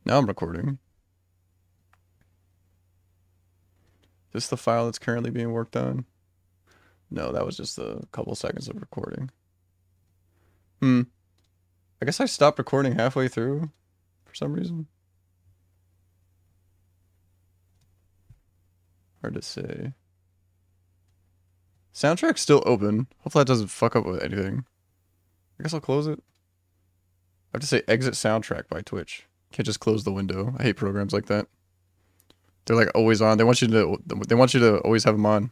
Now I'm recording. Is this the file that's currently being worked on? No, that was just a couple seconds of recording. I guess I stopped recording halfway through for some reason. Hard to say. Soundtrack's still open. Hopefully that doesn't fuck up with anything. I guess I'll close it. I have to say exit soundtrack by Twitch. Can't just close the window. I hate programs like that. They're like always on. They want you to always have them on.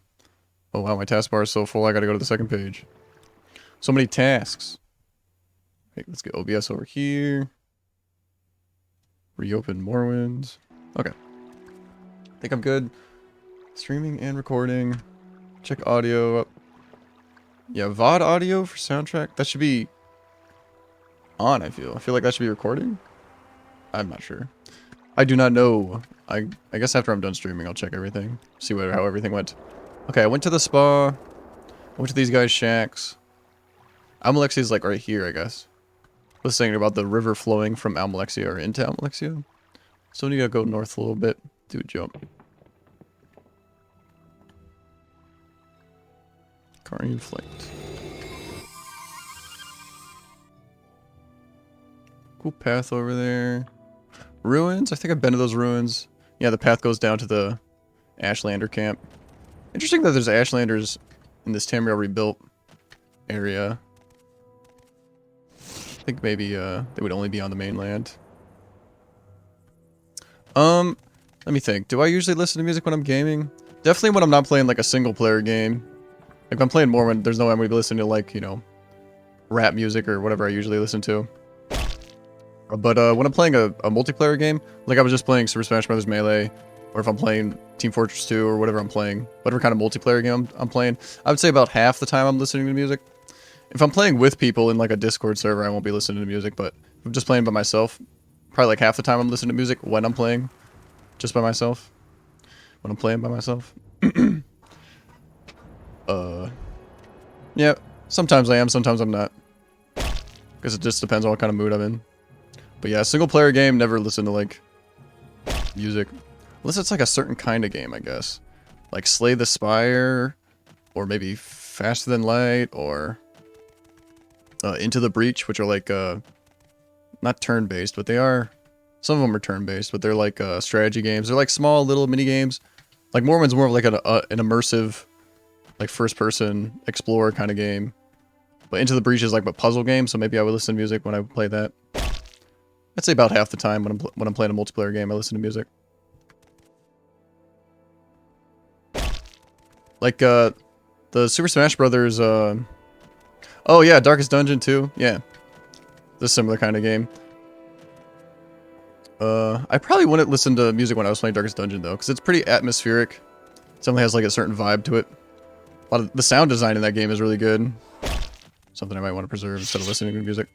Oh wow, my taskbar is so full I gotta go to the second page. So many tasks. Okay, let's get OBS over here. Reopen Morrowind. Okay. I think I'm good. Streaming and recording. Check audio up. Yeah, VOD audio for soundtrack. That should be on, I feel. I feel like that should be recording. I'm not sure. I do not know. I guess after I'm done streaming, I'll check everything. See how everything went. Okay, I went to the spa. I went to these guys' shacks. Almalexia's like right here, I guess. Was saying about the river flowing from Almalexia or into Almalexia. So we need to go north a little bit. Do a jump. Car in flight. Cool path over there. Ruins? I think I've been to those ruins. Yeah, the path goes down to the Ashlander camp. Interesting that there's Ashlanders in this Tamriel rebuilt area. I think maybe they would only be on the mainland. Let me think. Do I usually listen to music when I'm gaming? Definitely when I'm not playing like a single player game. Like if I'm playing Morrowind, there's no way I'm gonna be listening to like, you know, rap music or whatever I usually listen to. But when I'm playing a multiplayer game, like I was just playing Super Smash Bros. Melee, or if I'm playing Team Fortress 2 or whatever I'm playing, whatever kind of multiplayer game I'm playing, I would say about half the time I'm listening to music. If I'm playing with people in like a Discord server, I won't be listening to music, but if I'm just playing by myself, probably like half the time I'm listening to music when I'm playing just by myself. When I'm playing by myself. Yeah, sometimes I am, sometimes I'm not. Because it just depends on what kind of mood I'm in. But yeah, single player game, never listen to like music. Unless it's like a certain kind of game, I guess. Like Slay the Spire, or maybe Faster Than Light, or Into the Breach, which are like, not turn-based, but they are, some of them are turn-based, but they're like strategy games. They're like small little mini games. Like Mormon's more of like an immersive, like first-person explorer kind of game. But Into the Breach is like a puzzle game, so maybe I would listen to music when I play that. I'd say about half the time when I'm playing a multiplayer game, I listen to music. Like the Super Smash Brothers. Oh yeah, Darkest Dungeon too. Yeah, this similar kind of game. I probably wouldn't listen to music when I was playing Darkest Dungeon though, because it's pretty atmospheric. It definitely has like a certain vibe to it. A lot of the sound design in that game is really good. Something I might want to preserve instead of listening to music.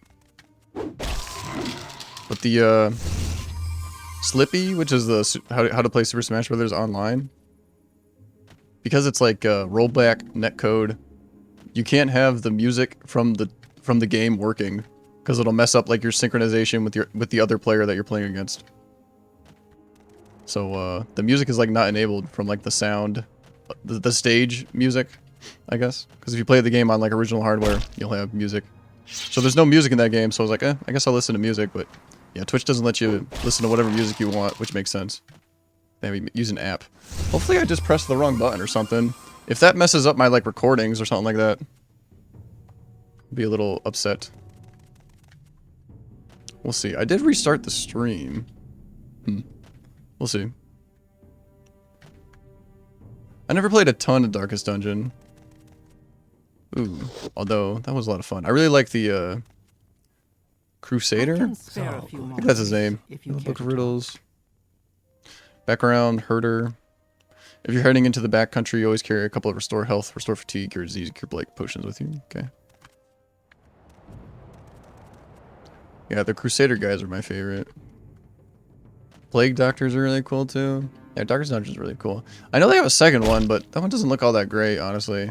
But the Slippy, which is the how to play Super Smash Brothers online, because it's like rollback netcode, you can't have the music from the game working, because it'll mess up like your synchronization with the other player that you're playing against. So the music is like not enabled from like the sound, the stage music, I guess. Because if you play the game on like original hardware, you'll have music. So there's no music in that game, so I was like, I guess I'll listen to music, but yeah, Twitch doesn't let you listen to whatever music you want, which makes sense. They use an app. Hopefully I just pressed the wrong button or something. If that messes up my like recordings or something like that, I'll be a little upset. We'll see. I did restart the stream. We'll see. I never played a ton of Darkest Dungeon. Ooh, although that was a lot of fun. I really like the Crusader? I think that's his name. Book of Riddles. Background, Herder. If you're heading into the backcountry, you always carry a couple of Restore Health, Restore Fatigue, or Disease Cure Blake potions with you. Okay. Yeah, the Crusader guys are my favorite. Plague Doctors are really cool too. Yeah, Darkest Dungeon is really cool. I know they have a second one, but that one doesn't look all that great, honestly.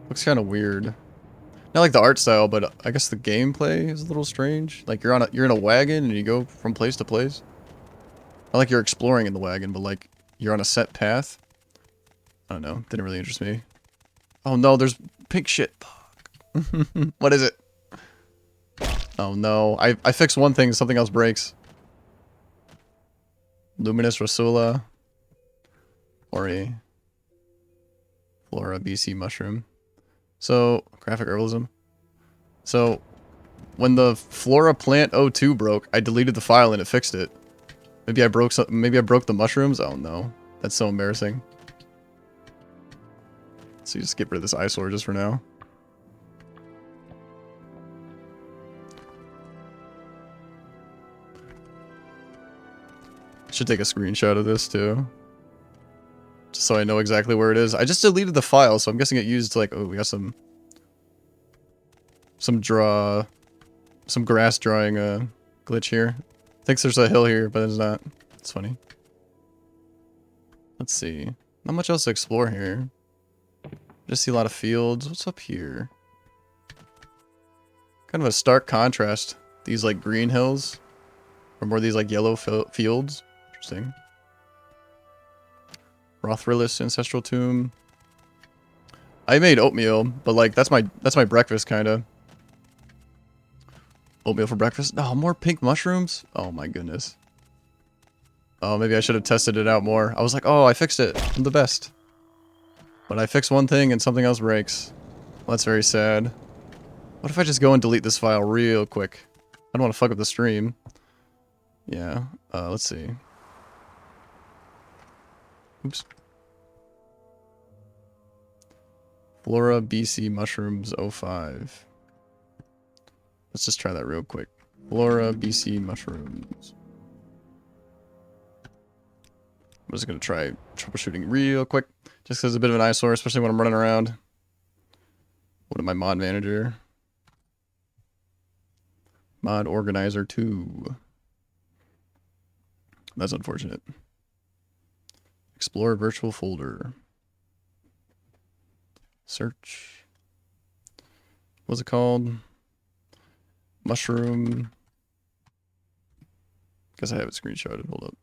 Looks kind of weird. Not like the art style, but I guess the gameplay is a little strange. Like you're in a wagon and you go from place to place. Not like you're exploring in the wagon, but like you're on a set path. I don't know. Didn't really interest me. Oh no, there's pink shit. Fuck. What is it? Oh no. I fixed one thing, something else breaks. Luminous Rasula. Or a Flora BC mushroom. So, graphic herbalism. So, when the Flora plant 02 broke, I deleted the file and it fixed it. Maybe I broke the mushrooms? Oh no. That's so embarrassing. So you just get rid of this eyesore just for now. Should take a screenshot of this too. Just so I know exactly where it is. I just deleted the file, so I'm guessing it used like, oh, we got some grass drawing glitch here. Thinks there's a hill here, but it's not. It's funny. Let's see. Not much else to explore here. Just see a lot of fields. What's up here? Kind of a stark contrast. These like green hills, or more these like yellow fields. Interesting. Rothrillis ancestral tomb. I made oatmeal, but like that's my breakfast kinda. Oatmeal for breakfast. Oh, more pink mushrooms? Oh my goodness. Oh, maybe I should have tested it out more. I was like, oh, I fixed it. I'm the best. But I fix one thing and something else breaks. Well, that's very sad. What if I just go and delete this file real quick? I don't want to fuck up the stream. Yeah. Let's see. Oops. Flora BC Mushrooms 05. Let's just try that real quick. Flora BC Mushrooms. I'm just going to try troubleshooting real quick. Just because it's a bit of an eyesore, especially when I'm running around. What am I, mod manager? Mod organizer 2. That's unfortunate. Explore virtual folder. Search. What's it called? Mushroom. Guess I have it screenshotted. Hold up.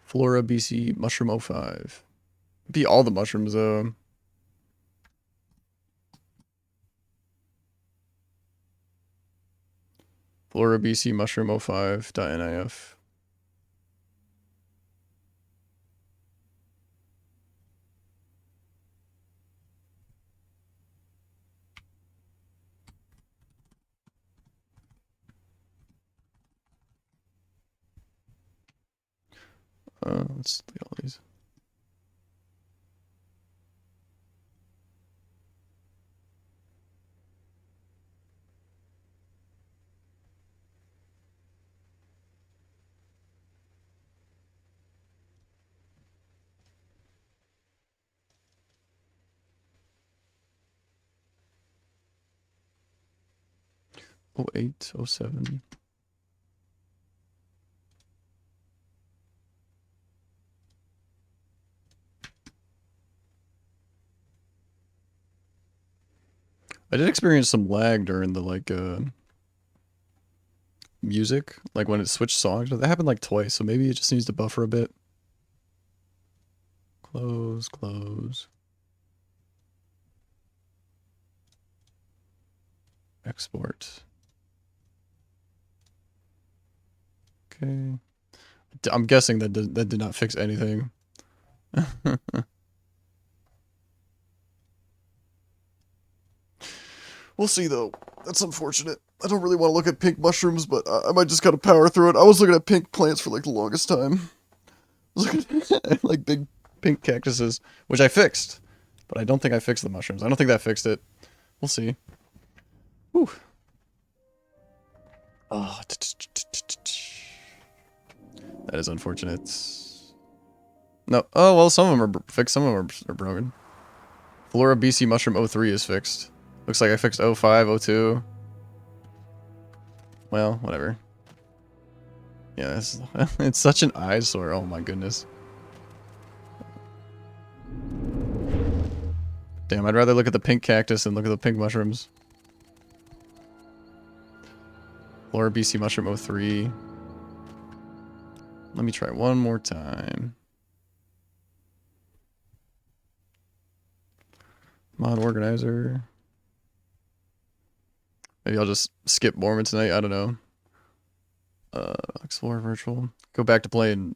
Flora BC Mushroom 05. Be all the mushrooms though. Flora BC Mushroom 05.nif. Let's delete all these. Oh 08, 07. I did experience some lag during the like music, like when it switched songs. That happened like twice, so maybe it just needs to buffer a bit. Close, close. Export. Okay. I'm guessing that did not fix anything. We'll see though. That's unfortunate. I don't really want to look at pink mushrooms, but I might just gotta power through it. I was looking at pink plants for like the longest time. I was looking at like big pink cactuses, which I fixed. But I don't think I fixed the mushrooms. I don't think that fixed it. We'll see. Whew. Oh, that is unfortunate. No. Oh, well, some of them are fixed. Some of them are broken. Flora BC Mushroom 03 is fixed. Looks like I fixed 05, 02. Well, whatever. Yeah, it's such an eyesore. Oh my goodness. Damn, I'd rather look at the pink cactus than look at the pink mushrooms. Flora BC mushroom 03. Let me try one more time. Mod organizer. Maybe I'll just skip Mormon tonight. I don't know. Explore virtual. Go back to playing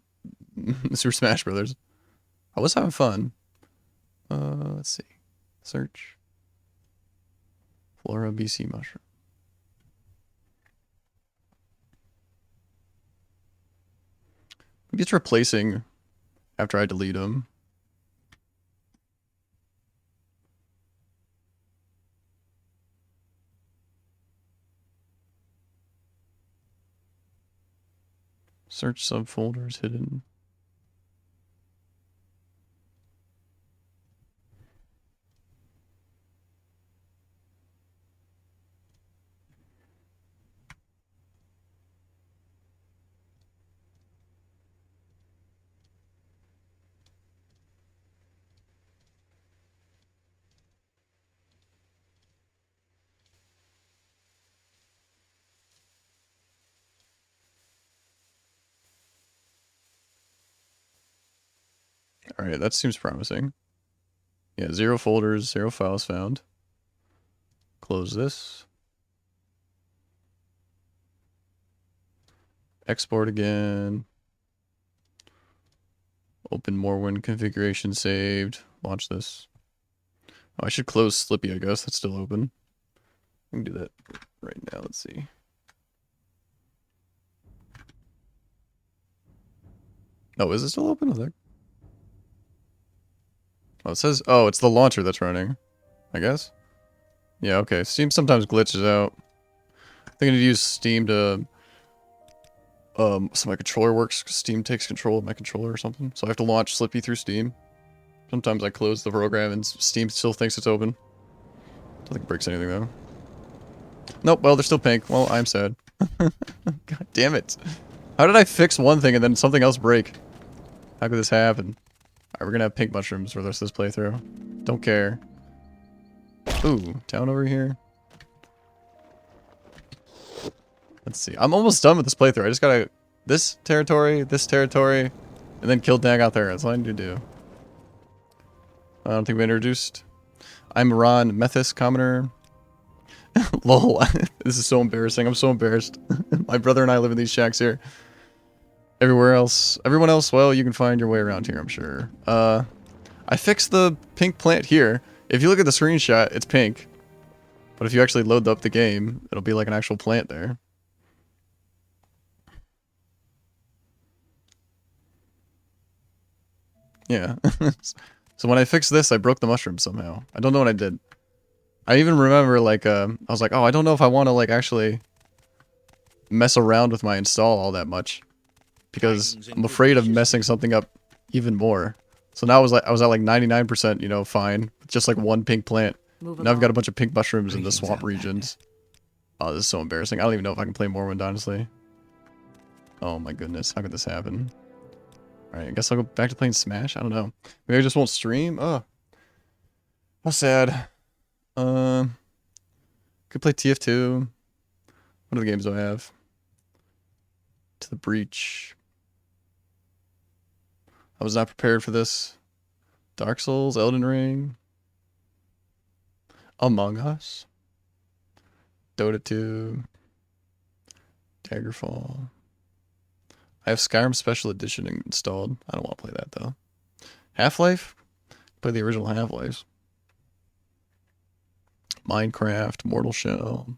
Super Smash Brothers. I was having fun. Let's see. Search. Flora BC mushroom. Maybe it's replacing after I delete them. Search subfolders hidden. Alright, that seems promising. Yeah, 0 folders, 0 files found. Close this. Export again. Open Morrowind configuration saved. Launch this. Oh, I should close Slippy, I guess. That's still open. I can do that right now. Let's see. Oh, is it still open? Is that... Oh, it says... Oh, it's the launcher that's running. I guess? Yeah, okay. Steam sometimes glitches out. I think I need to use Steam to... so my controller works, because Steam takes control of my controller or something. So I have to launch Slippy through Steam. Sometimes I close the program and Steam still thinks it's open. Don't think it breaks anything, though. Nope, well, they're still pink. Well, I'm sad. God damn it. How did I fix one thing and then something else break? How could this happen? Alright, we're gonna have pink mushrooms for the rest of this playthrough. Don't care. Ooh, down over here. Let's see. I'm almost done with this playthrough. I just gotta... this territory, and then kill Dag out there. That's all I need to do. I don't think we introduced. I'm Ron Methis, commoner. Lol. This is so embarrassing. I'm so embarrassed. My brother and I live in these shacks here. Everywhere else, everyone else, well, you can find your way around here, I'm sure. I fixed the pink plant here. If you look at the screenshot, it's pink. But if you actually load up the game, it'll be like an actual plant there. Yeah. So when I fixed this, I broke the mushroom somehow. I don't know what I did. I even remember, like, I was like, oh, I don't know if I want to, like, actually mess around with my install all that much. Because I'm afraid of messing something up even more. So now I was at like 99%, you know, fine. With just like one pink plant. Now I've got a bunch of pink mushrooms in the swamp regions. Oh, this is so embarrassing. I don't even know if I can play Morrowind, honestly. Oh my goodness, how could this happen? Alright, I guess I'll go back to playing Smash? I don't know. Maybe I just won't stream? Oh. How sad. Could play TF2. What other games do I have? To the Breach. I was not prepared for this. Dark Souls, Elden Ring. Among Us. Dota 2. Daggerfall. I have Skyrim Special Edition installed. I don't want to play that, though. Half-Life? Play the original Half-Lives. Minecraft, Mortal Shell.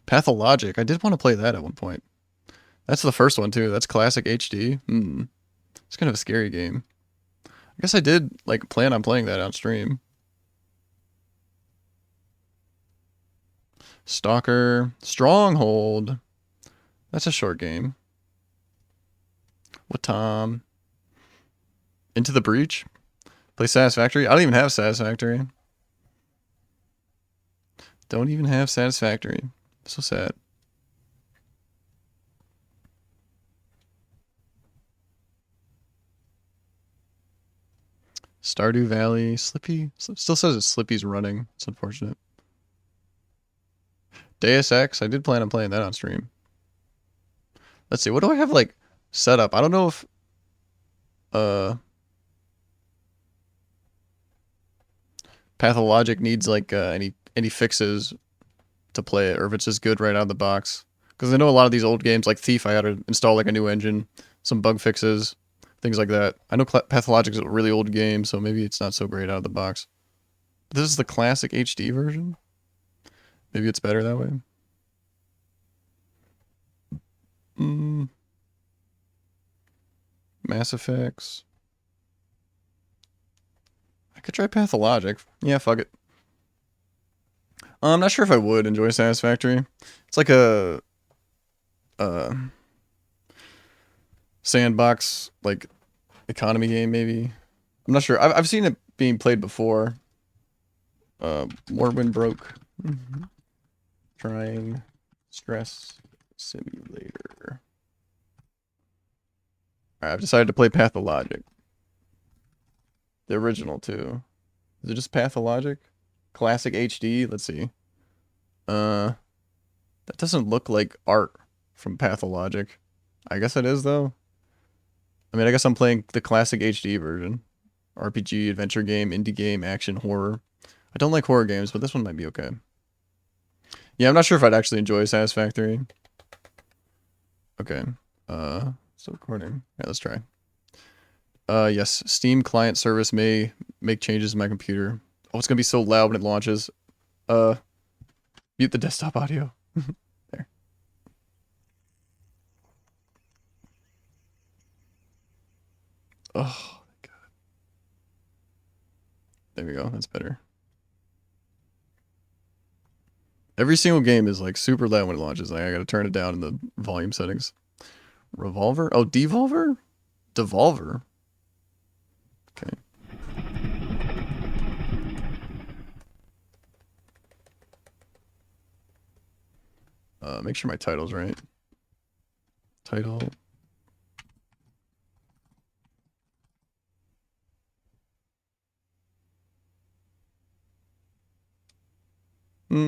Pathologic. I did want to play that at one point. That's the first one, too. That's classic HD. It's kind of a scary game. I guess I did, like, plan on playing that on stream. Stalker. Stronghold. That's a short game. What Tom? Into the Breach? Play Satisfactory? I don't even have Satisfactory. Don't even have Satisfactory. So sad. Stardew Valley, Slippy. Still says it's Slippy's running. It's unfortunate. Deus Ex. I did plan on playing that on stream. Let's see. What do I have like set up? I don't know if Pathologic needs like any fixes to play it, or if it's just good right out of the box. Because I know a lot of these old games, like Thief, I had to install like a new engine, some bug fixes, things like that. I know Pathologic is a really old game, so maybe it's not so great out of the box. But this is the classic HD version. Maybe it's better that way. Mass Effects. I could try Pathologic. Yeah, fuck it. I'm not sure if I would enjoy Satisfactory. It's like a sandbox, like, economy game, maybe. I'm not sure. I've seen it being played before. Morrowind broke. Trying Stress Simulator. Alright, I've decided to play Pathologic. The original, too. Is it just Pathologic? Classic HD? Let's see. That doesn't look like art from Pathologic. I guess it is, though. I mean, I guess I'm playing the classic HD version. RPG, adventure game, indie game, action, horror. I don't like horror games, but this one might be okay. Yeah, I'm not sure if I'd actually enjoy Satisfactory. Okay. Still recording. Yeah, let's try. Yes, Steam client service may make changes in my computer. Oh, it's gonna be so loud when it launches. Mute the desktop audio. There. Oh, my God. There we go. That's better. Every single game is like super loud when it launches. Like, I gotta turn it down in the volume settings. Revolver? Oh, Devolver? Devolver? Okay. Make sure my title's right. Title.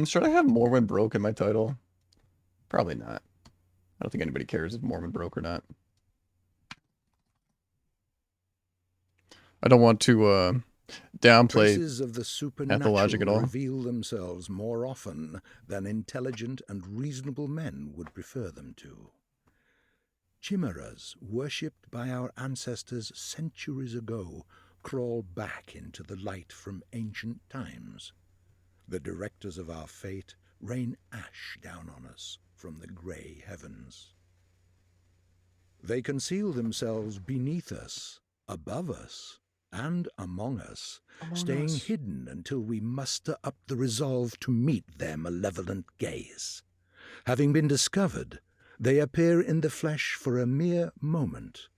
Should I have Morrowind broke in my title? Probably not. I don't think anybody cares if Morrowind broke or not. I don't want to downplay Traces of the Pathologic at all. supernatural reveal themselves more often than intelligent and reasonable men would prefer them to. Chimeras, worshipped by our ancestors centuries ago, crawl back into the light from ancient times. The directors of our fate rain ash down on us from the grey heavens. They conceal themselves beneath us, above us, and among us, staying hidden until we muster up the resolve to meet their malevolent gaze. Having been discovered, they appear in the flesh for a mere moment,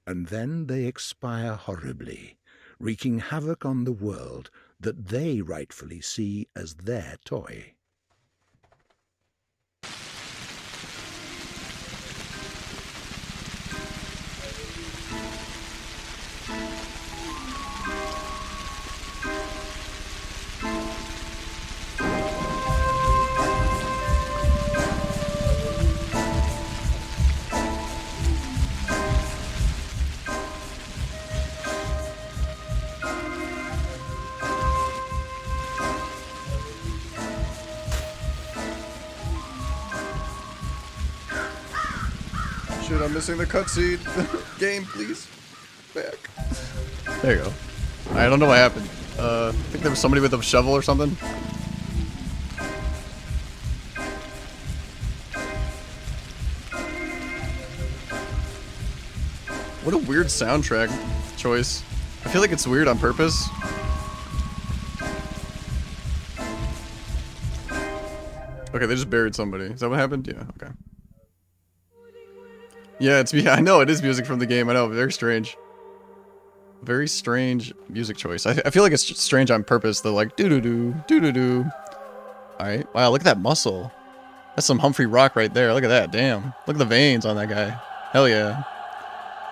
and then they expire horribly, wreaking havoc on the world that they rightfully see as their toy. Shit, I'm missing the cutscene. Game, please. Back. There you go. I don't know what happened. I think there was somebody with a shovel or something. What a weird soundtrack choice. I feel like it's weird on purpose. Okay, they just buried somebody. Is that what happened? Yeah, okay. Yeah, it's me. I know it is music from the game. I know, very strange. Very strange music choice. I feel like it's strange on purpose. The like doo-doo-doo, doo-doo-doo. Alright. Wow, look at that muscle. That's some Humfrey rock right there. Look at that. Damn. Look at the veins on that guy. Hell yeah.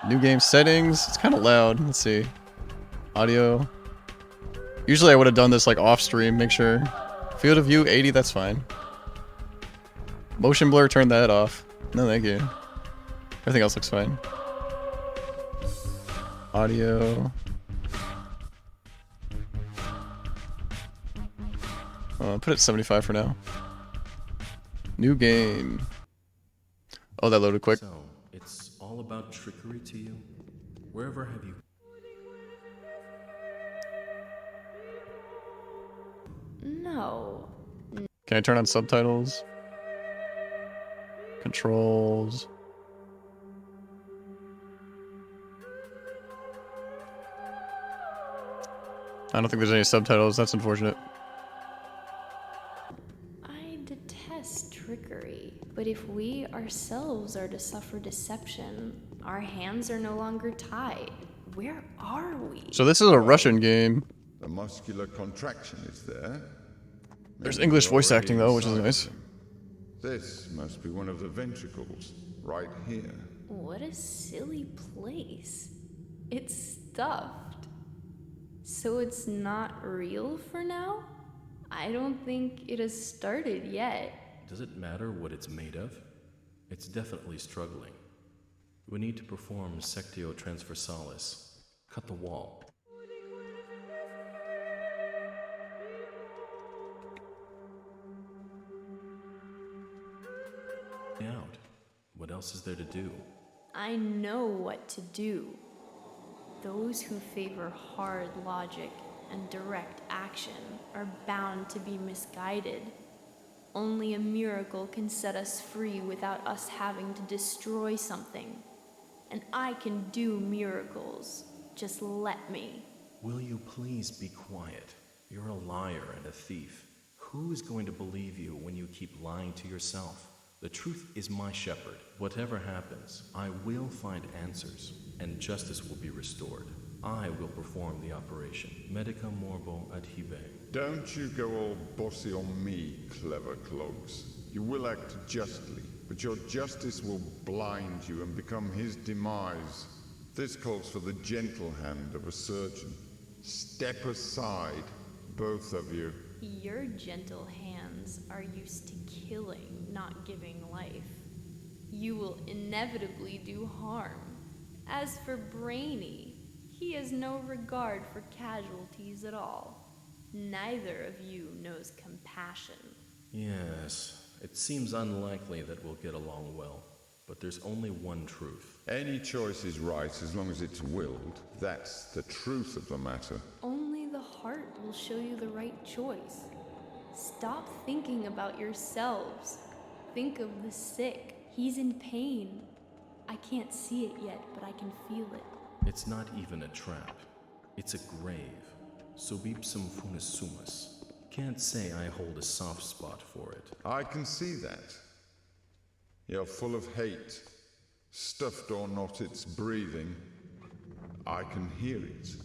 New game settings. It's kind of loud. Let's see. Audio. Usually I would have done this like off stream, make sure. Field of view 80, that's fine. Motion blur, turn that off. No, thank you. Everything else looks fine. Audio. Put it at 75 for now. New game. Oh, that loaded quick. So, it's all about trickery to you? Wherever have you... No. Can I turn on subtitles? Controls. I don't think there's any subtitles, that's unfortunate. I detest trickery, but if we ourselves are to suffer deception, our hands are no longer tied. Where are we? So this is a Russian game. The muscular contraction is there. There's Maybe English you're voice already acting though, which is inside nice. them. This must be one of the ventricles, right here. What a silly place. It's stuffed. So it's not real for now? I don't think it has started yet. Does it matter what it's made of? It's definitely struggling. We need to perform sectio transversalis. Cut the wall. Out. What else is there to do? I know what to do. Those who favor hard logic and direct action are bound to be misguided. Only a miracle can set us free without us having to destroy something. And I can do miracles. Just let me. Will you please be quiet? You're a liar and a thief. Who is going to believe you when you keep lying to yourself? The truth is my shepherd. Whatever happens, I will find answers, and justice will be restored. I will perform the operation. Medica morbo adhibe. Don't you go all bossy on me, clever clogs. You will act justly, but your justice will blind you and become his demise. This calls for the gentle hand of a surgeon. Step aside, both of you. Your gentle hands are used to killing, not giving life. You will inevitably do harm. As for Brainy, he has no regard for casualties at all. Neither of you knows compassion. Yes, it seems unlikely that we'll get along well, but there's only one truth. Any choice is right as long as it's willed. That's the truth of the matter. Only the heart will show you the right choice. Stop thinking about yourselves. Think of the sick. He's in pain. I can't see it yet, but I can feel it. It's not even a trap. It's a grave. Subipsum funis sumus. Can't say I hold a soft spot for it. I can see that. You're full of hate. Stuffed or not, it's breathing. I can hear it.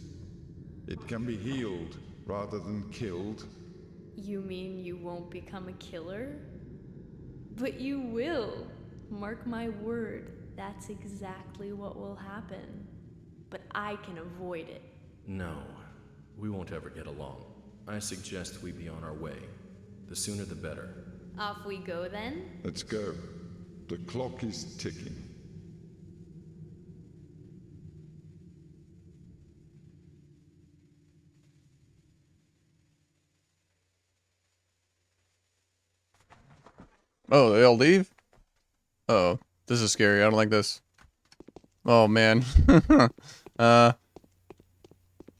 It can be healed rather than killed. You mean you won't become a killer? But you will. Mark my word, that's exactly what will happen. But I can avoid it. No, we won't ever get along. I suggest we be on our way. The sooner the better. Off we go then? Let's go. The clock is ticking. Oh, they all leave? Oh, this is scary. I don't like this. Oh, man. I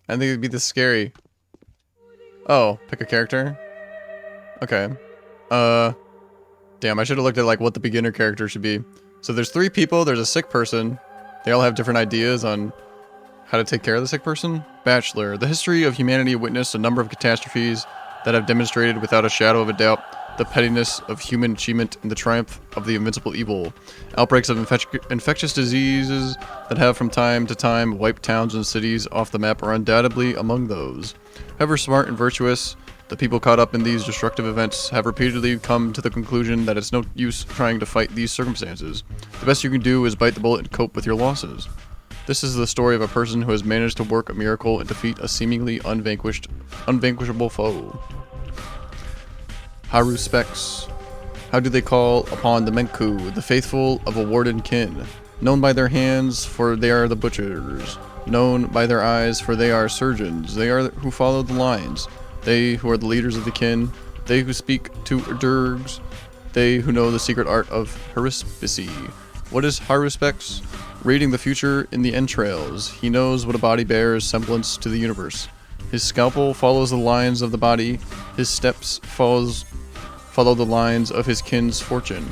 think it'd be this scary. Oh, pick a character? Okay. Damn, I should have looked at, like, what the beginner character should be. So there's 3 people, there's a sick person. They all have different ideas on how to take care of the sick person. Bachelor. The history of humanity witnessed a number of catastrophes that have demonstrated without a shadow of a doubt the pettiness of human achievement and the triumph of the invincible evil. Outbreaks of infectious diseases that have from time to time wiped towns and cities off the map are undoubtedly among those. However smart and virtuous, the people caught up in these destructive events have repeatedly come to the conclusion that it's no use trying to fight these circumstances. The best you can do is bite the bullet and cope with your losses. This is the story of a person who has managed to work a miracle and defeat a seemingly unvanquishable foe. Haru specs. How do they call upon the Menku, the faithful of a warden kin? Known by their hands, for they are the butchers. Known by their eyes, for they are surgeons. They are who follow the lines. They who are the leaders of the kin. They who speak to dirgs. They who know the secret art of haruspicy. What is Haruspex? Reading the future in the entrails. He knows what a body bears semblance to the universe. His scalpel follows the lines of the body. His steps follow the lines of his kin's fortune.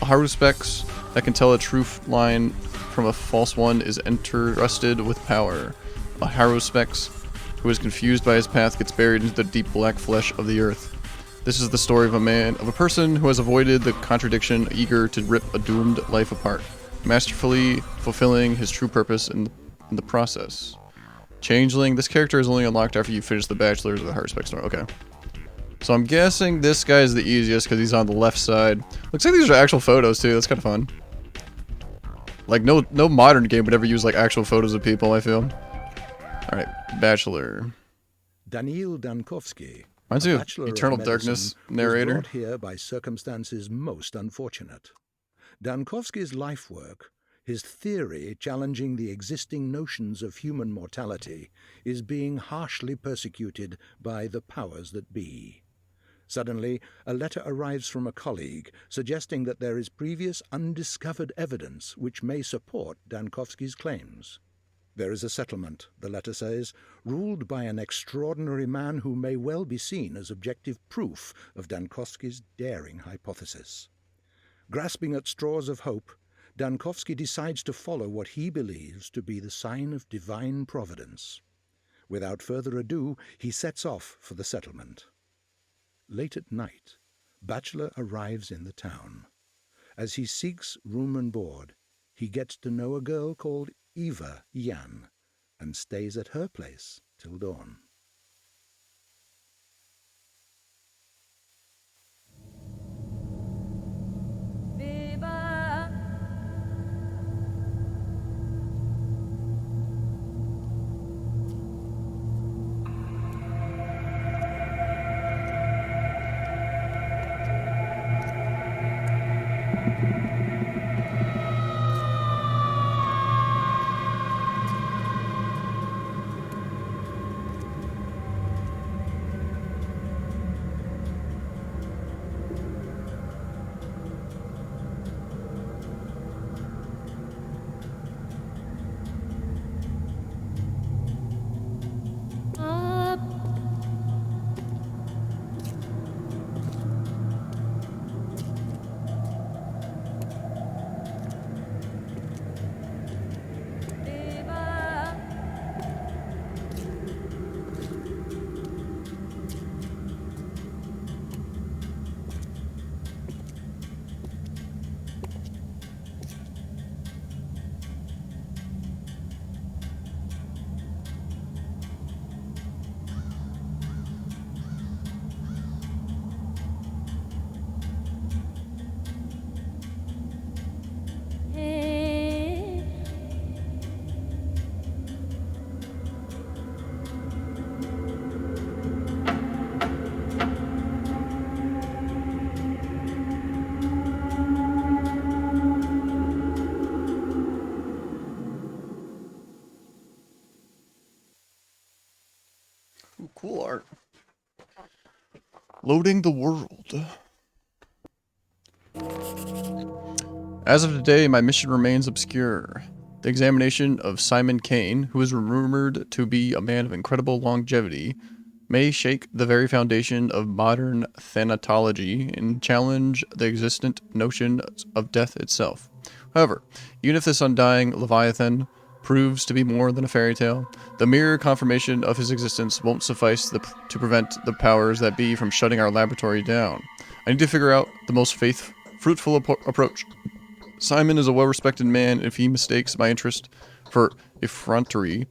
A Haruspex that can tell a true line from a false one is entrusted with power. A Haruspex who is confused by his path gets buried into the deep black flesh of the earth. This is the story of a person who has avoided the contradiction, eager to rip a doomed life apart, masterfully fulfilling his true purpose in the process. Changeling. This character is only unlocked after you finish the Bachelors of the Haruspex Store. Okay. So I'm guessing this guy is the easiest because he's on the left side. Looks like these are actual photos too. That's kind of fun. Like no modern game would ever use like actual photos of people, I feel. Alright, Bachelor. Daniil Dankovsky, Reminds a me of bachelor of Eternal medicine, Darkness was narrator. brought here by circumstances most unfortunate. Dankovsky's life work, his theory challenging the existing notions of human mortality, is being harshly persecuted by the powers that be. Suddenly, a letter arrives from a colleague suggesting that there is previous undiscovered evidence which may support Dankovsky's claims. There is a settlement, the letter says, ruled by an extraordinary man who may well be seen as objective proof of Dankovsky's daring hypothesis. Grasping at straws of hope, Dankovsky decides to follow what he believes to be the sign of divine providence. Without further ado, he sets off for the settlement. Late at night, Bachelor arrives in the town. As he seeks room and board, he gets to know a girl called Eva Yan and stays at her place till dawn. Ooh, cool art. Loading the world. As of today, my mission remains obscure. The examination of Simon Kane, who is rumored to be a man of incredible longevity, may shake the very foundation of modern thanatology and challenge the existent notion of death itself. However, even if this undying Leviathan proves to be more than a fairy tale, the mere confirmation of his existence won't suffice to prevent the powers that be from shutting our laboratory down. I need to figure out the most fruitful approach. Simon is a well-respected man, and if he mistakes my interest for effrontery,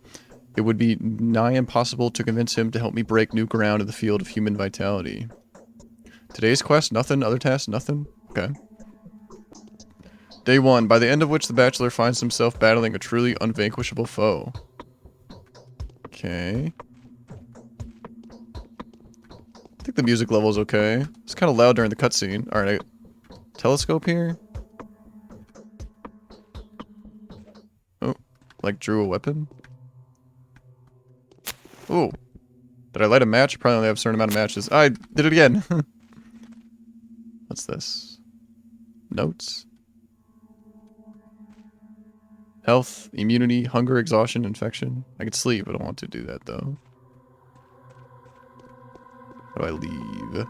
it would be nigh impossible to convince him to help me break new ground in the field of human vitality. Today's quest, nothing. Other tasks, nothing. Okay. Day 1, by the end of which the Bachelor finds himself battling a truly unvanquishable foe. Okay. I think the music level is okay. It's kind of loud during the cutscene. Alright, telescope here? Oh, like drew a weapon? Oh. Did I light a match? Probably only have a certain amount of matches. I did it again. What's this? Notes? Health, immunity, hunger, exhaustion, infection. I could sleep, I don't want to do that though. How do I leave?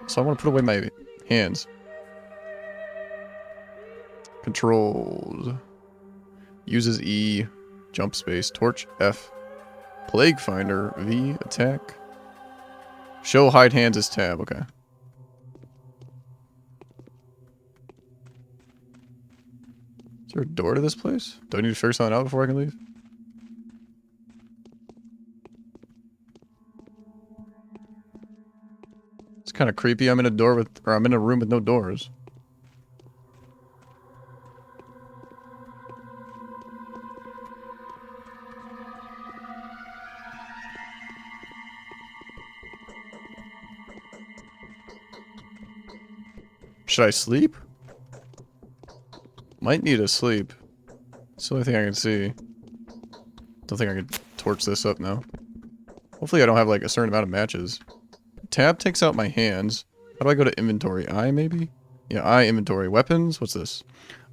So I want to put away my hands. Controls. Uses E. Jump space. Torch F. Plague Finder V. Attack. Show hide hands is tab. Okay. Is there a door to this place? Do I need to figure something out before I can leave? It's kind of creepy. I'm in a room with no doors. Should I sleep? Might need to sleep. It's the only thing I can see. Don't think I can torch this up now. Hopefully I don't have like a certain amount of matches. Tab takes out my hands. How do I go to inventory? I maybe? Yeah, I inventory. Weapons? What's this?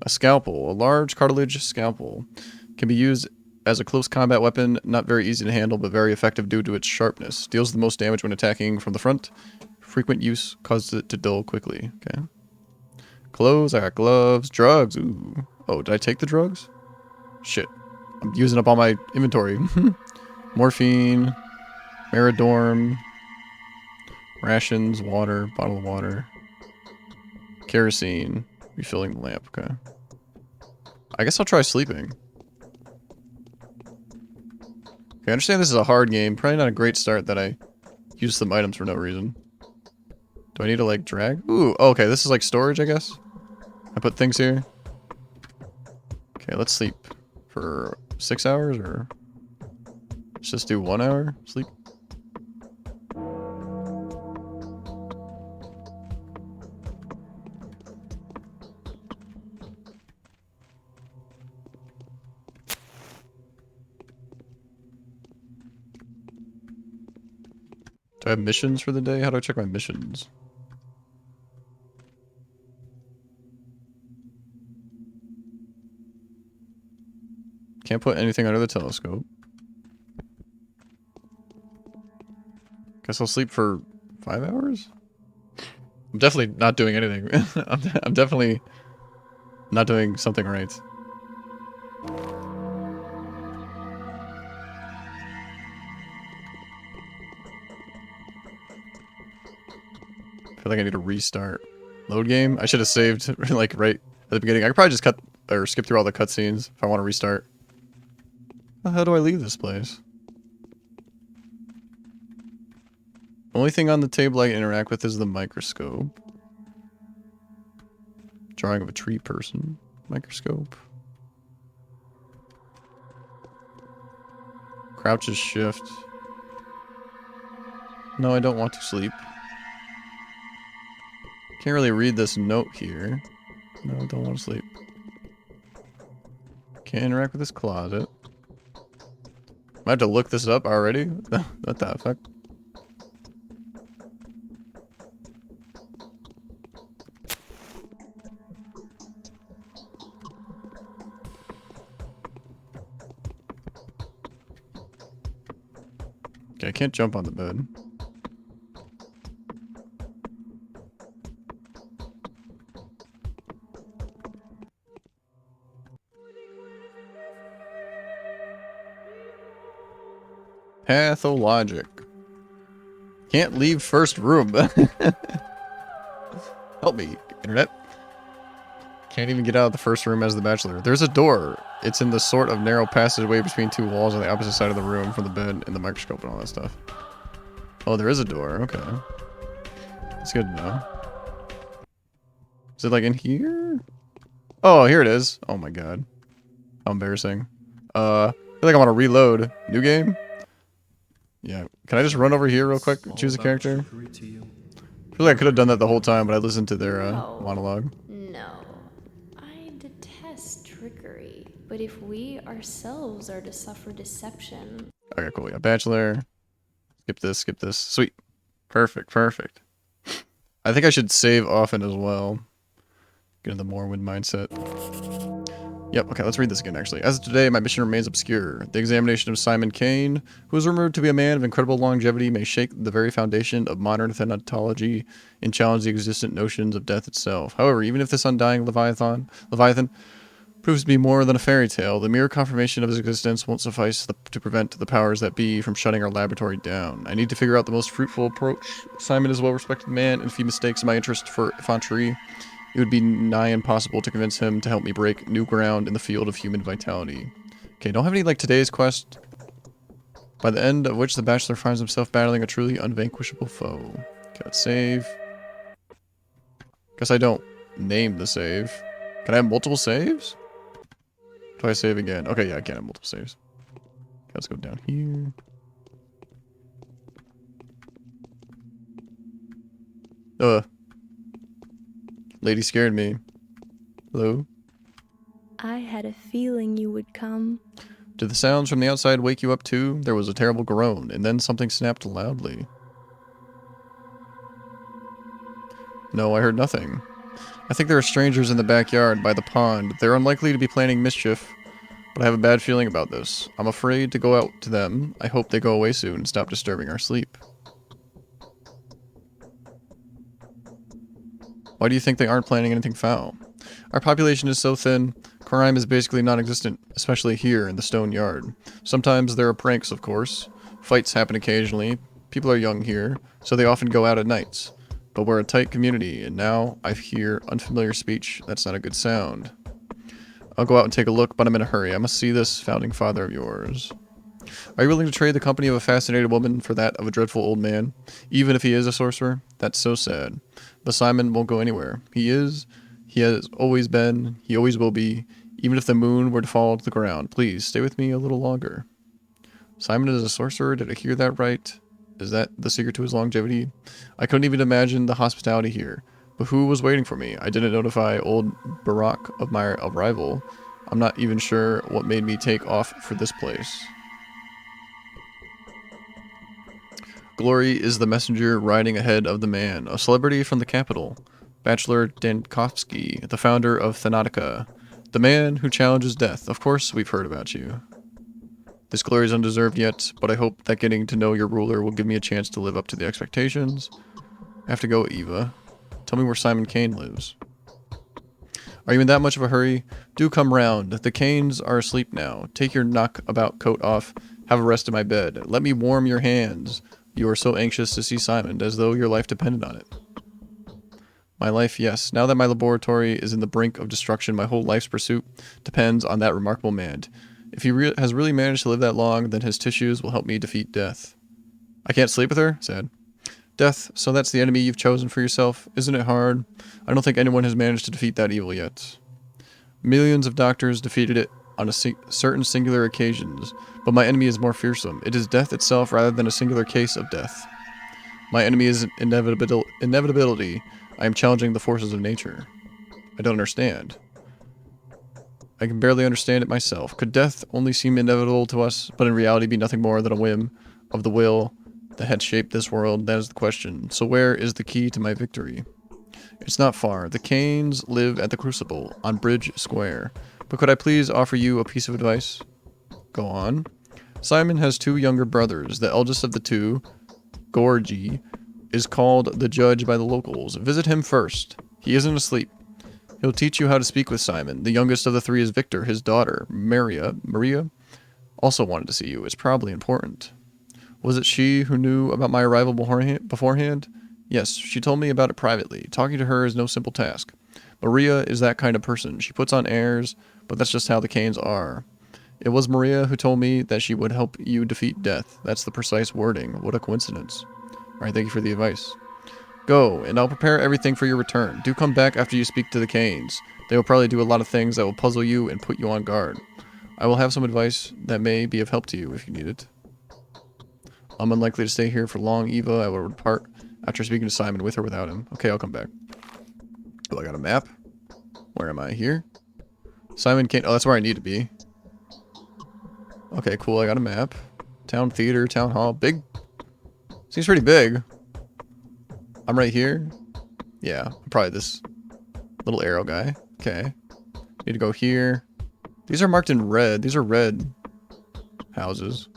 A scalpel. A large cartilage scalpel. Can be used as a close combat weapon. Not very easy to handle, but very effective due to its sharpness. Deals the most damage when attacking from the front. Frequent use causes it to dull quickly. Okay. Clothes. I got gloves. Drugs. Ooh. Oh, did I take the drugs? Shit. I'm using up all my inventory. Morphine. Meridorm. Rations, water, bottle of water. Kerosene. Refilling the lamp, okay. I guess I'll try sleeping. Okay, I understand this is a hard game. Probably not a great start that I use some items for no reason. Do I need to, like, drag? Ooh, okay, this is like storage, I guess. I put things here. Okay, let's sleep. For 6 hours, or... Let's just do 1 hour sleep. Do I have missions for the day? How do I check my missions? Can't put anything under the telescope. Guess I'll sleep for 5 hours? I'm definitely not doing anything. I'm definitely not doing something right. I feel like I need to restart. Load game? I should have saved like right at the beginning. I could probably just cut or skip through all the cutscenes if I want to restart. How do I leave this place? Only thing on the table I can interact with is the microscope. Drawing of a tree person. Microscope. Crouch is shift. No, I don't want to sleep. Can't really read this note here. No, I don't want to sleep. Can't interact with this closet. I have to look this up already? What the fuck? Okay, I can't jump on the bed. Pathologic. Can't leave first room. Help me, internet. Can't even get out of the first room as the Bachelor. There's a door. It's in the sort of narrow passageway between two walls on the opposite side of the room from the bed and the microscope and all that stuff. Oh, there is a door. Okay. That's good to know. Is it like in here? Oh, here it is. Oh my god. How embarrassing. I feel like I want to reload. New game? Yeah. Can I just run over here real quick? Choose a character? I feel like I could have done that the whole time, but I listened to their monologue. No. I detest trickery. But if we ourselves are to suffer deception... Okay, cool. Yeah, Bachelor. Skip this, skip this. Sweet. Perfect, perfect. I think I should save often as well. Get in the Morrowind mindset. Yep, okay, let's read this again, actually. As of today, my mission remains obscure. The examination of Simon Kane, who is rumored to be a man of incredible longevity, may shake the very foundation of modern thanatology and challenge the existent notions of death itself. However, even if this undying Leviathan proves to be more than a fairy tale, the mere confirmation of his existence won't suffice to prevent the powers that be from shutting our laboratory down. I need to figure out the most fruitful approach. Simon is a well-respected man, and if he mistakes my interest for effrontery, it would be nigh impossible to convince him to help me break new ground in the field of human vitality. Okay, don't have any like today's quest, by the end of which the Bachelor finds himself battling a truly unvanquishable foe. Okay, let's save. Guess I don't name the save. Can I have multiple saves? Do I save again? Okay, yeah, I can have multiple saves. Okay, let's go down here. Lady scared me. Hello? I had a feeling you would come. Did the sounds from the outside wake you up too? There was a terrible groan, and then something snapped loudly. No, I heard nothing. I think there are strangers in the backyard by the pond. They're unlikely to be planning mischief, but I have a bad feeling about this. I'm afraid to go out to them. I hope they go away soon and stop disturbing our sleep. Why do you think they aren't planning anything foul? Our population is so thin, crime is basically non-existent, especially here in the stone yard. Sometimes there are pranks, of course. Fights happen occasionally. People are young here, so they often go out at nights. But we're a tight community, and now I hear unfamiliar speech. That's not a good sound. I'll go out and take a look, but I'm in a hurry. I must see this founding father of yours. Are you willing to trade the company of a fascinated woman for that of a dreadful old man? Even if he is a sorcerer? That's so sad. But Simon won't go anywhere. He has always been, he always will be, even if the moon were to fall to the ground. Please, stay with me a little longer. Simon is a sorcerer? Did I hear that right? Is that the secret to his longevity? I couldn't even imagine the hospitality here. But who was waiting for me? I didn't notify old Barack of my arrival. I'm not even sure what made me take off for this place. Glory is the messenger riding ahead of the man, a celebrity from the capital. Bachelor Dankovsky, the founder of Thanatica. The man who challenges death. Of course, we've heard about you. This glory is undeserved yet, but I hope that getting to know your ruler will give me a chance to live up to the expectations. I have to go, Eva. Tell me where Simon Kane lives. Are you in that much of a hurry? Do come round. The Kanes are asleep now. Take your knockabout coat off. Have a rest in my bed. Let me warm your hands. You are so anxious to see Simon, as though your life depended on it. My life, yes. Now that my laboratory is in the brink of destruction, my whole life's pursuit depends on that remarkable man. If he has really managed to live that long, then his tissues will help me defeat death. I can't sleep with her? Sad. Death, so that's the enemy you've chosen for yourself. Isn't it hard? I don't think anyone has managed to defeat that evil yet. Millions of doctors defeated it on certain singular occasions, but my enemy is more fearsome. It is death itself rather than a singular case of death. My enemy is inevitability. I am challenging the forces of nature. I don't understand. I can barely understand it myself. Could death only seem inevitable to us, but in reality be nothing more than a whim of the will that had shaped this world? That is the question. So where is the key to my victory? It's not far. The Kanes live at the Crucible, on Bridge Square. But could I please offer you a piece of advice? Go on. Simon has two younger brothers. The eldest of the two, Gorgie, is called the Judge by the locals. Visit him first. He isn't asleep. He'll teach you how to speak with Simon. The youngest of the three is Victor. His daughter, Maria, also wanted to see you. It's probably important. Was it she who knew about my arrival beforehand? Yes, she told me about it privately. Talking to her is no simple task. Maria is that kind of person. She puts on airs, but that's just how the Kanes are. It was Maria who told me that she would help you defeat death. That's the precise wording. What a coincidence. Alright, thank you for the advice. Go, and I'll prepare everything for your return. Do come back after you speak to the Canes. They will probably do a lot of things that will puzzle you and put you on guard. I will have some advice that may be of help to you if you need it. I'm unlikely to stay here for long, Eva. I will depart after speaking to Simon, with or without him. Okay, I'll come back. Oh, I got a map. Where am I? Here? Simon Kane. Oh, that's where I need to be. Okay, cool. I got a map. Town theater, town hall. Big. Seems pretty big. I'm right here. Yeah, probably this little arrow guy. Okay. Need to go here. These are marked in red. These are red houses.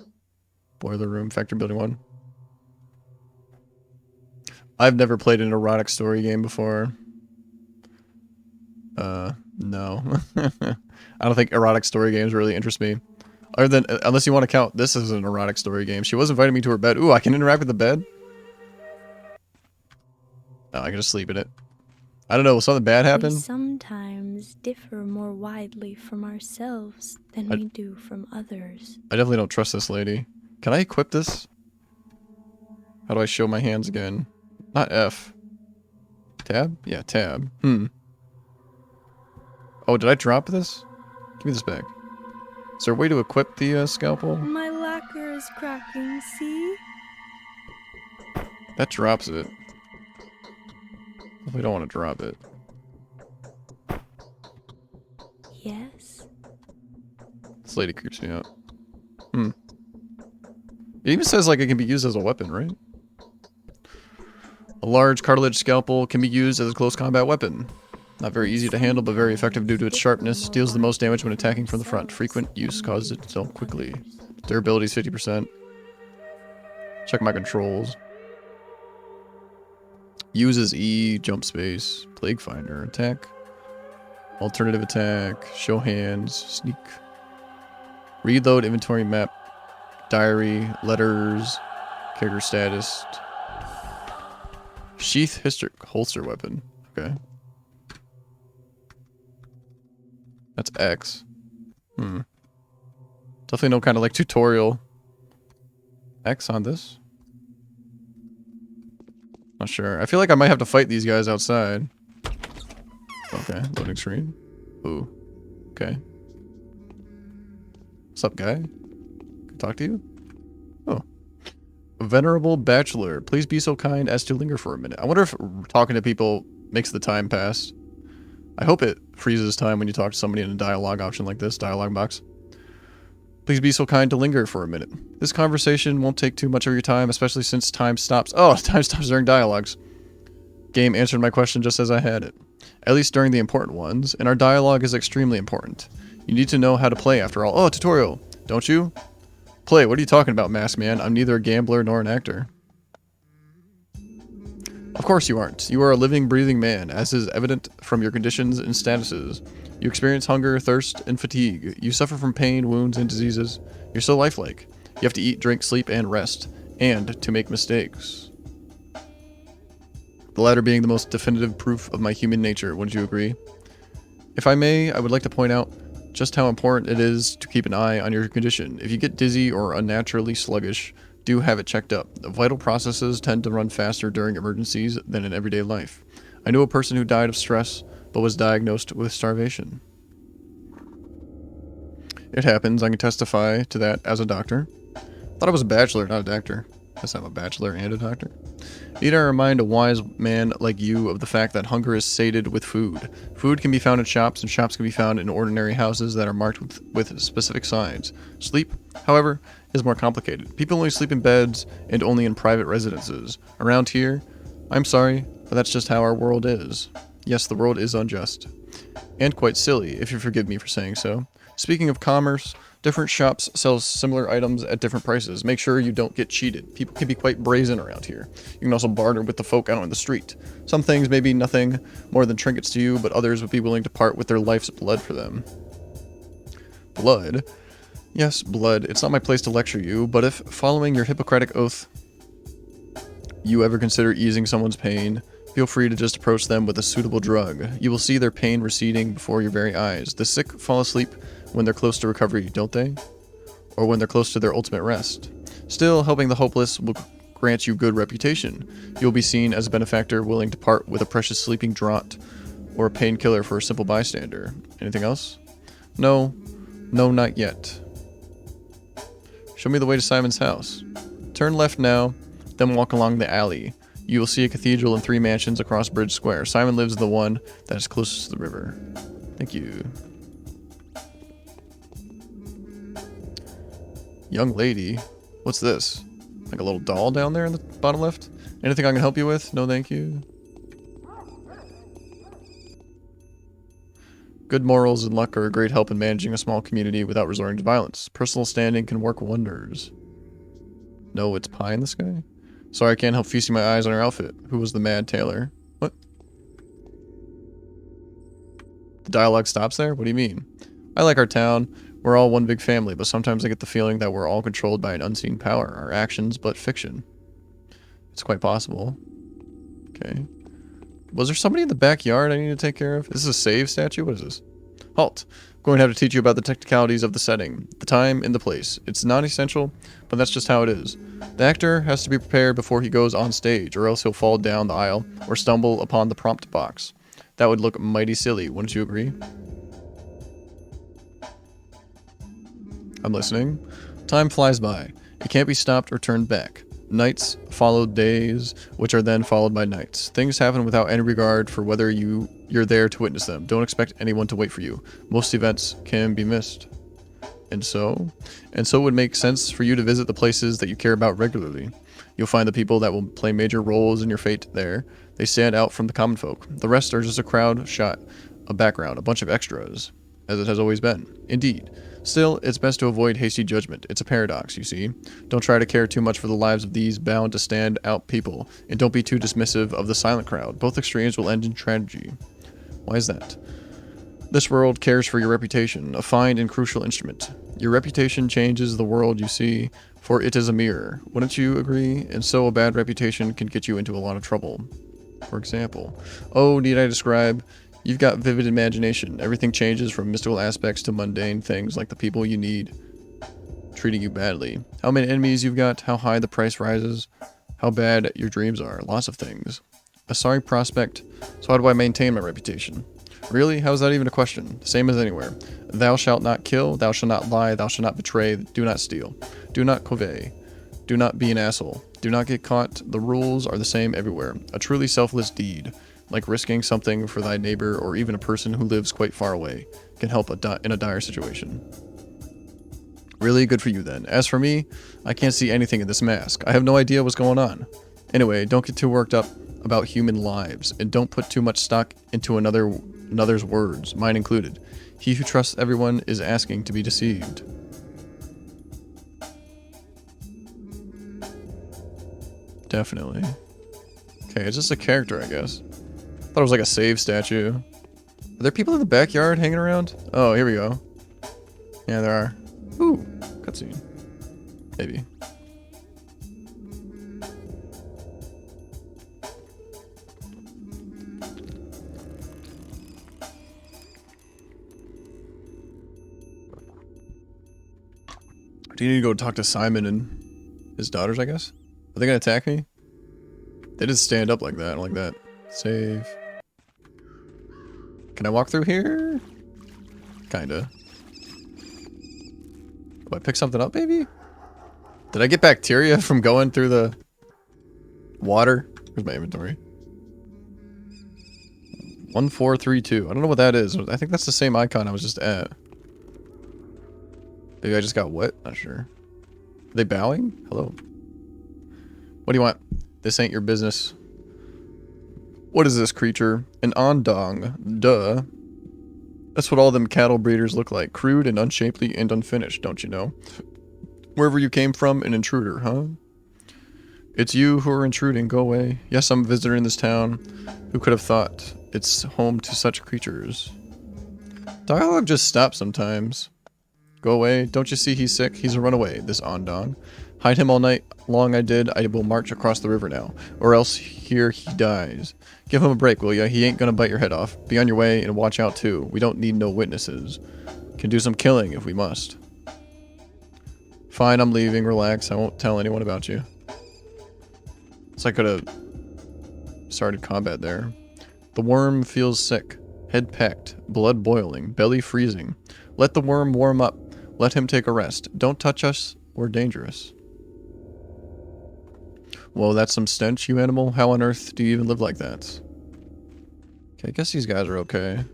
Boiler room, factory building 1. I've never played an erotic story game before. No. I don't think erotic story games really interest me. Other than, unless you want to count this as an erotic story game. She was inviting me to her bed. Ooh, I can interact with the bed? Oh, I can just sleep in it. I don't know, will something bad happen? We sometimes differ more widely from ourselves than we do from others. I definitely don't trust this lady. Can I equip this? How do I show my hands again? Not F. Tab? Yeah, tab. Oh, did I drop this? Give me this back. Is there a way to equip the scalpel? My lacquer is cracking, see? That drops it. We don't want to drop it. Yes. This lady creeps me out. It even says like it can be used as a weapon, right? A large cartilage scalpel can be used as a close combat weapon. Not very easy to handle, but very effective due to its sharpness. Deals the most damage when attacking from the front. Frequent use causes it to dull quickly. Durability is 50%. Check my controls. Uses E, jump space, plague finder, attack, alternative attack, show hands, sneak, reload, inventory map, diary, letters, character status, sheath, holster weapon. Okay. That's X. Definitely no kind of like tutorial. X on this? Not sure. I feel like I might have to fight these guys outside. Okay, loading screen. Ooh. Okay. What's up, guy? Can I talk to you? Oh. Venerable Bachelor, please be so kind as to linger for a minute. I wonder if talking to people makes the time pass. I hope it freezes time when you talk to somebody in a dialogue option like this, dialogue box. Please be so kind to linger for a minute. This conversation won't take too much of your time, especially since time stops. Oh, time stops during dialogues. Game answered my question just as I had it. At least during the important ones, and our dialogue is extremely important. You need to know how to play after all. Oh, tutorial, don't you? Play, what are you talking about, Masked Man? I'm neither a gambler nor an actor. Of course you aren't. You are a living, breathing man, as is evident from your conditions and statuses. You experience hunger, thirst, and fatigue. You suffer from pain, wounds, and diseases. You're so lifelike. You have to eat, drink, sleep, and rest. And to make mistakes. The latter being the most definitive proof of my human nature, wouldn't you agree? If I may, I would like to point out just how important it is to keep an eye on your condition. If you get dizzy or unnaturally sluggish, do have it checked up. The vital processes tend to run faster during emergencies than in everyday life. I knew a person who died of stress, but was diagnosed with starvation. It happens. I can testify to that as a doctor. Thought I was a bachelor, not a doctor. Guess I'm a bachelor and a doctor. Need I remind a wise man like you of the fact that hunger is sated with food. Food can be found in shops, and shops can be found in ordinary houses that are marked with specific signs. Sleep, however, is more complicated. People only sleep in beds and only in private residences. Around here, I'm sorry, but that's just how our world is. Yes, the world is unjust. And quite silly, if you forgive me for saying so. Speaking of commerce, different shops sell similar items at different prices. Make sure you don't get cheated. People can be quite brazen around here. You can also barter with the folk out on the street. Some things may be nothing more than trinkets to you, but others would be willing to part with their life's blood for them. Blood? Yes, blood. It's not my place to lecture you, but if, following your Hippocratic oath, you ever consider easing someone's pain, feel free to just approach them with a suitable drug. You will see their pain receding before your very eyes. The sick fall asleep when they're close to recovery, don't they? Or when they're close to their ultimate rest. Still, helping the hopeless will grants you good reputation. You will be seen as a benefactor willing to part with a precious sleeping draught or a painkiller for a simple bystander. Anything else? No. No, not yet. Show me the way to Simon's house. Turn left now, then walk along the alley. You will see a cathedral and 3 mansions across Bridge Square. Simon lives in the one that is closest to the river. Thank you. Young lady. What's this? Like a little doll down there in the bottom left? Anything I can help you with? No, thank you. Good morals and luck are a great help in managing a small community without resorting to violence. Personal standing can work wonders. No, it's pie in the sky? Sorry, I can't help feasting my eyes on her outfit. Who was the mad tailor? What? The dialogue stops there? What do you mean? I like our town. We're all one big family, but sometimes I get the feeling that we're all controlled by an unseen power. Our actions, but fiction. It's quite possible. Okay. Was there somebody in the backyard I need to take care of? Is this a save statue? What is this? Halt. I'm going to have to teach you about the technicalities of the setting, the time and the place. It's not essential, but that's just how it is. The actor has to be prepared before he goes on stage, or else he'll fall down the aisle or stumble upon the prompt box. That would look mighty silly, wouldn't you agree? I'm listening. Time flies by. It can't be stopped or turned back. Nights follow days, which are then followed by nights. Things happen without any regard for whether you're there to witness them. Don't expect anyone to wait for you. Most events can be missed. And so it would make sense for you to visit the places that you care about regularly. You'll find the people that will play major roles in your fate there. They stand out from the common folk. The rest are just a crowd shot, a background, a bunch of extras, as it has always been. Indeed. Still, it's best to avoid hasty judgment. It's a paradox, you see. Don't try to care too much for the lives of these bound to stand out people, and don't be too dismissive of the silent crowd. Both extremes will end in tragedy. Why is that? This world cares for your reputation, a fine and crucial instrument. Your reputation changes the world you see, for it is a mirror. Wouldn't you agree? And so a bad reputation can get you into a lot of trouble. For example, oh, need I describe? You've got vivid imagination. Everything changes from mystical aspects to mundane things like the people you need treating you badly. How many enemies you've got, how high the price rises, how bad your dreams are, lots of things. A sorry prospect, so how do I maintain my reputation? Really? How is that even a question? Same as anywhere. Thou shalt not kill, thou shalt not lie, thou shalt not betray, do not steal. Do not covet. Do not be an asshole. Do not get caught. The rules are the same everywhere. A truly selfless deed, like risking something for thy neighbor or even a person who lives quite far away, can help in a dire situation. Really good for you then. As for me, I can't see anything in this mask. I have no idea what's going on. Anyway, don't get too worked up about human lives, and don't put too much stock into another's words, mine included. He who trusts everyone is asking to be deceived. Definitely. Okay, it's just a character, I guess. Thought it was like a save statue. Are there people in the backyard hanging around? Oh, here we go. Yeah, there are. Ooh, cutscene. Maybe. Do you need to go talk to Simon and his daughters, I guess? Are they gonna attack me? They just stand up like that. I don't like that. Save. Can I walk through here? Kinda. Do I pick something up, maybe? Did I get bacteria from going through the water? Where's my inventory? 1432. I don't know what that is. I think that's the same icon I was just at. Maybe I just got wet? Not sure. Are they bowing? Hello. What do you want? This ain't your business. What is this creature? An ondong. Duh. That's what all them cattle breeders look like. Crude and unshapely and unfinished, don't you know? Wherever you came from, an intruder, huh? It's you who are intruding. Go away. Yes, I'm a visitor in this town. Who could have thought it's home to such creatures? Dialogue just stops sometimes. Go away. Don't you see he's sick? He's a runaway, this ondong. Hide him all night long I did. I will march across the river now. Or else here he dies. Give him a break, will ya? He ain't gonna bite your head off. Be on your way and watch out too. We don't need no witnesses. Can do some killing if we must. Fine, I'm leaving. Relax. I won't tell anyone about you. So I could have started combat there. The worm feels sick. Head packed. Blood boiling. Belly freezing. Let the worm warm up. Let him take a rest. Don't touch us. We're dangerous. Well, that's some stench, you animal. How on earth do you even live like that? Okay, I guess these guys are okay.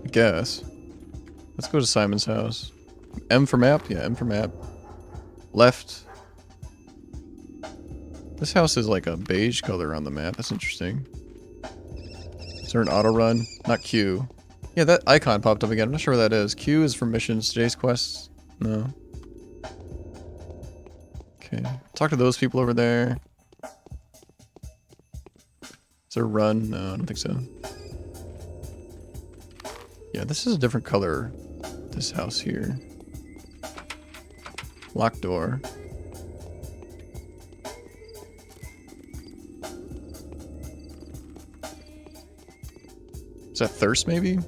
I guess. Let's go to Simon's house. M for map? Yeah, M for map. Left. This house is like a beige color on the map. That's interesting. Is there an auto run? Not Q. Yeah, that icon popped up again. I'm not sure what that is. Q is for missions. Today's quests? No. Okay. Talk to those people over there. Is there a run? No, I don't think so. Yeah, this is a different color. This house here. Locked door. Is that thirst, maybe?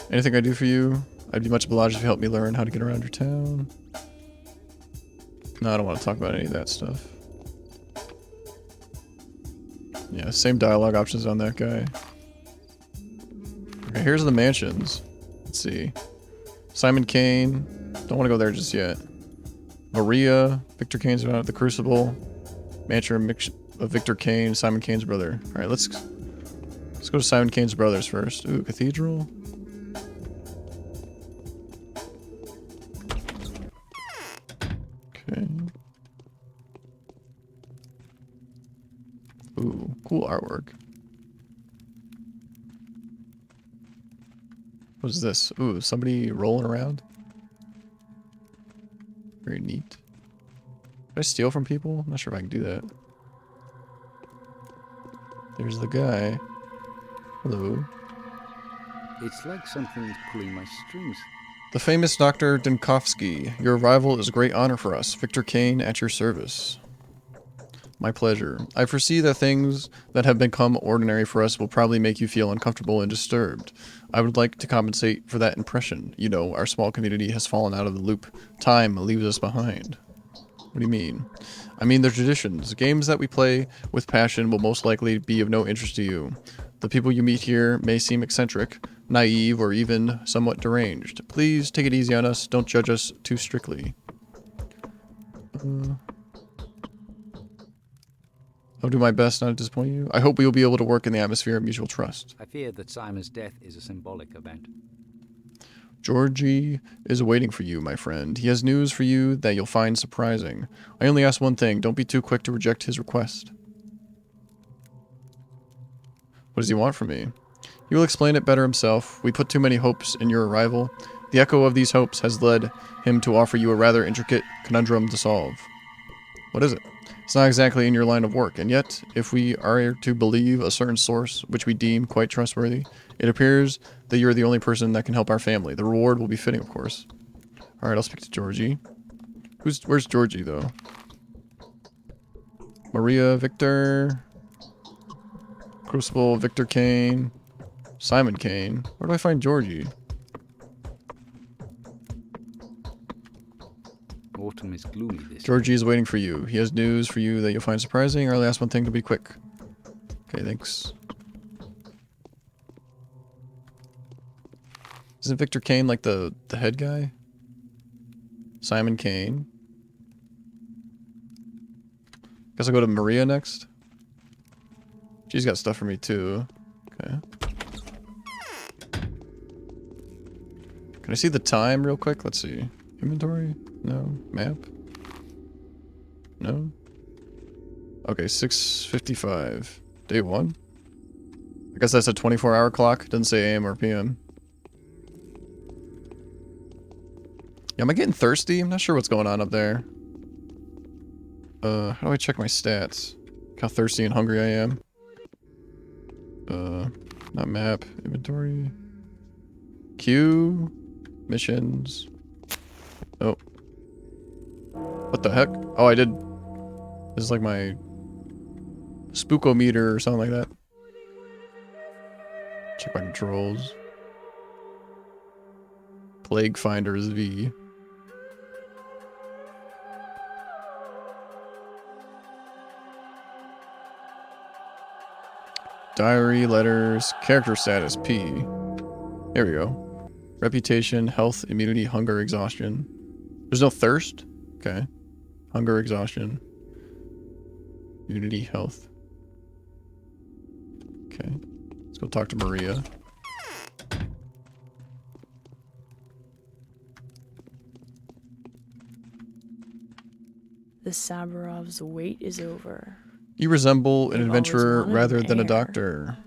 Anything I do for you? I'd be much obliged if you help me learn how to get around your town. No, I don't want to talk about any of that stuff. Yeah, same dialogue options on that guy. Okay, here's the mansions. Let's see. Simon Kane. Don't want to go there just yet. Maria. Victor Kane's about the Crucible. Mansion of Victor Kane. Simon Kane's brother. Alright, let's go to Simon Kane's brothers first. Ooh, Cathedral. Okay. Ooh, cool artwork. What is this? Ooh, somebody rolling around? Very neat. Can I steal from people? I'm not sure if I can do that. There's the guy. Hello. It's like something's pulling my strings. The famous Dr. Dinkovsky. Your arrival is a great honor for us. Victor Kane at your service. My pleasure. I foresee that things that have become ordinary for us will probably make you feel uncomfortable and disturbed. I would like to compensate for that impression. You know, our small community has fallen out of the loop. Time leaves us behind. What do you mean? I mean the traditions. Games that we play with passion will most likely be of no interest to you. The people you meet here may seem eccentric, naive, or even somewhat deranged. Please take it easy on us. Don't judge us too strictly. I'll do my best not to disappoint you. I hope we will be able to work in the atmosphere of mutual trust. I fear that Simon's death is a symbolic event. Georgie is waiting for you, my friend. He has news for you that you'll find surprising. I only ask one thing. Don't be too quick to reject his request. What does he want from me? He will explain it better himself. We put too many hopes in your arrival. The echo of these hopes has led him to offer you a rather intricate conundrum to solve. What is it? It's not exactly in your line of work, and yet, if we are to believe a certain source, which we deem quite trustworthy, it appears that you're the only person that can help our family. The reward will be fitting, of course. Alright, I'll speak to Georgie. Where's Georgie, though? Maria, Victor... Crucible, Victor Kane... Simon Kane. Where do I find Georgie? Autumn is gloomy this Georgie is waiting for you. He has news for you that you'll find surprising. Our last one thing to be quick. Okay, thanks. Isn't Victor Kane like the head guy? Simon Kane. Guess I'll go to Maria next. She's got stuff for me too. Okay. Can I see the time real quick? Let's see. Inventory? No. Map? No. Okay, 6:55. Day 1? I guess that's a 24-hour clock. Doesn't say AM or PM. Yeah, am I getting thirsty? I'm not sure what's going on up there. How do I check my stats? How thirsty and hungry I am. Not map. Inventory. Q. Missions. Oh. What the heck? Oh, I did. This is like my spookometer or something like that. Check my controls. Plague Finder is V. Diary, letters, character status, P. Here we go. Reputation, health, immunity, hunger, exhaustion. There's no thirst? Okay. Hunger, exhaustion. Immunity, health. Okay. Let's go talk to Maria. The Saburov's wait is over. You resemble an They've adventurer always wanted rather an than a heir. doctor.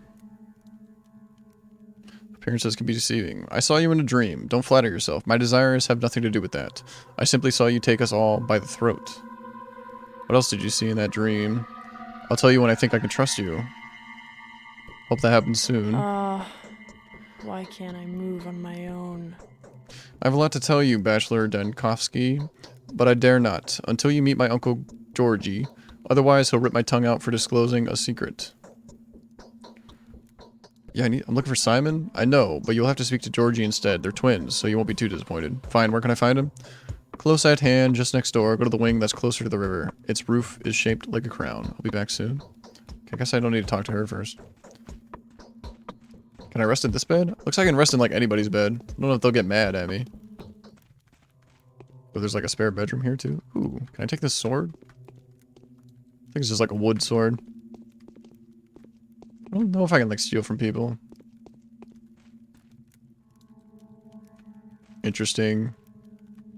Appearances can be deceiving. I saw you in a dream. Don't flatter yourself. My desires have nothing to do with that. I simply saw you take us all by the throat. What else did you see in that dream? I'll tell you when I think I can trust you. Hope that happens soon. Why can't I move on my own? I have a lot to tell you, Bachelor Denkovsky, but I dare not, until you meet my Uncle Georgie. Otherwise, he'll rip my tongue out for disclosing a secret. Yeah, I'm looking for Simon? I know, but you'll have to speak to Georgie instead. They're twins, so you won't be too disappointed. Fine, where can I find him? Close at hand, just next door. Go to the wing that's closer to the river. Its roof is shaped like a crown. I'll be back soon. Okay, I guess I don't need to talk to her first. Can I rest in this bed? Looks like I can rest in like anybody's bed. I don't know if they'll get mad at me. Oh, there's like a spare bedroom here too. Ooh, can I take this sword? I think it's just like a wood sword. I don't know if I can like steal from people. Interesting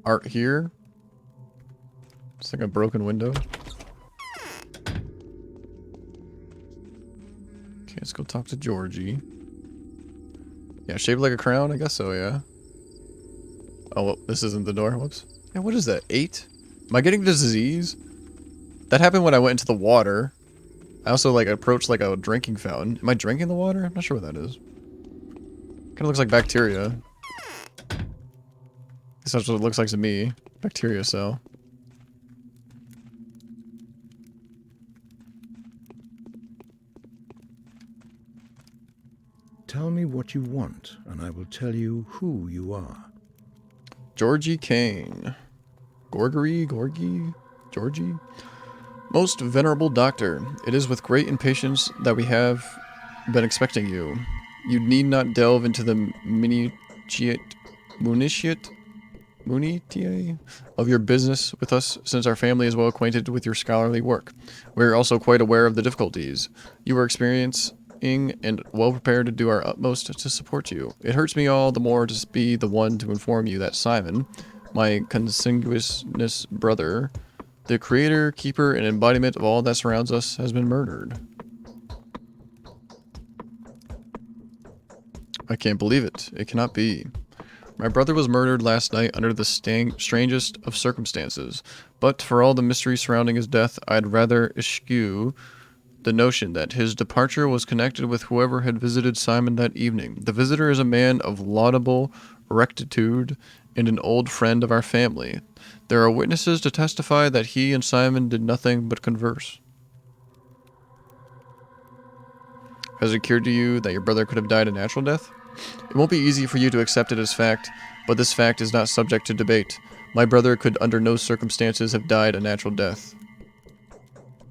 art here. It's like a broken window. Okay, let's go talk to Georgie. Yeah, shaped like a crown? I guess so, yeah. Oh, well, this isn't the door. Whoops. Yeah, what is that? 8? Am I getting the disease? That happened when I went into the water. I also, like, approached, like, a drinking fountain. Am I drinking the water? I'm not sure what that is. Kind of looks like bacteria. That's what it looks like to me. Bacteria cell. Tell me what you want, and I will tell you who you are. Georgie Kane. Georgie? Most venerable doctor, it is with great impatience that we have been expecting you. You need not delve into the minutiae of your business with us, since our family is well acquainted with your scholarly work. We are also quite aware of the difficulties you are experiencing and well prepared to do our utmost to support you. It hurts me all the more to be the one to inform you that Simon, my consanguineous brother, the creator, keeper, and embodiment of all that surrounds us, has been murdered. I can't believe it. It cannot be. My brother was murdered last night under the strangest of circumstances, but for all the mystery surrounding his death, I'd rather eschew the notion that his departure was connected with whoever had visited Simon that evening. The visitor is a man of laudable rectitude and an old friend of our family. There are witnesses to testify that he and Simon did nothing but converse. Has it occurred to you that your brother could have died a natural death? It won't be easy for you to accept it as fact, but this fact is not subject to debate. My brother could under no circumstances have died a natural death.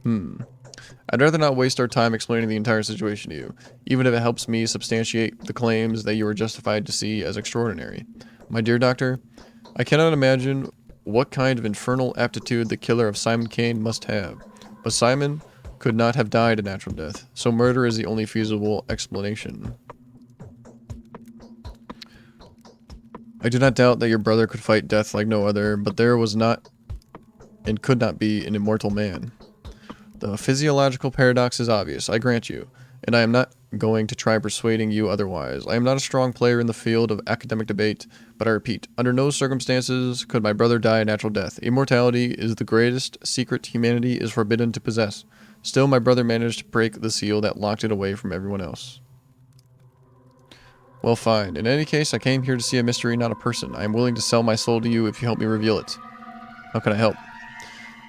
I'd rather not waste our time explaining the entire situation to you, even if it helps me substantiate the claims that you are justified to see as extraordinary. My dear doctor, I cannot imagine what kind of infernal aptitude the killer of Simon Kane must have, but Simon could not have died a natural death, so murder is the only feasible explanation. I do not doubt that your brother could fight death like no other, but there was not and could not be an immortal man. The physiological paradox is obvious, I grant you, and I am not going to try persuading you otherwise. I am not a strong player in the field of academic debate, but I repeat, under no circumstances could my brother die a natural death. Immortality is the greatest secret humanity is forbidden to possess. Still, my brother managed to break the seal that locked it away from everyone else. Well, fine. In any case, I came here to see a mystery, not a person. I am willing to sell my soul to you if you help me reveal it. How can I help?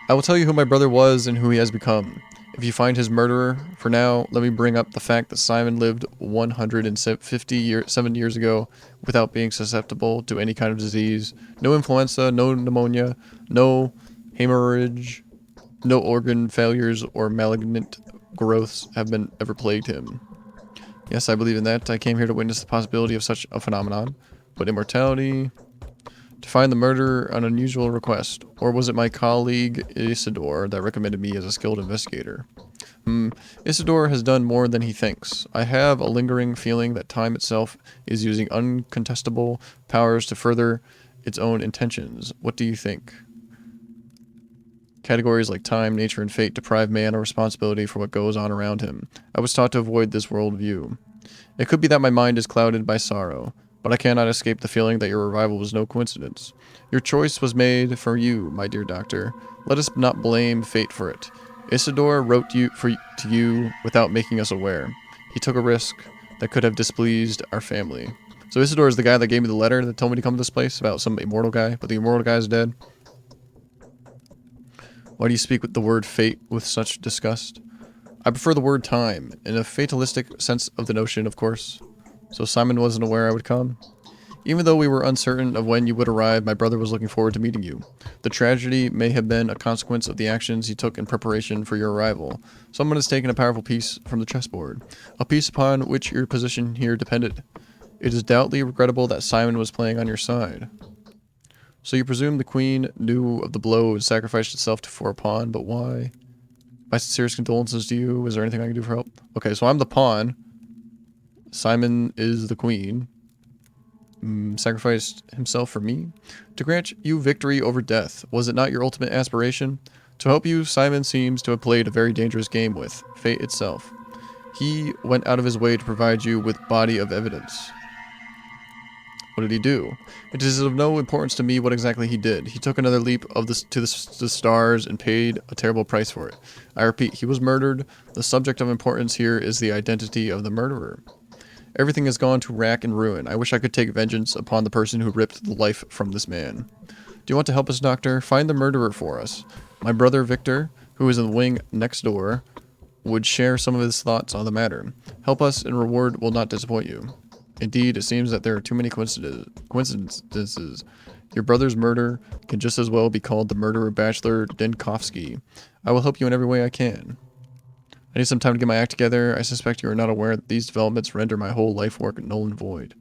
I will tell you who my brother was and who he has become. If you find his murderer, for now, let me bring up the fact that Simon lived 157 years ago without being susceptible to any kind of disease. No influenza, no pneumonia, no hemorrhage, no organ failures or malignant growths have been ever plagued him. Yes, I believe in that. I came here to witness the possibility of such a phenomenon. But immortality... To find the murderer, an unusual request. Or was it my colleague Isidore that recommended me as a skilled investigator? Isidore has done more than he thinks. I have a lingering feeling that time itself is using uncontestable powers to further its own intentions. What do you think? Categories like time, nature, and fate deprive man of responsibility for what goes on around him. I was taught to avoid this worldview. It could be that my mind is clouded by sorrow, but I cannot escape the feeling that your arrival was no coincidence. Your choice was made for you, my dear doctor. Let us not blame fate for it. Isidore wrote to you without making us aware. He took a risk that could have displeased our family. So Isidore is the guy that gave me the letter that told me to come to this place about some immortal guy, but the immortal guy is dead. Why do you speak with the word fate with such disgust? I prefer the word time, in a fatalistic sense of the notion, of course. So Simon wasn't aware I would come? Even though we were uncertain of when you would arrive, my brother was looking forward to meeting you. The tragedy may have been a consequence of the actions he took in preparation for your arrival. Someone has taken a powerful piece from the chessboard, a piece upon which your position here depended. It is doubly regrettable that Simon was playing on your side. So you presume the queen knew of the blow and sacrificed itself for a pawn, but why? My sincerest condolences to you. Is there anything I can do for help? Okay, so I'm the pawn. Simon is the queen. Sacrificed himself for me? To grant you victory over death. Was it not your ultimate aspiration? To help you, Simon seems to have played a very dangerous game with fate itself. He went out of his way to provide you with body of evidence. What did he do? It is of no importance to me what exactly he did. He took another leap to the stars and paid a terrible price for it. I repeat, he was murdered. The subject of importance here is the identity of the murderer. Everything has gone to rack and ruin. I wish I could take vengeance upon the person who ripped the life from this man. Do you want to help us, Doctor? Find the murderer for us. My brother Victor, who is in the wing next door, would share some of his thoughts on the matter. Help us and reward will not disappoint you. Indeed, it seems that there are too many coincidences. Your brother's murder can just as well be called the murder of Bachelor Denkovsky. I will help you in every way I can. I need some time to get my act together. I suspect you are not aware that these developments render my whole life work null and void.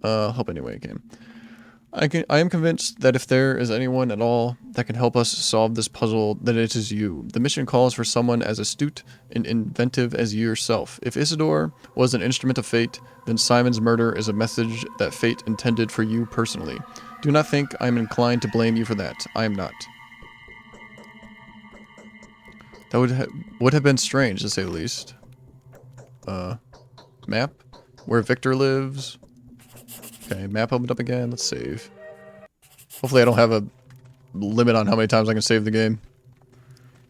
Help anyway I can. I am convinced that if there is anyone at all that can help us solve this puzzle, then it is you. The mission calls for someone as astute and inventive as you yourself. If Isidore was an instrument of fate, then Simon's murder is a message that fate intended for you personally. Do not think I am inclined to blame you for that. I am not. That would have been strange, to say the least. Map? Where Victor lives? Okay, map opened up again. Let's save. Hopefully I don't have a limit on how many times I can save the game.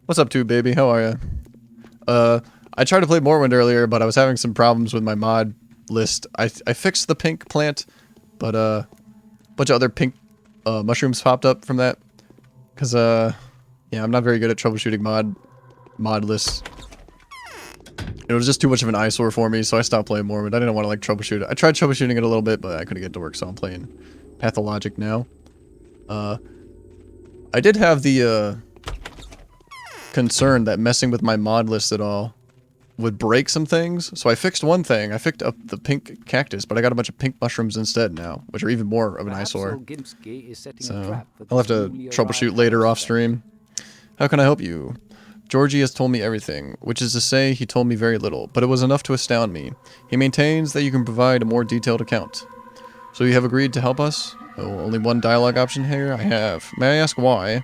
What's up, too, baby? How are ya? I tried to play Morrowind earlier, but I was having some problems with my mod list. I fixed the pink plant, but a bunch of other pink mushrooms popped up from that. Because, yeah, I'm not very good at troubleshooting mod lists. It was just too much of an eyesore for me, so I stopped playing Morrowind. I didn't want to, like, troubleshoot it. I tried troubleshooting it a little bit, but I couldn't get it to work, so I'm playing Pathologic now. I did have the, concern that messing with my mod list at all would break some things, so I fixed one thing. I fixed up the pink cactus, but I got a bunch of pink mushrooms instead now, which are even more of an eyesore. So, I'll have to troubleshoot later off stream. How can I help you? Georgie has told me everything, which is to say he told me very little, but it was enough to astound me. He maintains that you can provide a more detailed account. So you have agreed to help us? Oh, only one dialogue option here? I have. May I ask why?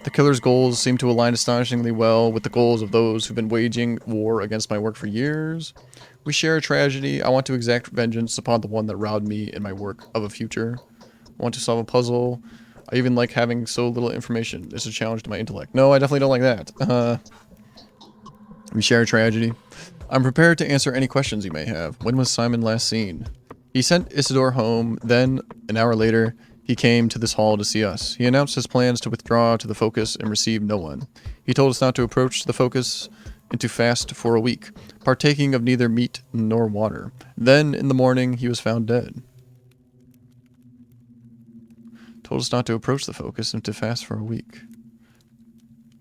The killer's goals seem to align astonishingly well with the goals of those who've been waging war against my work for years. We share a tragedy. I want to exact vengeance upon the one that robbed me in my work of a future. I want to solve a puzzle. I even like having so little information. It's a challenge to my intellect. No, I definitely don't like that. We share a tragedy. I'm prepared to answer any questions you may have. When was Simon last seen? He sent Isidore home, then, an hour later, he came to this hall to see us. He announced his plans to withdraw to the Focus and receive no one. He told us not to approach the Focus and to fast for a week, partaking of neither meat nor water. Then, in the morning, he was found dead. Told us not to approach the Focus and to fast for a week.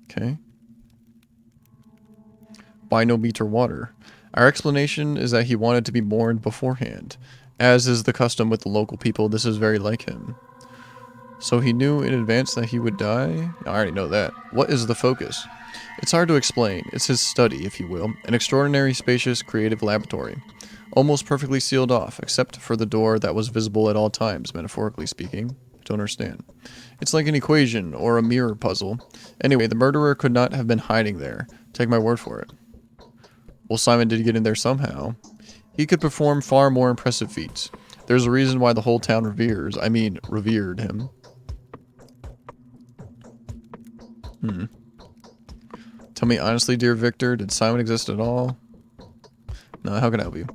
Okay. Why no meat or water? Our explanation is that he wanted to be mourned beforehand. As is the custom with the local people, this is very like him. So he knew in advance that he would die? I already know that. What is the focus? It's hard to explain. It's his study, if you will. An extraordinary, spacious, creative laboratory. Almost perfectly sealed off, except for the door that was visible at all times, metaphorically speaking. I don't understand. It's like an equation, or a mirror puzzle. Anyway, the murderer could not have been hiding there. Take my word for it. Well, Simon did get in there somehow. He could perform far more impressive feats. There's a reason why the whole town revered him. Tell me honestly, dear Victor, did Simon exist at all? No, how can I help you?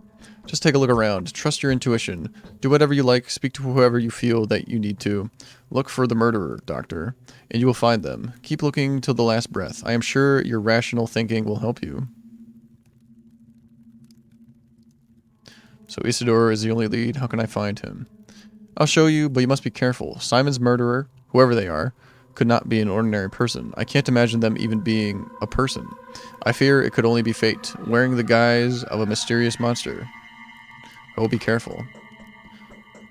Just take a look around. Trust your intuition. Do whatever you like. Speak to whoever you feel that you need to. Look for the murderer, Doctor, and you will find them. Keep looking till the last breath. I am sure your rational thinking will help you. So Isidore is the only lead. How can I find him? I'll show you, but you must be careful. Simon's murderer, whoever they are, could not be an ordinary person. I can't imagine them even being a person. I fear it could only be fate, wearing the guise of a mysterious monster. I will be careful.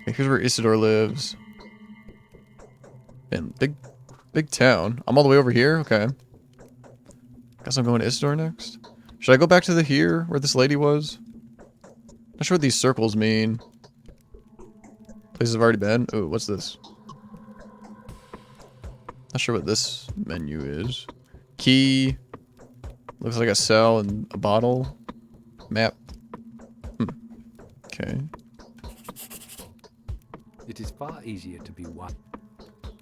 Okay, here's where Isidore lives. Man, big town. I'm all the way over here? Okay. Guess I'm going to Isidore next. Should I go back to the here, where this lady was? Not sure what these circles mean. Places I've already been. Ooh, what's this? Not sure what this menu is. Key. Looks like a cell and a bottle. Map. Okay. It is far easier to be one.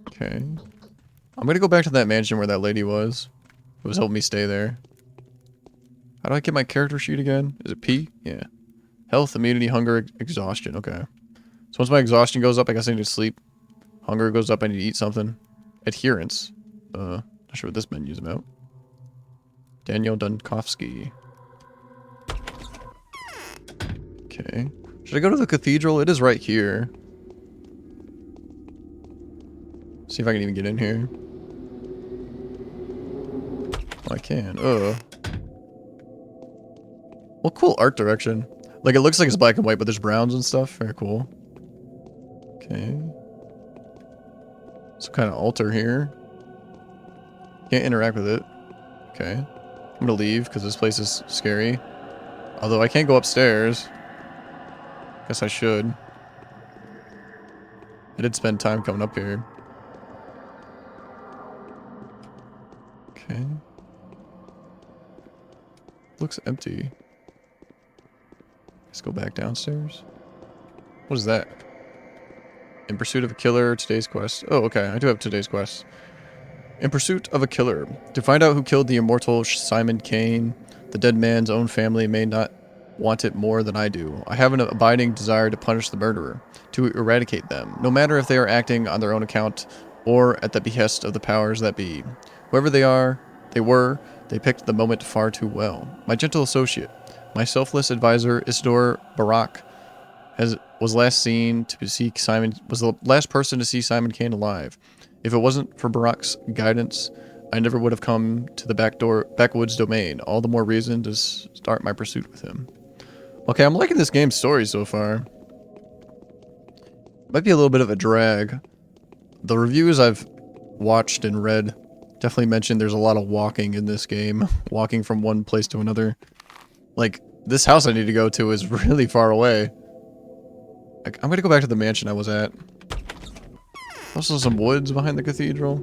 Okay. I'm gonna go back to that mansion where that lady was. Who was helping me stay there. How do I get my character sheet again? Is it P? Yeah. Health, immunity, hunger, exhaustion. Okay. So once my exhaustion goes up, I guess I need to sleep. Hunger goes up, I need to eat something. Adherence. Not sure what this menu's about. Daniel Dunkowski. Okay. Should I go to the cathedral? It is right here. See if I can even get in here. Oh, I can. Well, cool art direction. Like, it looks like it's black and white, but there's browns and stuff. Very cool. Okay. Some kind of altar here. Can't interact with it. Okay. I'm gonna leave because this place is scary. Although I can't go upstairs. Guess I should. I did spend time coming up here. Okay. Looks empty. Let's go back downstairs. What is that? In pursuit of a killer, today's quest. Oh, okay. I do have today's quest. In pursuit of a killer. To find out who killed the immortal Simon Kane, the dead man's own family may not want it more than I do. I have an abiding desire to punish the murderer, to eradicate them, no matter if they are acting on their own account or at the behest of the powers that be. Whoever they picked the moment far too well. My gentle associate, my selfless advisor, Isidore Barak, was the last person to see Simon Kane alive. If it wasn't for Barak's guidance, I never would have come to the backwoods domain. All the more reason to start my pursuit with him. Okay, I'm liking this game's story so far. Might be a little bit of a drag. The reviews I've watched and read definitely mentioned there's a lot of walking in this game. Walking from one place to another. Like, this house I need to go to is really far away. I'm gonna go back to the mansion I was at. Also some woods behind the cathedral.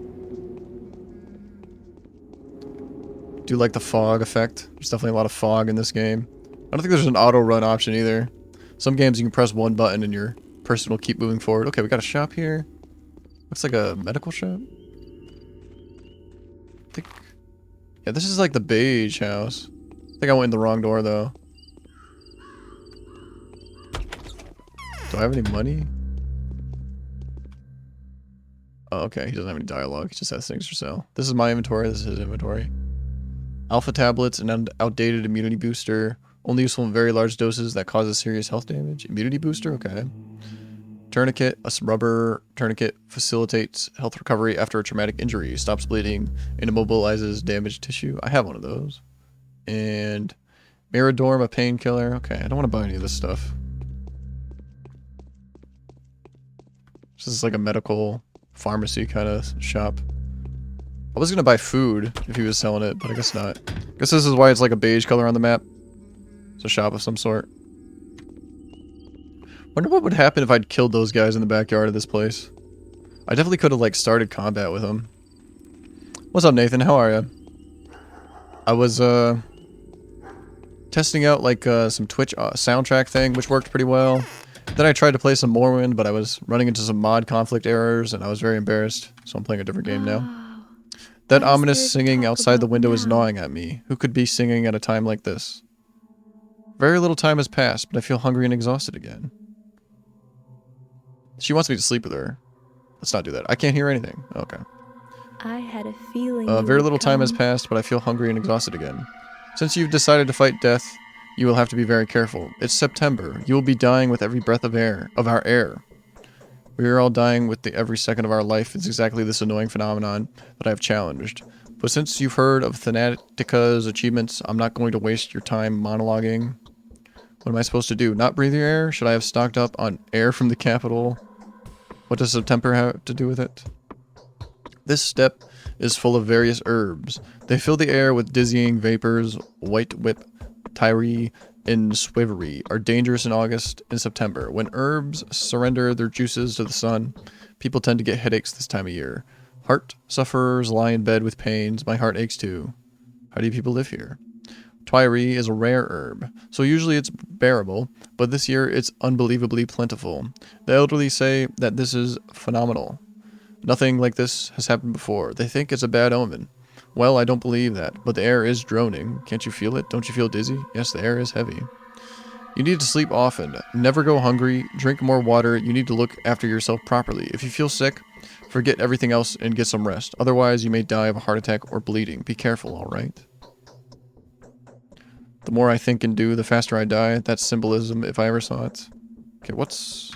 Do like the fog effect. There's definitely a lot of fog in this game. I don't think there's an auto run option either. Some games you can press one button and your person will keep moving forward. Okay, we got a shop here. Looks like a medical shop. Yeah, this is like the beige house. I think I went in the wrong door though. Do I have any money? Oh, okay. He doesn't have any dialogue. He just has things for sale. This is my inventory. This is his inventory. Alpha tablets, an outdated immunity booster. Only useful in very large doses that causes serious health damage. Immunity booster? Okay. Tourniquet. A rubber tourniquet facilitates health recovery after a traumatic injury. Stops bleeding and immobilizes damaged tissue. I have one of those. And Miradorm, a painkiller. Okay, I don't want to buy any of this stuff. This is like a medical pharmacy kind of shop. I was gonna buy food if he was selling it, but I guess not. I guess this is why it's like a beige color on the map. It's a shop of some sort. Wonder what would happen if I'd killed those guys in the backyard of this place. I definitely could have like started combat with them. What's up, Nathan? How are you? I was testing out like some Twitch soundtrack thing, which worked pretty well. Then I tried to play some Morrowind, but I was running into some mod conflict errors, and I was very embarrassed. So I'm playing a different game now. That ominous singing outside the window is gnawing at me. Who could be singing at a time like this? Very little time has passed, but I feel hungry and exhausted again. She wants me to sleep with her. Let's not do that. I can't hear anything. Okay. I had a feeling. Very little time has passed, but I feel hungry and exhausted again. Since you've decided to fight death, you will have to be very careful. It's September. You will be dying with every breath of our air. We are all dying with every second of our life. It's exactly this annoying phenomenon that I have challenged. But since you've heard of Thanatica's achievements, I'm not going to waste your time monologuing. What am I supposed to do? Not breathe your air? Should I have stocked up on air from the capital? What does September have to do with it? This steppe is full of various herbs. They fill the air with dizzying vapors. White whip, tyree, and swivery are dangerous in August and September. When herbs surrender their juices to the sun, people tend to get headaches this time of year. Heart sufferers lie in bed with pains. My heart aches too. How do you people live here? Tyree is a rare herb, so usually it's bearable, but this year it's unbelievably plentiful. The elderly say that this is phenomenal. Nothing like this has happened before. They think it's a bad omen. Well, I don't believe that, but the air is droning. Can't you feel it? Don't you feel dizzy? Yes, the air is heavy. You need to sleep often. Never go hungry. Drink more water. You need to look after yourself properly. If you feel sick, forget everything else and get some rest. Otherwise, you may die of a heart attack or bleeding. Be careful, alright? The more I think and do, the faster I die. That's symbolism if I ever saw it. Okay, what's...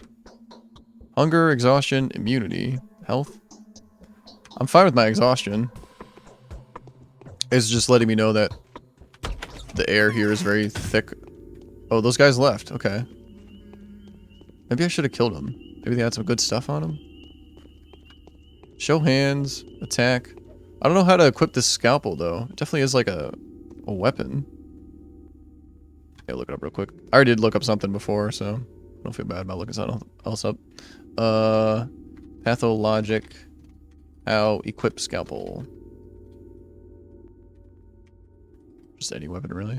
Hunger, exhaustion, immunity, health? I'm fine with my exhaustion. It's just letting me know that the air here is very thick. Oh, those guys left. Okay. Maybe I should have killed them. Maybe they had some good stuff on them. Show hands. Attack. I don't know how to equip this scalpel, though. It definitely is like a weapon. Yeah, look it up real quick. I already did look up something before, so I don't feel bad about looking something else up. Pathologic. How equip scalpel. Just any weapon, really.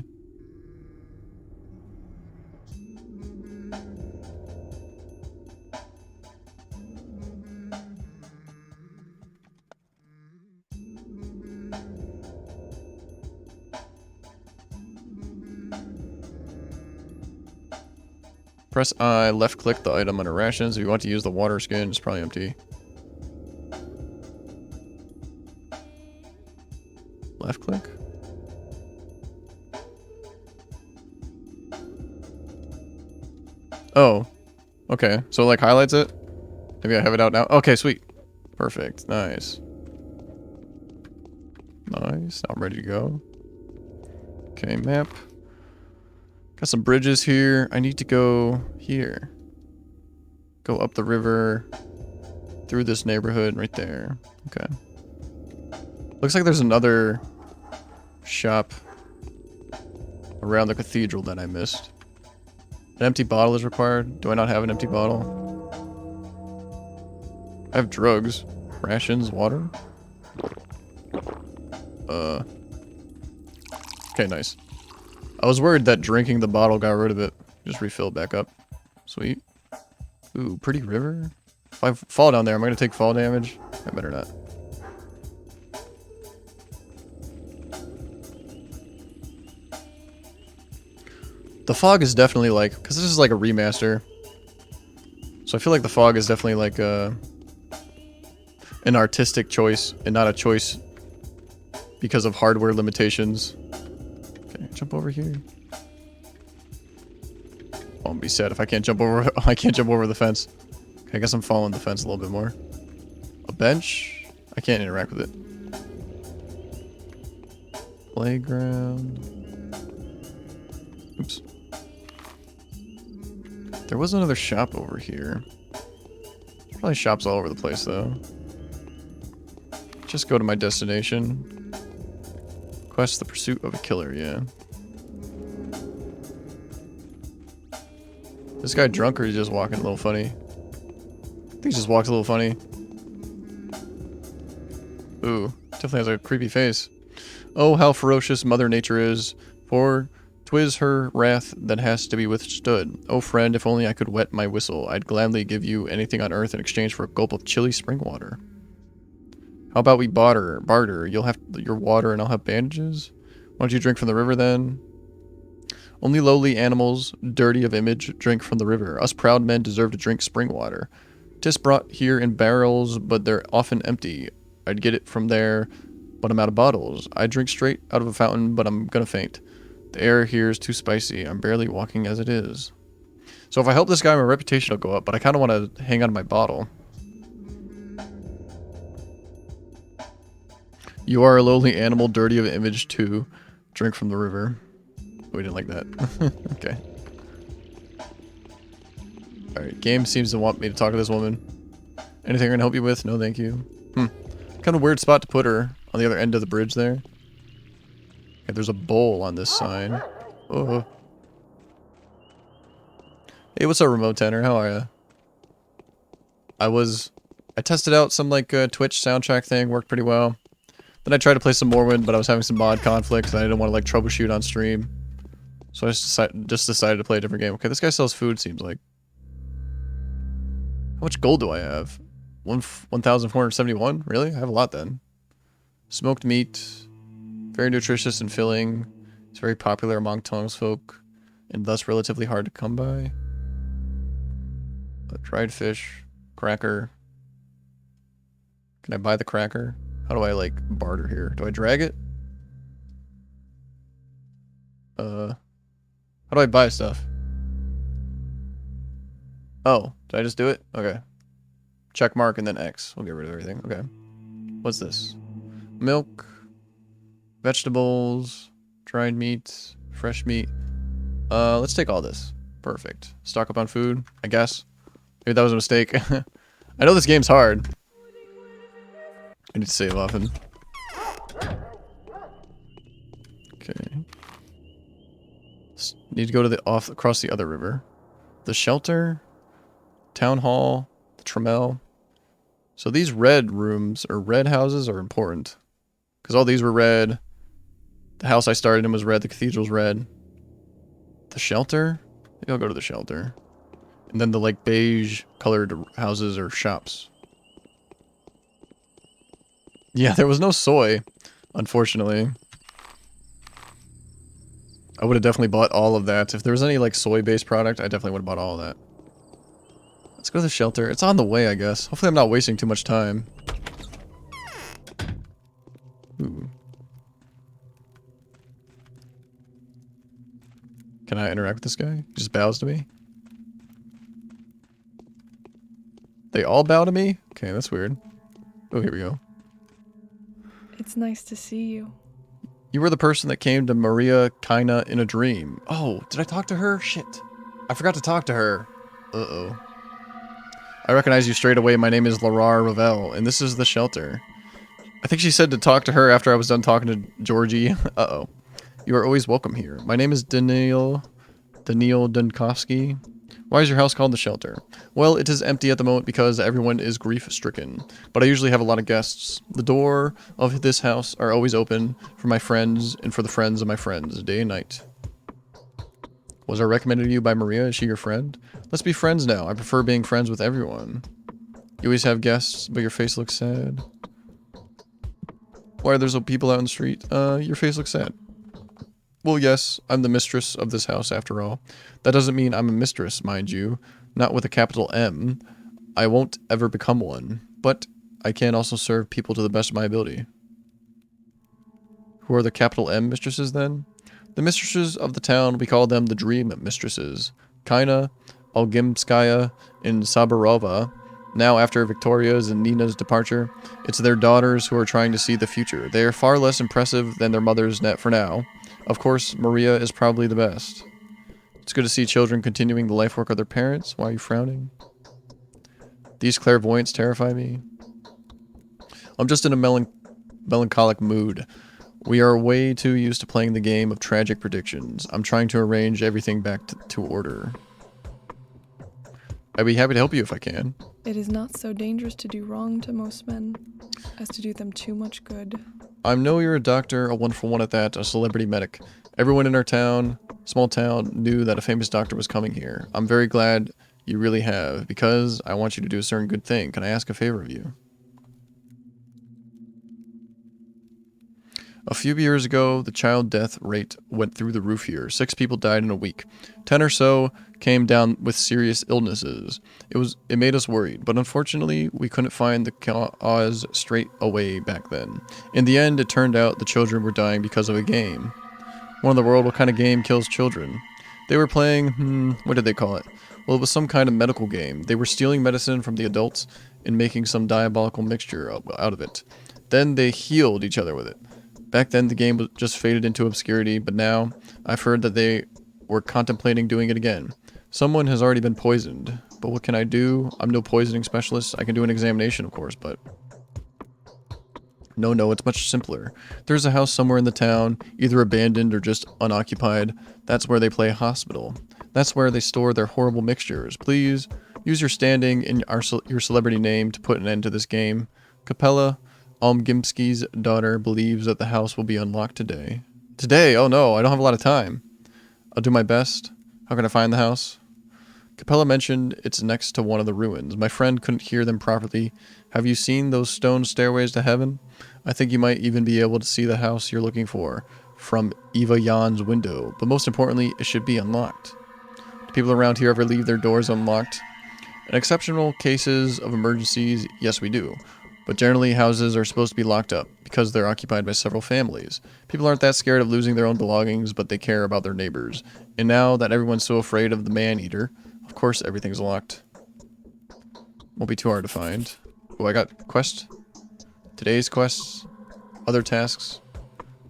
Press I, left click the item under rations. If you want to use the water skin, it's probably empty. Left click? Oh. Okay. So it like highlights it? Maybe I have it out now. Okay, sweet. Perfect. Nice. Nice. Now I'm ready to go. Okay, map. Got some bridges here. I need to go here. Go up the river. Through this neighborhood right there. Okay. Looks like there's another shop around the cathedral that I missed. An empty bottle is required. Do I not have an empty bottle? I have drugs. Rations, water. Okay, nice. I was worried that drinking the bottle got rid of it. Just refill it back up. Sweet. Ooh, pretty river. If I fall down there, am I gonna take fall damage? I better not. The fog is definitely like, because this is like a remaster. So I feel like the fog is definitely like an artistic choice and not a choice because of hardware limitations. Okay, jump over here. I won't be sad if I can't jump over. I can't jump over the fence. Okay, I guess I'm following the fence a little bit more. A bench? I can't interact with it. Playground. Oops. There was another shop over here. Probably shops all over the place, though. Just go to my destination. Quest the pursuit of a killer, yeah. This guy drunk or he's just walking a little funny? I think he just walks a little funny. Ooh, definitely has a creepy face. Oh, how ferocious Mother Nature is, for 'twiz her wrath that has to be withstood. Oh friend, if only I could wet my whistle, I'd gladly give you anything on earth in exchange for a gulp of chilly spring water. How about we barter? You'll have your water and I'll have bandages? Why don't you drink from the river then? Only lowly animals, dirty of image, drink from the river. Us proud men deserve to drink spring water. 'Tis brought here in barrels, but they're often empty. I'd get it from there, but I'm out of bottles. I drink straight out of a fountain, but I'm gonna faint. The air here is too spicy. I'm barely walking as it is. So if I help this guy, my reputation will go up, but I kind of want to hang on to my bottle. You are a lowly animal, dirty of image too. Drink from the river. We didn't like that. Okay. Alright, game seems to want me to talk to this woman. Anything I can help you with? No, thank you. Kind of weird spot to put her on the other end of the bridge there. Okay, there's a bowl on this sign. Oh. Hey, what's up, Remote Tenor? How are ya? I tested out some like Twitch soundtrack thing, worked pretty well. Then I tried to play some Morrowind, but I was having some mod conflicts and I didn't want to like troubleshoot on stream. So I just decided to play a different game. Okay, this guy sells food, seems like. How much gold do I have? 1,471? Really? I have a lot then. Smoked meat. Very nutritious and filling. It's very popular among townsfolk, and thus relatively hard to come by. Dried fish. Cracker. Can I buy the cracker? How do I, like, barter here? Do I drag it? How do I buy stuff? Oh, did I just do it? Okay. Check mark and then X. We'll get rid of everything. Okay. What's this? Milk. Vegetables. Dried meat. Fresh meat. Let's take all this. Perfect. Stock up on food, I guess. Maybe that was a mistake. I know this game's hard. I need to save often. Okay. Need to go to the across the other river. The shelter, town hall, the Trammell. So these red rooms or red houses are important because all these were red. The house I started in was red. The cathedral's red. The shelter. Maybe I'll go to the shelter. And then the like beige colored houses or shops. Yeah, there was no soy, unfortunately. I would have definitely bought all of that. If there was any, like, soy-based product, I definitely would have bought all of that. Let's go to the shelter. It's on the way, I guess. Hopefully I'm not wasting too much time. Ooh. Can I interact with this guy? He just bows to me? They all bow to me? Okay, that's weird. Oh, here we go. It's nice to see you. You were the person that came to Maria Kaina in a dream. Oh, did I talk to her? Shit. I forgot to talk to her. Uh-oh. I recognize you straight away. My name is Larar Ravel, and this is the shelter. I think she said to talk to her after I was done talking to Georgie. Uh-oh. You are always welcome here. My name is Daniil Dunkovsky. Why is your house called the shelter? Well, it is empty at the moment because everyone is grief-stricken. But I usually have a lot of guests. The door of this house are always open for my friends and for the friends of my friends, day and night. Was I recommended to you by Maria? Is she your friend? Let's be friends now. I prefer being friends with everyone. You always have guests, but your face looks sad. Why are there so people out in the street? Your face looks sad. Well, yes, I'm the mistress of this house after all. That doesn't mean I'm a mistress, mind you. Not with a capital M. I won't ever become one. But I can also serve people to the best of my ability. Who are the capital M mistresses then? The mistresses of the town, we call them the dream mistresses. Kaina, Olgimskaya, and Sabarova. Now, after Victoria's and Nina's departure, it's their daughters who are trying to see the future. They are far less impressive than their mothers net for now. Of course, Maria is probably the best. It's good to see children continuing the life work of their parents. Why are you frowning? These clairvoyants terrify me. I'm just in a melancholic mood. We are way too used to playing the game of tragic predictions. I'm trying to arrange everything back to order. I'd be happy to help you if I can. It is not so dangerous to do wrong to most men as to do them too much good. I know you're a doctor, a wonderful one at that, a celebrity medic. Everyone in our town, small town, knew that a famous doctor was coming here. I'm very glad you really have, because I want you to do a certain good thing. Can I ask a favor of you? A few years ago, the child death rate went through the roof here. 6 people died in a week. 10 or so came down with serious illnesses. It made us worried, but unfortunately, we couldn't find the cause straight away back then. In the end, it turned out the children were dying because of a game. What in the world, what kind of game kills children? They were playing, what did they call it? Well, it was some kind of medical game. They were stealing medicine from the adults and making some diabolical mixture out of it. Then they healed each other with it. Back then, the game was just faded into obscurity, but now, I've heard that they were contemplating doing it again. Someone has already been poisoned, but what can I do? I'm no poisoning specialist. I can do an examination, of course, but... No, it's much simpler. There's a house somewhere in the town, either abandoned or just unoccupied. That's where they play hospital. That's where they store their horrible mixtures. Please, use your standing in your celebrity name to put an end to this game. Capella Omgimski's daughter believes that the house will be unlocked today. Today? Oh no, I don't have a lot of time. I'll do my best. How can I find the house? Capella mentioned it's next to one of the ruins. My friend couldn't hear them properly. Have you seen those stone stairways to heaven? I think you might even be able to see the house you're looking for from Eva Jan's window. But most importantly, it should be unlocked. Do people around here ever leave their doors unlocked? In exceptional cases of emergencies, yes we do. But generally, houses are supposed to be locked up because they're occupied by several families. People aren't that scared of losing their own belongings, but they care about their neighbors. And now that everyone's so afraid of the man-eater, of course everything's locked. Won't be too hard to find. Oh, I got quest. Today's quests. Other tasks.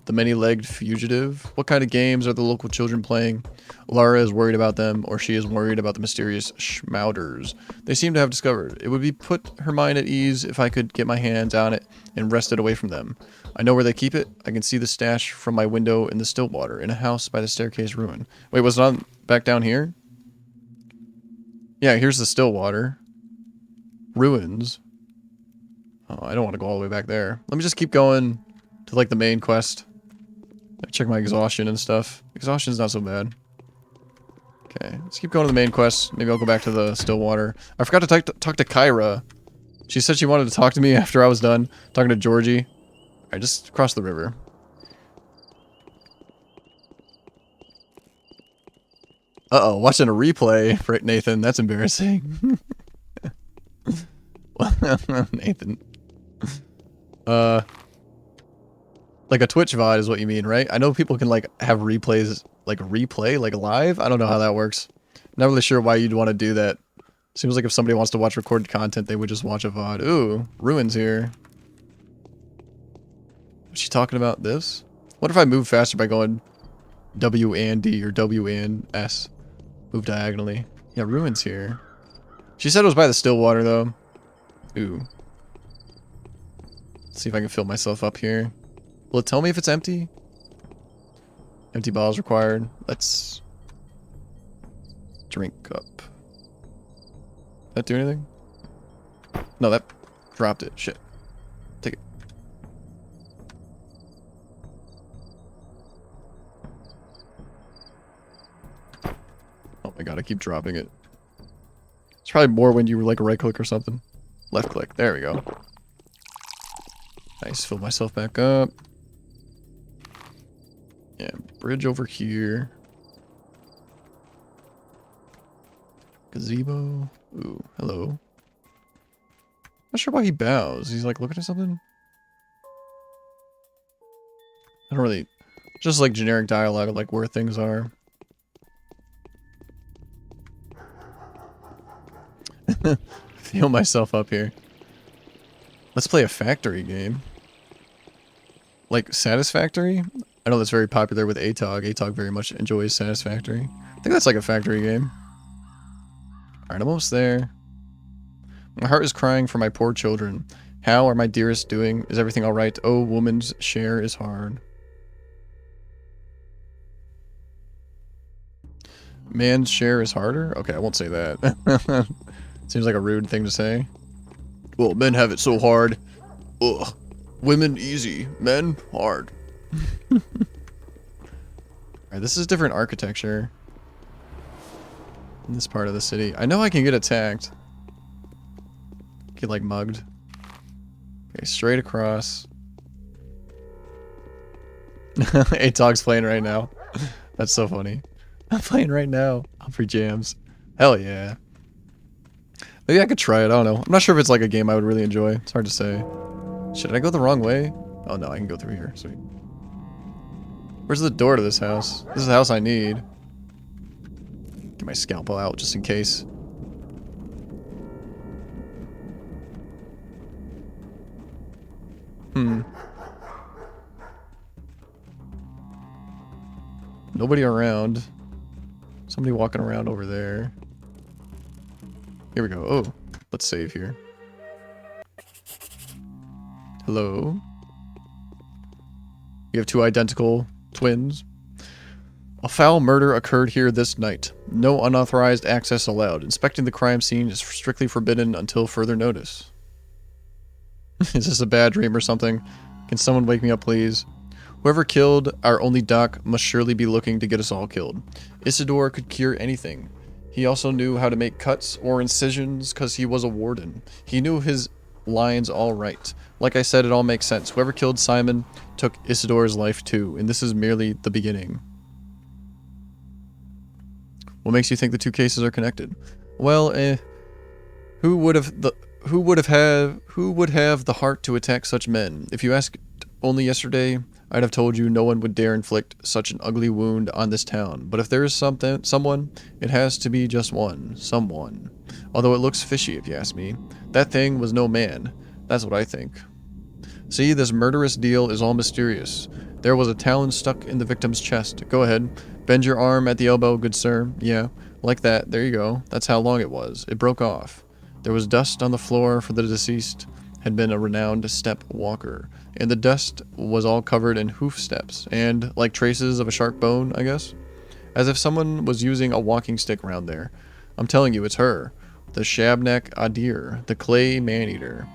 The many-legged fugitive. What kind of games are the local children playing? Lara is worried about them, or she is worried about the mysterious schmouters they seem to have discovered. It would be put her mind at ease if I could get my hands on it and wrest it away from them. I know where they keep it. I can see the stash from my window in the Stillwater, in a house by the staircase ruin. Wait, was it on back down here? Yeah, here's the Stillwater. Ruins. Oh, I don't want to go all the way back there. Let me just keep going to, like, the main quest. Check my exhaustion and stuff. Exhaustion's not so bad. Okay, let's keep going to the main quest. Maybe I'll go back to the Stillwater. I forgot to talk to Kyra. She said she wanted to talk to me after I was done talking to Georgie. Alright, just cross the river. Uh-oh, watching a replay for Nathan. That's embarrassing. Nathan. Like a Twitch VOD is what you mean, right? I know people can, like, have replays, like, replay, like, live? I don't know how that works. Not really sure why you'd want to do that. Seems like if somebody wants to watch recorded content, they would just watch a VOD. Ooh, ruins here. Was she talking about this? What if I move faster by going W and D or W and S? Move diagonally. Yeah, ruins here. She said it was by the Stillwater, though. Ooh. Let's see if I can fill myself up here. Will it tell me if it's empty? Empty bottles required. Let's drink up. That do anything? No, that dropped it. Shit. Take it. Oh my god, I keep dropping it. It's probably more when you like right click or something. Left click. There we go. Nice. Fill myself back up. Yeah, bridge over here. Gazebo. Ooh, hello. Not sure why he bows. He's like looking at something. I don't really... Just like generic dialogue of like where things are. Feel myself up here. Let's play a factory game. Like Satisfactory? I know that's very popular with ATOG. ATOG very much enjoys Satisfactory. I think that's like a factory game. Alright, I'm almost there. My heart is crying for my poor children. How are my dearest doing? Is everything alright? Oh, woman's share is hard. Man's share is harder? Okay, I won't say that. Seems like a rude thing to say. Well, men have it so hard. Ugh. Women easy. Men hard. Alright, this is different architecture. In this part of the city. I know I can get attacked. Get like mugged. Okay, straight across. ATOG's playing right now. That's so funny. I'm playing right now. Humfrey jams. Hell yeah. Maybe I could try it. I don't know. I'm not sure if it's like a game I would really enjoy. It's hard to say. Should I go the wrong way? Oh no, I can go through here. Sweet. Where's the door to this house? This is the house I need. Get my scalpel out just in case. Nobody around. Somebody walking around over there. Here we go. Oh, let's save here. Hello? You have two identical twins. A foul murder occurred here this night. No unauthorized access allowed. Inspecting the crime scene is strictly forbidden until further notice. Is this a bad dream or something? Can someone wake me up, please? Whoever killed our only Doc must surely be looking to get us all killed. Isidore could cure anything. He also knew how to make cuts or incisions because he was a warden. He knew his lines all right. Like I said, it all makes sense. Whoever killed Simon took Isidore's life too, and this is merely the beginning. What makes you think the two cases are connected? Well, who would have the heart to attack such men? If you asked only yesterday, I'd have told you no one would dare inflict such an ugly wound on this town. But if there is someone, it has to be just one. Someone. Although it looks fishy if you ask me. That thing was no man. That's what I think. See, this murderous deal is all mysterious. There was a talon stuck in the victim's chest. Go ahead. Bend your arm at the elbow, good sir. Yeah, like that. There you go. That's how long it was. It broke off. There was dust on the floor, for the deceased had been a renowned step walker. And the dust was all covered in hoof steps, and like traces of a sharp bone, I guess? As if someone was using a walking stick around there. I'm telling you, it's her. The Shabnak Adir, the clay man-eater.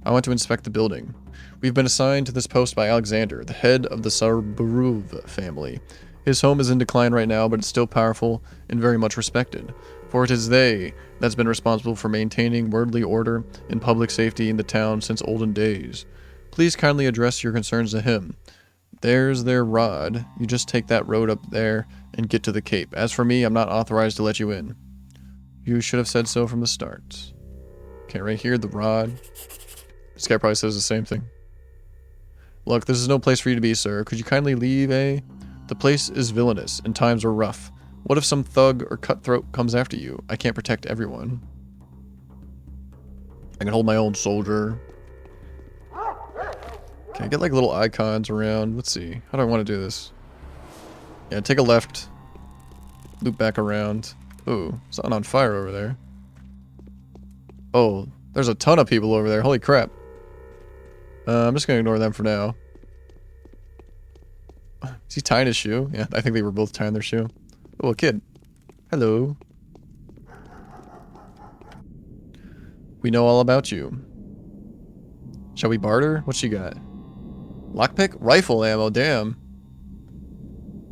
I want to inspect the building. We've been assigned to this post by Alexander, the head of the Sarbaruv family. His home is in decline right now, but it's still powerful and very much respected. For it is they that's been responsible for maintaining worldly order and public safety in the town since olden days. Please kindly address your concerns to him. There's their rod. You just take that road up there and get to the Cape. As for me, I'm not authorized to let you in. You should have said so from the start. Okay, right here, the rod. This guy probably says the same thing. Look, this is no place for you to be, sir. Could you kindly leave, eh? The place is villainous, and times are rough. What if some thug or cutthroat comes after you? I can't protect everyone. I can hold my own soldier. Can I get like little icons around? Let's see. How do I want to do this? Yeah, take a left. Loop back around. Ooh, something on fire over there. Oh, there's a ton of people over there. Holy crap. I'm just gonna ignore them for now. Is he tying his shoe? Yeah, I think they were both tying their shoe. Oh, a kid. Hello. We know all about you. Shall we barter? What she got? Lockpick? Rifle ammo, damn.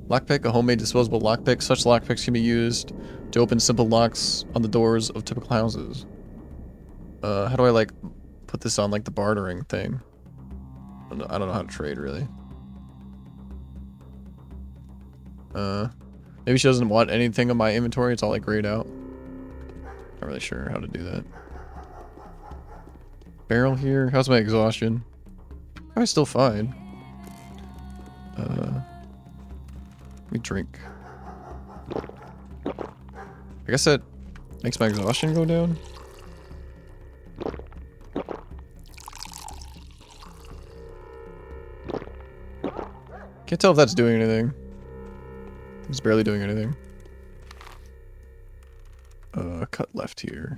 Lockpick, a homemade disposable lockpick. Such lockpicks can be used to open simple locks on the doors of typical houses. How do I, like, put this on, like, the bartering thing? I don't know how to trade, really. Maybe she doesn't want anything in my inventory. It's all, like, grayed out. Not really sure how to do that. Barrel here. How's my exhaustion? I'm still fine. Let me drink. I guess that makes my exhaustion go down. Can't tell if that's doing anything. It's barely doing anything. Cut left here.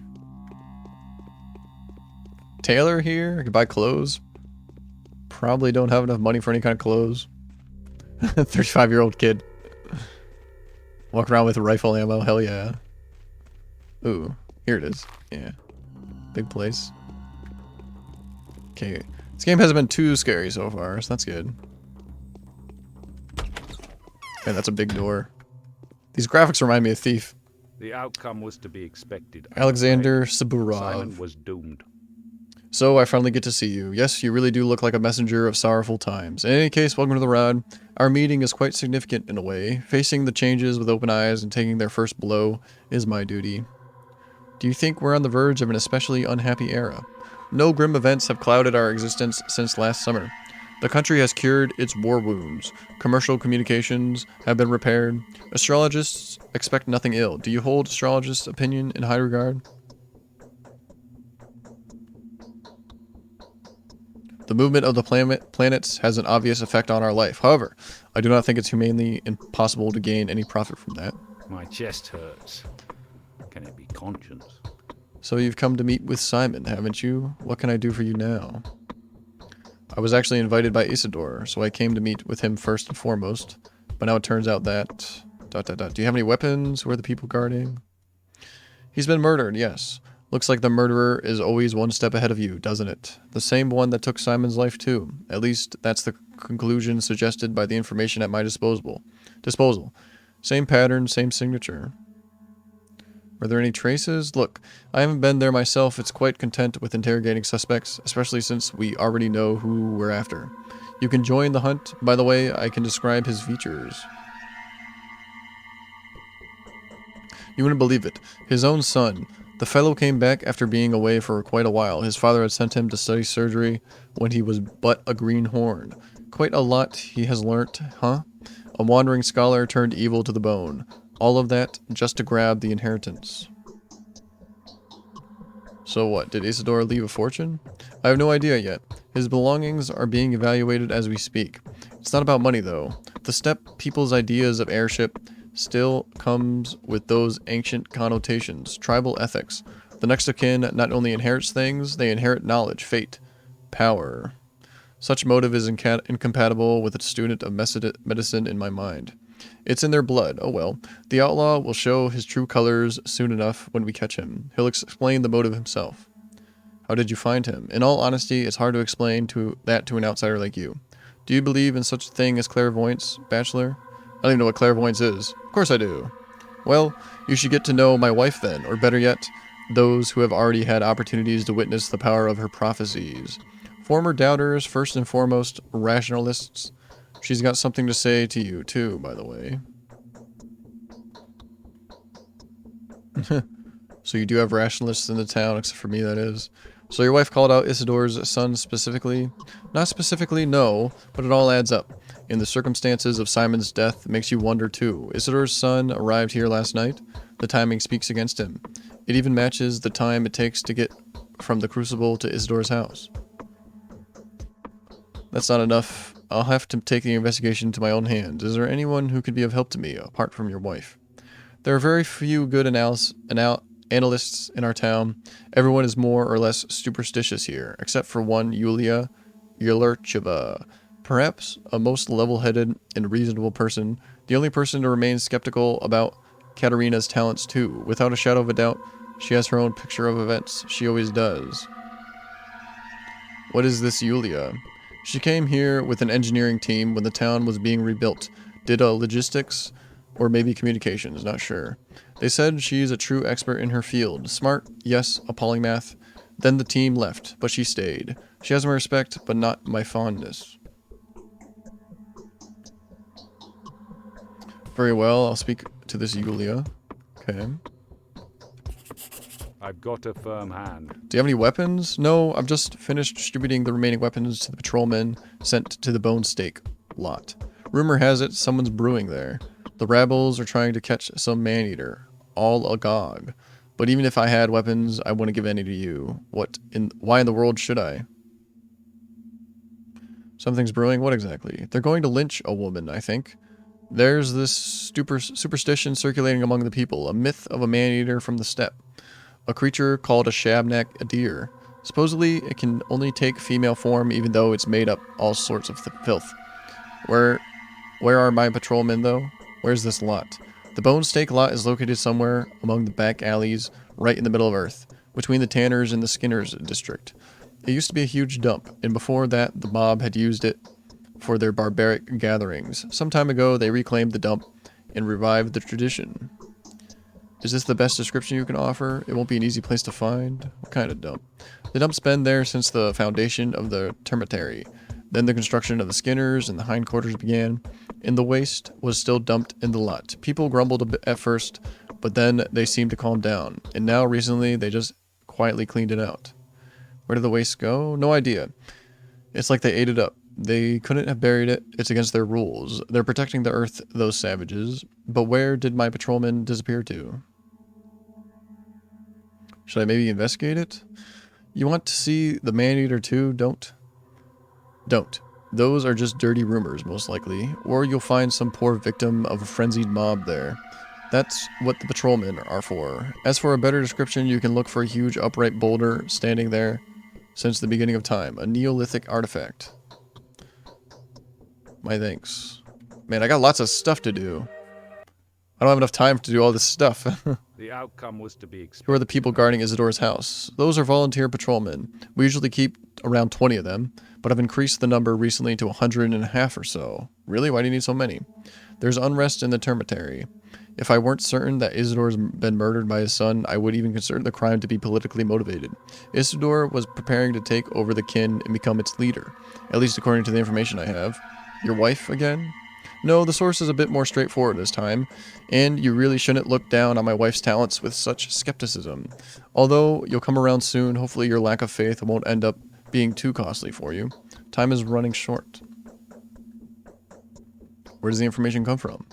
Tailor here? I could buy clothes. Probably don't have enough money for any kind of clothes. 35-year-old kid. Walk around with rifle ammo, hell yeah. Ooh, here it is. Yeah. Big place. Okay. This game hasn't been too scary so far, so that's good. Man, that's a big door. These graphics remind me of Thief. The outcome was to be expected. Alexander Simon Saburov. was doomed. So I finally get to see you. Yes, you really do look like a messenger of sorrowful times. In any case, welcome to the rod. Our meeting is quite significant in a way. Facing the changes with open eyes and taking their first blow is my duty. Do you think we're on the verge of an especially unhappy era? No grim events have clouded our existence since last summer. The country has cured its war wounds. Commercial communications have been repaired. Astrologists expect nothing ill. Do you hold astrologists' opinion in high regard? The movement of the planets has an obvious effect on our life. However, I do not think it's humanly impossible to gain any profit from that. My chest hurts. Can it be conscience? So you've come to meet with Simon, haven't you? What can I do for you now? I was actually invited by Isidore, so I came to meet with him first and foremost. But now it turns out that... Do you have any weapons? Who are the people guarding? He's been murdered, yes. Looks like the murderer is always one step ahead of you, doesn't it? The same one that took Simon's life too. At least that's the conclusion suggested by the information at my disposal. Same pattern, same signature. Were there any traces? Look, I haven't been there myself. It's quite content with interrogating suspects, especially since we already know who we're after. You can join the hunt. By the way, I can describe his features. You wouldn't believe it. His own son. The fellow came back after being away for quite a while. His father had sent him to study surgery when he was but a greenhorn. Quite a lot he has learnt, huh? A wandering scholar turned evil to the bone. All of that just to grab the inheritance. So what, did Isidore leave a fortune? I have no idea yet. His belongings are being evaluated as we speak. It's not about money though. The steppe people's ideas of heirship still comes with those ancient connotations, tribal ethics. The next of kin not only inherits things, they inherit knowledge, fate, power. Such motive is incompatible with a student of medicine in my mind. It's in their blood. Oh well. The outlaw will show his true colors soon enough when we catch him. He'll explain the motive himself. How did you find him? In all honesty, it's hard to explain that to an outsider like you. Do you believe in such a thing as clairvoyance, bachelor? I don't even know what clairvoyance is. Of course I do. Well, you should get to know my wife then, or better yet, those who have already had opportunities to witness the power of her prophecies. Former doubters, first and foremost, rationalists. She's got something to say to you, too, by the way. So you do have rationalists in the town, except for me, that is. So your wife called out Isidore's son specifically? Not specifically, no, but it all adds up. In the circumstances of Simon's death, it makes you wonder too. Isidore's son arrived here last night. The timing speaks against him. It even matches the time it takes to get from the Crucible to Isidore's house. That's not enough. I'll have to take the investigation into my own hands. Is there anyone who could be of help to me, apart from your wife? There are very few good analysts in our town. Everyone is more or less superstitious here, except for one Yulia Yelurcheva. Perhaps a most level-headed and reasonable person, the only person to remain skeptical about Katerina's talents too. Without a shadow of a doubt, she has her own picture of events. She always does. What is this Yulia? She came here with an engineering team when the town was being rebuilt. Did logistics or maybe communications, not sure. They said she's a true expert in her field. Smart, yes, a polymath. Then the team left, but she stayed. She has my respect, but not my fondness. Very well, I'll speak to this Yulia. Okay. I've got a firm hand. Do you have any weapons? No, I've just finished distributing the remaining weapons to the patrolmen sent to the Bone Stake lot. Rumor has it someone's brewing there. The rabbles are trying to catch some man-eater. All agog. But even if I had weapons, I wouldn't give any to you. Why in the world should I? Something's brewing? What exactly? They're going to lynch a woman, I think. There's this superstition circulating among the people, a myth of a man-eater from the steppe. A creature called a shabnak, a deer. Supposedly, it can only take female form even though it's made up all sorts of filth. Where are my patrolmen, though? Where's this lot? The Bone Steak lot is located somewhere among the back alleys, right in the middle of Earth, between the Tanners and the Skinners district. It used to be a huge dump, and before that, the mob had used it for their barbaric gatherings. Some time ago, they reclaimed the dump and revived the tradition. Is this the best description you can offer? It won't be an easy place to find. What kind of dump? The dump's been there since the foundation of the termitary. Then the construction of the Skinners and the hindquarters began, and the waste was still dumped in the lot. People grumbled a bit at first, but then they seemed to calm down, and now recently they just quietly cleaned it out. Where did the waste go? No idea. It's like they ate it up. They couldn't have buried it. It's against their rules. They're protecting the earth, those savages. But where did my patrolman disappear to? Should I maybe investigate it? You want to see the man-eater too? Don't. Those are just dirty rumors, most likely. Or you'll find some poor victim of a frenzied mob there. That's what the patrolmen are for. As for a better description, you can look for a huge upright boulder standing there since the beginning of time. A Neolithic artifact. My thanks. Man, I got lots of stuff to do. I don't have enough time to do all this stuff. The outcome was to be expected. Who are the people guarding Isidore's house? Those are volunteer patrolmen. We usually keep around 20 of them, but I've increased the number recently to 150 or so. Really? Why do you need so many? There's unrest in the termitary. If I weren't certain that Isidore's been murdered by his son, I would even consider the crime to be politically motivated. Isidore was preparing to take over the kin and become its leader, at least according to the information I have. Your wife again? No, the source is a bit more straightforward this time, and you really shouldn't look down on my wife's talents with such skepticism. Although you'll come around soon, hopefully your lack of faith won't end up being too costly for you. Time is running short. Where does the information come from?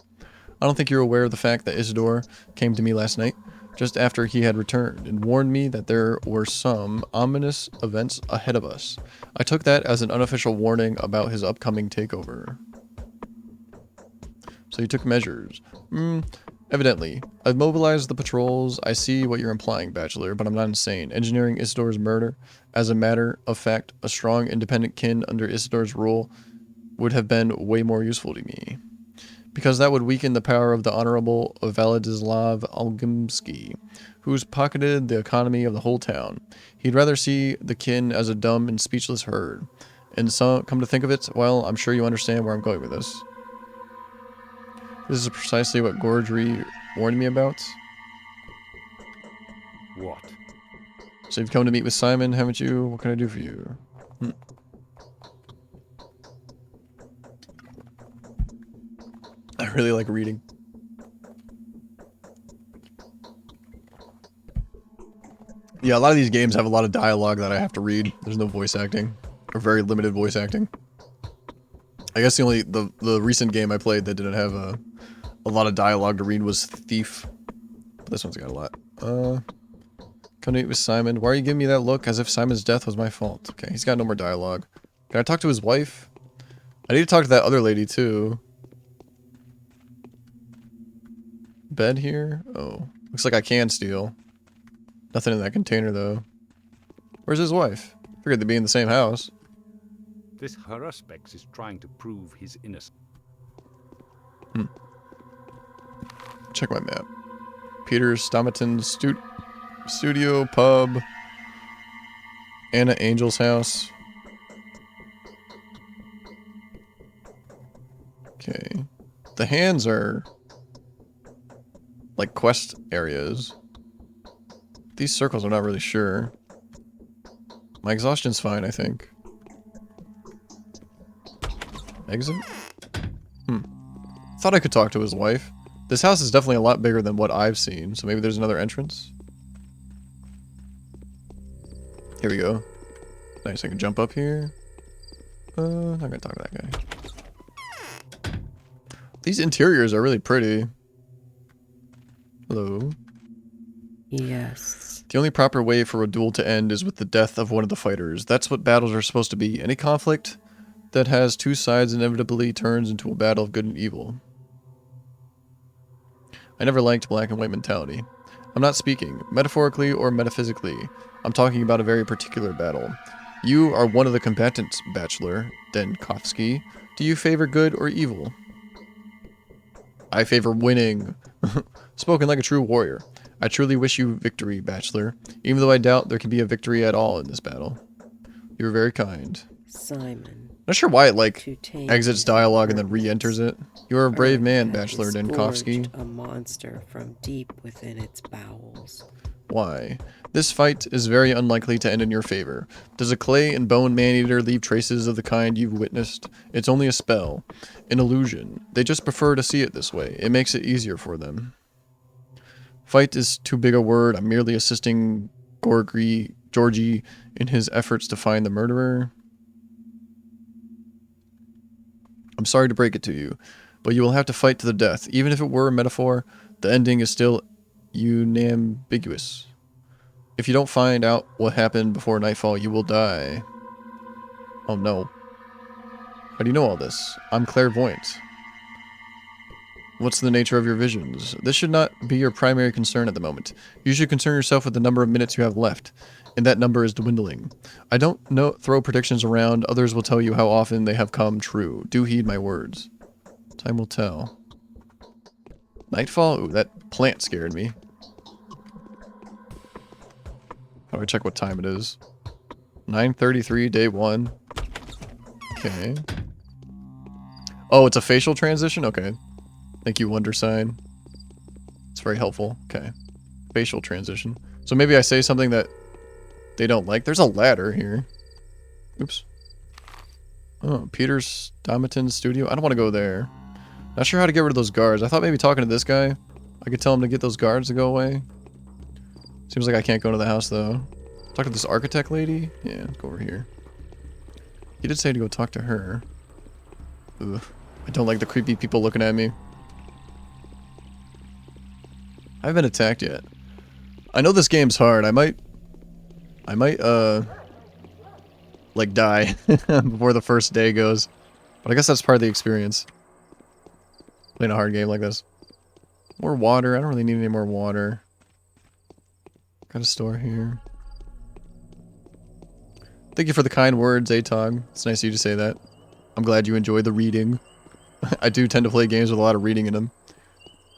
I don't think you're aware of the fact that Isidore came to me last night, just after he had returned, and warned me that there were some ominous events ahead of us. I took that as an unofficial warning about his upcoming takeover. So you took measures. Evidently. I've mobilized the patrols. I see what you're implying, Bachelor, but I'm not insane. Engineering Isidore's murder, as a matter of fact, a strong independent kin under Isidore's rule would have been way more useful to me. Because that would weaken the power of the Honorable Vladislav Algimsky, who's pocketed the economy of the whole town. He'd rather see the kin as a dumb and speechless herd. And so, come to think of it, well, I'm sure you understand where I'm going with this. This is precisely what Gordry warned me about. What? So you've come to meet with Simon, haven't you? What can I do for you? I really like reading. Yeah, a lot of these games have a lot of dialogue that I have to read. There's no voice acting, or very limited voice acting. I guess the recent game I played that didn't have a lot of dialogue to read was Thief. But this one's got a lot. Come to meet with Simon. Why are you giving me that look as if Simon's death was my fault? Okay, he's got no more dialogue. Can I talk to his wife? I need to talk to that other lady too. Bed here? Oh. Looks like I can steal. Nothing in that container though. Where's his wife? Figured they'd be in the same house. This Haruspex is trying to prove his innocence. Check my map. Peter Stomaton Studio, Pub. Anna Angel's house. Okay. The hands are like quest areas. These circles I'm not really sure. My exhaustion's fine, I think. Exit? Thought I could talk to his wife. This house is definitely a lot bigger than what I've seen, so maybe there's another entrance. Here we go. Nice, I can jump up here. Not gonna talk to that guy. These interiors are really pretty. Hello. Yes. The only proper way for a duel to end is with the death of one of the fighters. That's what battles are supposed to be. Any conflict that has two sides inevitably turns into a battle of good and evil. I never liked black and white mentality. I'm not speaking metaphorically or metaphysically. I'm talking about a very particular battle. You are one of the combatants, Bachelor Denkovsky. Do you favor good or evil? I favor winning. Spoken like a true warrior. I truly wish you victory, Bachelor, even though I doubt there can be a victory at all in this battle. You are very kind. Simon. Not sure why it, like, to tame exits his dialogue and then purpose, re-enters it. You are a brave man, Earth Bachelor has Denkovsky. disgorged a monster from deep within its bowels. Why? This fight is very unlikely to end in your favor. Does a clay and bone man-eater leave traces of the kind you've witnessed? It's only a spell. An illusion. They just prefer to see it this way. It makes it easier for them. Fight is too big a word. I'm merely assisting Georgie in his efforts to find the murderer. I'm sorry to break it to you, but you will have to fight to the death. Even if it were a metaphor, the ending is still unambiguous. If you don't find out what happened before nightfall, you will die. Oh no. How do you know all this? I'm clairvoyant. What's the nature of your visions? This should not be your primary concern at the moment. You should concern yourself with the number of minutes you have left, and that number is dwindling. I don't throw predictions around. Others will tell you how often they have come true. Do heed my words. Time will tell. Nightfall? Ooh, that plant scared me. How do I check what time it is? 9:33, day 1. Okay. Oh, it's a facial transition? Okay. Thank you, Wonder Sign. It's very helpful. Okay. Facial transition. So maybe I say something that they don't like. There's a ladder here. Oops. Oh, Peter's Domiton's studio. I don't want to go there. Not sure how to get rid of those guards. I thought maybe talking to this guy, I could tell him to get those guards to go away. Seems like I can't go to the house, though. Talk to this architect lady? Yeah, go over here. He did say to go talk to her. Ugh. I don't like the creepy people looking at me. I haven't been attacked yet. I know this game's hard. I might, like, die before the first day goes. But I guess that's part of the experience. Playing a hard game like this. More water. I don't really need any more water. Got a store here. Thank you for the kind words, Atog. It's nice of you to say that. I'm glad you enjoy the reading. I do tend to play games with a lot of reading in them.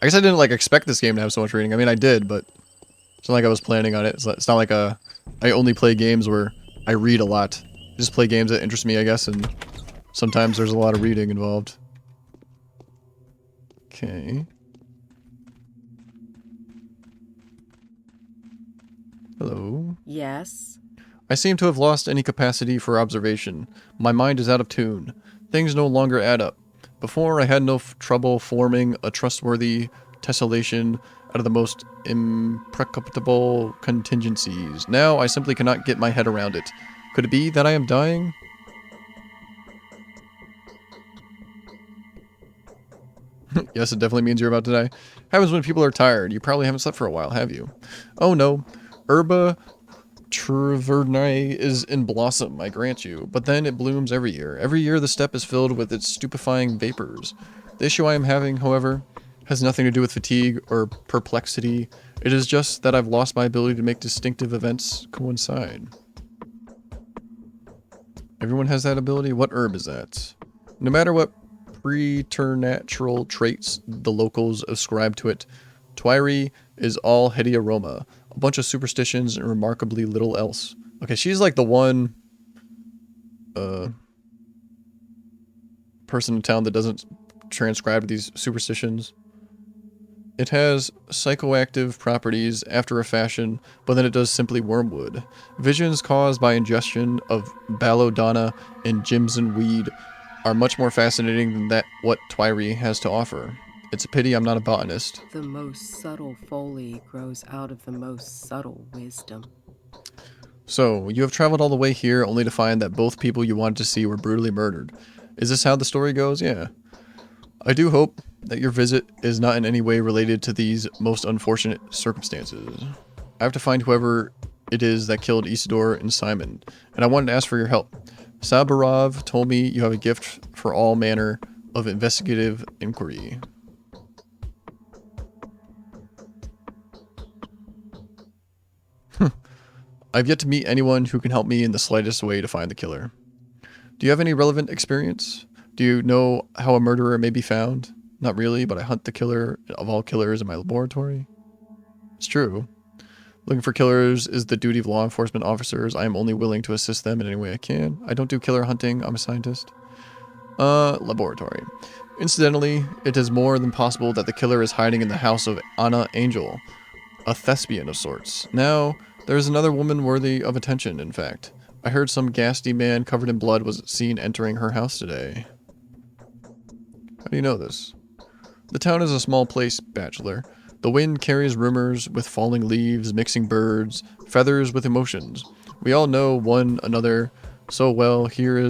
I guess I didn't, like, expect this game to have so much reading. I mean, I did, but it's not like I was planning on it. It's not like I only play games where I read a lot. I just play games that interest me, I guess, and sometimes there's a lot of reading involved. Okay. Hello. Yes? I seem to have lost any capacity for observation. My mind is out of tune. Things no longer add up. Before, I had no trouble forming a trustworthy tessellation out of the most impregnable contingencies. Now, I simply cannot get my head around it. Could it be that I am dying? Yes, it definitely means you're about to die. Happens when people are tired. You probably haven't slept for a while, have you? Oh no. Herba Trevernae is in blossom, I grant you, but then it blooms every year. Every year the steppe is filled with its stupefying vapors. The issue I am having, however, has nothing to do with fatigue or perplexity. It is just that I've lost my ability to make distinctive events coincide. Everyone has that ability? What herb is that? No matter what preternatural traits the locals ascribe to it, Twyri is all heady aroma. A bunch of superstitions and remarkably little else. Okay, she's like the one person in town that doesn't transcribe these superstitions. It has psychoactive properties after a fashion, but then it does simply wormwood. Visions caused by ingestion of belladonna and jimson weed are much more fascinating than that what Twyri has to offer. It's a pity I'm not a botanist. The most subtle folly grows out of the most subtle wisdom. So, you have traveled all the way here only to find that both people you wanted to see were brutally murdered. Is this how the story goes? Yeah. I do hope that your visit is not in any way related to these most unfortunate circumstances. I have to find whoever it is that killed Isidore and Simon, and I wanted to ask for your help. Saburov told me you have a gift for all manner of investigative inquiry. I've yet to meet anyone who can help me in the slightest way to find the killer. Do you have any relevant experience? Do you know how a murderer may be found? Not really, but I hunt the killer of all killers in my laboratory. It's true. Looking for killers is the duty of law enforcement officers. I am only willing to assist them in any way I can. I don't do killer hunting. I'm a scientist. Laboratory. Incidentally, it is more than possible that the killer is hiding in the house of Anna Angel, a thespian of sorts. Now, there is another woman worthy of attention, in fact. I heard some ghastly man covered in blood was seen entering her house today. How do you know this? The town is a small place, bachelor. The wind carries rumors with falling leaves, mixing birds, feathers with emotions. We all know one another so well here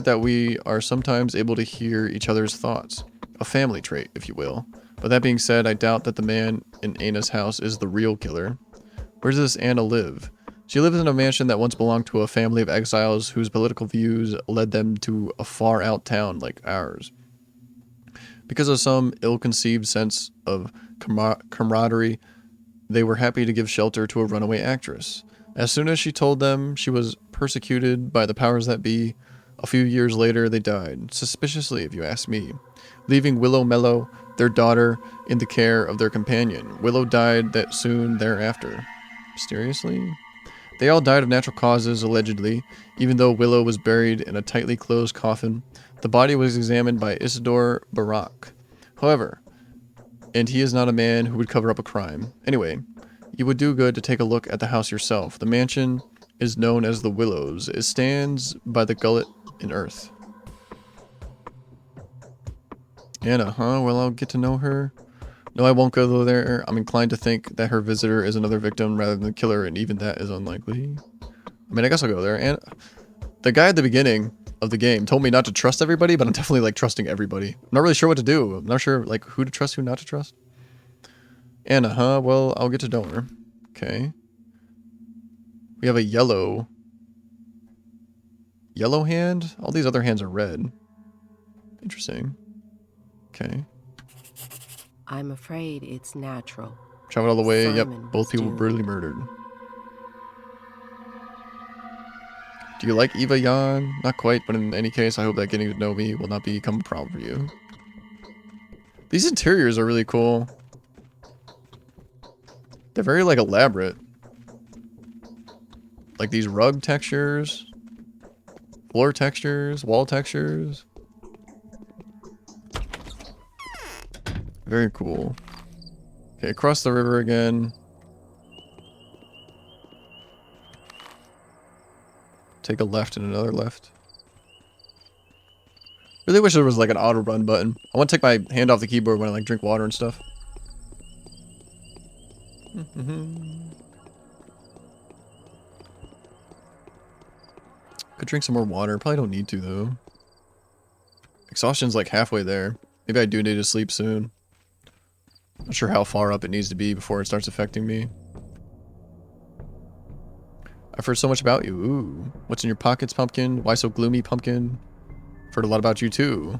that we are sometimes able to hear each other's thoughts. A family trait, if you will. But that being said, I doubt that the man in Anna's house is the real killer. Where does this Anna live? She lives in a mansion that once belonged to a family of exiles whose political views led them to a far-out town like ours. Because of some ill-conceived sense of camaraderie, they were happy to give shelter to a runaway actress. As soon as she told them she was persecuted by the powers that be, a few years later they died, suspiciously if you ask me, leaving Willow Mellow, their daughter, in the care of their companion. Willow died that soon thereafter. Mysteriously? They all died of natural causes, allegedly, even though Willow was buried in a tightly closed coffin. The body was examined by Isidore Barak. However, and he is not a man who would cover up a crime. Anyway, you would do good to take a look at the house yourself. The mansion is known as the Willows. It stands by the gullet in earth. Anna, huh? Well, I'll get to know her. No, I won't go there. I'm inclined to think that her visitor is another victim rather than the killer, and even that is unlikely. I mean, I guess I'll go there. And the guy at the beginning of the game told me not to trust everybody, but I'm definitely, like, trusting everybody. I'm not really sure what to do. I'm not sure, like, who to trust, who not to trust. Anna, huh? Well, I'll get to know her. Okay. We have a yellow hand? All these other hands are red. Interesting. Okay. I'm afraid it's natural. Traveled all the way. Yep. Simon Both was people doomed. brutally murdered. Do you like Eva Jan? Not quite, but in any case, I hope that getting to know me will not become a problem for you. These interiors are really cool. They're very, like, elaborate. Like these rug textures, floor textures, wall textures. Very cool. Okay, across the river again. Take a left and another left. Really wish there was like an auto run button. I want to take my hand off the keyboard when I like drink water and stuff. Could drink some more water. Probably don't need to though. Exhaustion's like halfway there. Maybe I do need to sleep soon. Not sure how far up it needs to be before it starts affecting me. I've heard so much about you. Ooh. What's in your pockets, pumpkin? Why so gloomy, pumpkin? I've heard a lot about you too.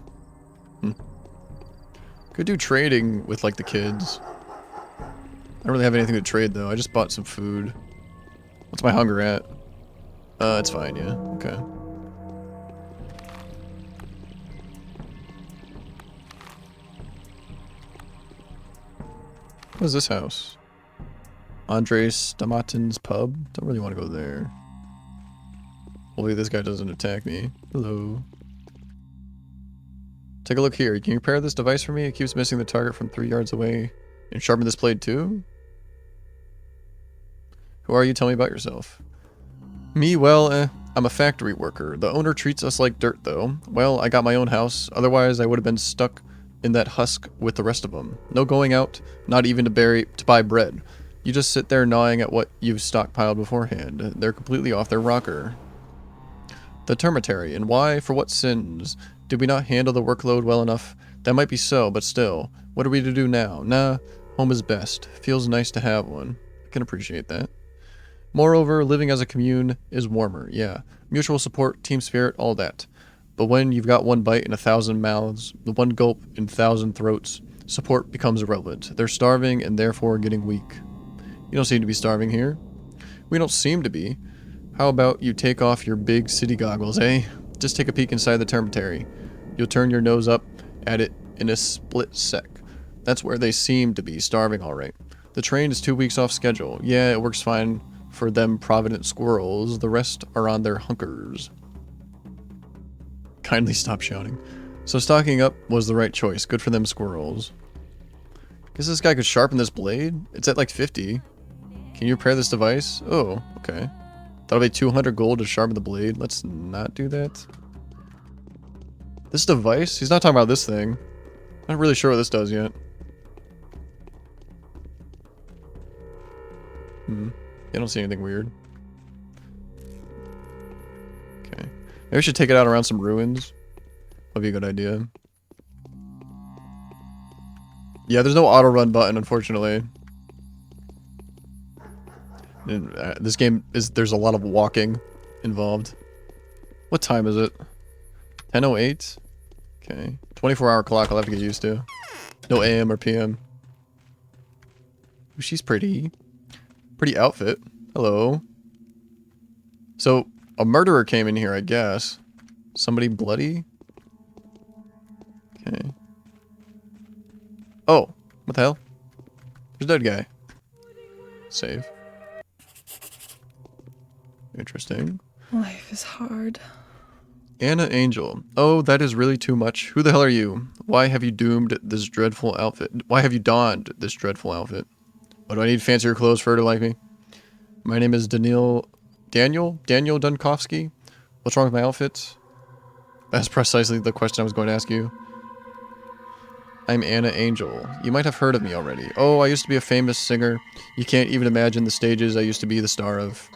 Could do trading with like the kids. I don't really have anything to trade though. I just bought some food. What's my hunger at? It's fine, yeah. Okay. What is this house? Andres Stamatin's pub? Don't really want to go there. Hopefully this guy doesn't attack me. Hello. Take a look here. Can you repair this device for me? It keeps missing the target from 3 yards away. And sharpen this blade too? Who are you? Tell me about yourself. Me? Well, I'm a factory worker. The owner treats us like dirt though. Well, I got my own house. Otherwise I would have been stuck in that husk with the rest of them. No going out, not even to buy bread. You just sit there gnawing at what you've stockpiled beforehand. They're completely off their rocker. The termitary, and why? For what sins? Did we not handle the workload well enough? That might be so, but still. What are we to do now? Nah, home is best. Feels nice to have one. I can appreciate that. Moreover, living as a commune is warmer, yeah. Mutual support, team spirit, all that. But when you've got one bite in 1,000 mouths, the one gulp in 1,000 throats, support becomes irrelevant. They're starving and therefore getting weak. You don't seem to be starving here. We don't seem to be. How about you take off your big city goggles, eh? Just take a peek inside the termitary. You'll turn your nose up at it in a split sec. That's where they seem to be starving, all right. The train is 2 weeks off schedule. Yeah, it works fine for them provident squirrels. The rest are on their hunkers. Kindly stop shouting. So stocking up was the right choice. Good for them squirrels. Guess this guy could sharpen this blade? It's at like 50. Can you repair this device? Oh, okay. That'll be 200 gold to sharpen the blade. Let's not do that. This device? He's not talking about this thing. Not really sure what this does yet. I don't see anything weird. Okay. Maybe we should take it out around some ruins. That'd be a good idea. Yeah, there's no auto run button, unfortunately. And, this game there's a lot of walking involved. What time is it? 10:08? Okay. 24-hour clock I'll have to get used to. No AM or PM. Ooh, she's pretty. Pretty outfit. Hello. So, a murderer came in here, I guess. Somebody bloody? Okay. Oh, what the hell? There's a dead guy. Save. Interesting. Life is hard. Anna Angel. Oh, that is really too much. Who the hell are you? Why have you doomed this dreadful outfit? Why have you donned this dreadful outfit? What, do I need fancier clothes for her to like me? My name is Daniel Dunkovsky. What's wrong with my outfit? That's precisely the question I was going to ask you. I'm Anna Angel. You might have heard of me already. Oh, I used to be a famous singer. You can't even imagine the stages I used to be the star of.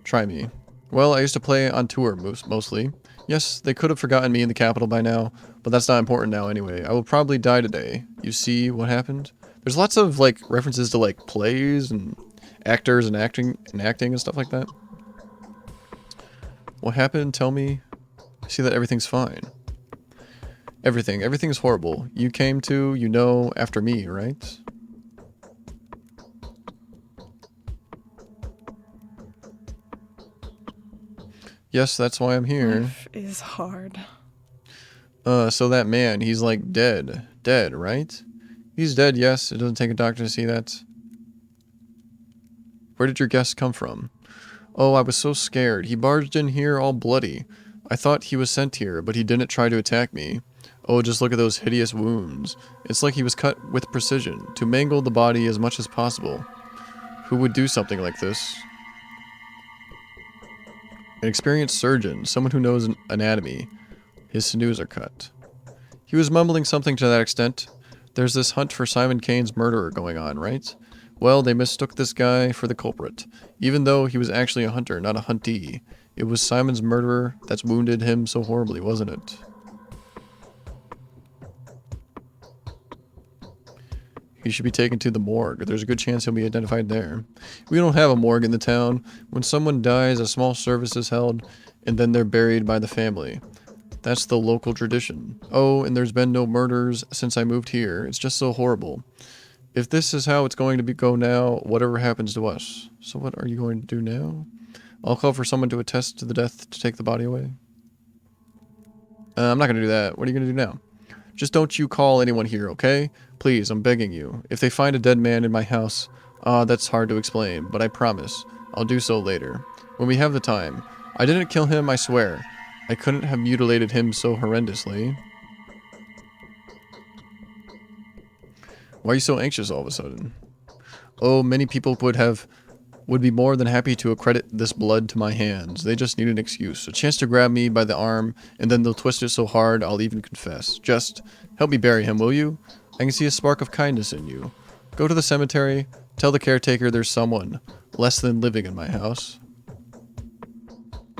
Try me. Well, I used to play on tour mostly. Yes, they could have forgotten me in the capital by now, but that's not important now anyway. I will probably die today. You see what happened? There's lots of like references to like plays and actors and acting and stuff like that. What happened? Tell me. I see that everything's fine. Everything's horrible. You came to, you know, after me, right? Yes, that's why I'm here. Life is hard. So that man, he's like dead. Dead, right? He's dead, yes. It doesn't take a doctor to see that. Where did your guest come from? Oh, I was so scared. He barged in here all bloody. I thought he was sent here, but he didn't try to attack me. Oh, just look at those hideous wounds. It's like he was cut with precision, to mangle the body as much as possible. Who would do something like this? An experienced surgeon, someone who knows anatomy. His sinews are cut. He was mumbling something to that extent. There's this hunt for Simon Kane's murderer going on, right? Well, they mistook this guy for the culprit, even though he was actually a hunter, not a huntee. It was Simon's murderer that's wounded him so horribly, wasn't it? He should be taken to the morgue. There's a good chance he'll be identified there. We don't have a morgue in the town. When someone dies, a small service is held, and then they're buried by the family. That's the local tradition. Oh, and there's been no murders since I moved here. It's just so horrible. If this is how it's going to go now, whatever happens to us. So what are you going to do now? I'll call for someone to attest to the death to take the body away. I'm not going to do that. What are you going to do now? Just don't you call anyone here, okay? Please, I'm begging you. If they find a dead man in my house, that's hard to explain, but I promise. I'll do so later. When we have the time. I didn't kill him, I swear. I couldn't have mutilated him so horrendously. Why are you so anxious all of a sudden? Oh, many people would be more than happy to accredit this blood to my hands. They just need an excuse, a chance to grab me by the arm, and then they'll twist it so hard I'll even confess. Just help me bury him, will you? I can see a spark of kindness in you. Go to the cemetery, tell the caretaker there's someone less than living in my house.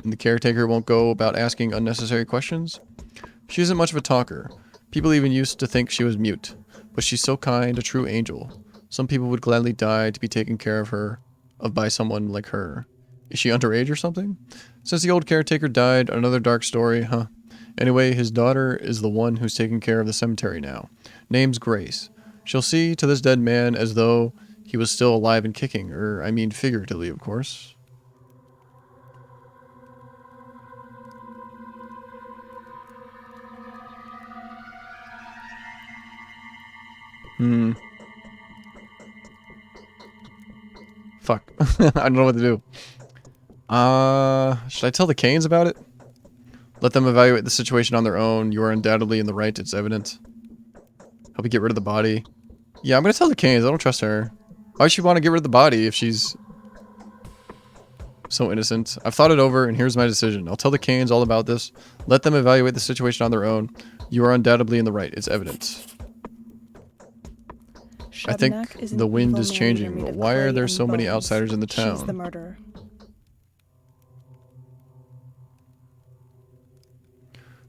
And the caretaker won't go about asking unnecessary questions? She isn't much of a talker. People even used to think she was mute. But she's so kind, a true angel. Some people would gladly die to be taken care of her. of by someone like her. Is she underage or something? Since the old caretaker died, another dark story, huh? Anyway, his daughter is the one who's taking care of the cemetery now. Name's Grace. She'll see to this dead man as though he was still alive and kicking, or I mean figuratively, of course. Fuck. I don't know what to do. Should I tell the Canes about it? Let them evaluate the situation on their own. You are undoubtedly in the right, it's evident. Help you get rid of the body. Yeah, I'm gonna tell the Canes. I don't trust her. Why would she want to get rid of the body if she's so innocent? I've thought it over, and here's my decision. I'll tell the Canes all about this. Let them evaluate the situation on their own. You are undoubtedly in the right, it's evident. I think the wind is changing, but why are there so many outsiders in the town? She's the murderer.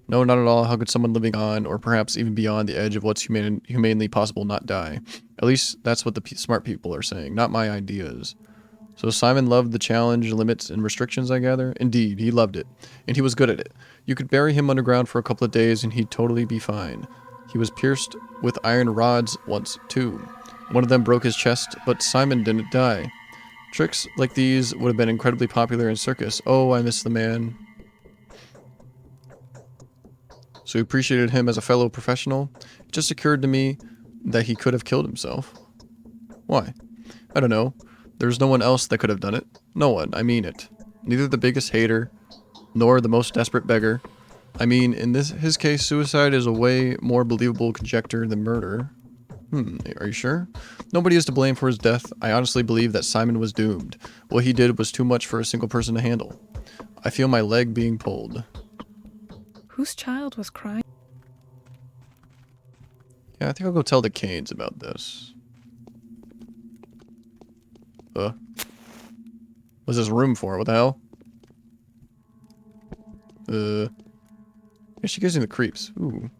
No, not at all. How could someone living on, or perhaps even beyond the edge of what's humanely possible not die? At least that's what the smart people are saying, not my ideas. So Simon loved the challenge, limits, and restrictions, I gather? Indeed, he loved it. And he was good at it. You could bury him underground for a couple of days and he'd totally be fine. He was pierced with iron rods once, too. One of them broke his chest, but Simon didn't die. Tricks like these would have been incredibly popular in circus. Oh, I miss the man. So he appreciated him as a fellow professional. It just occurred to me that he could have killed himself. Why? I don't know. There's no one else that could have done it. No one, I mean it. Neither the biggest hater, nor the most desperate beggar. I mean, in his case, suicide is a way more believable conjecture than murder. Are you sure? Nobody is to blame for his death. I honestly believe that Simon was doomed. What he did was too much for a single person to handle. I feel my leg being pulled. Whose child was crying? Yeah, I think I'll go tell the Canes about this. What's this room for? What the hell? Yeah, she gives me the creeps. Ooh.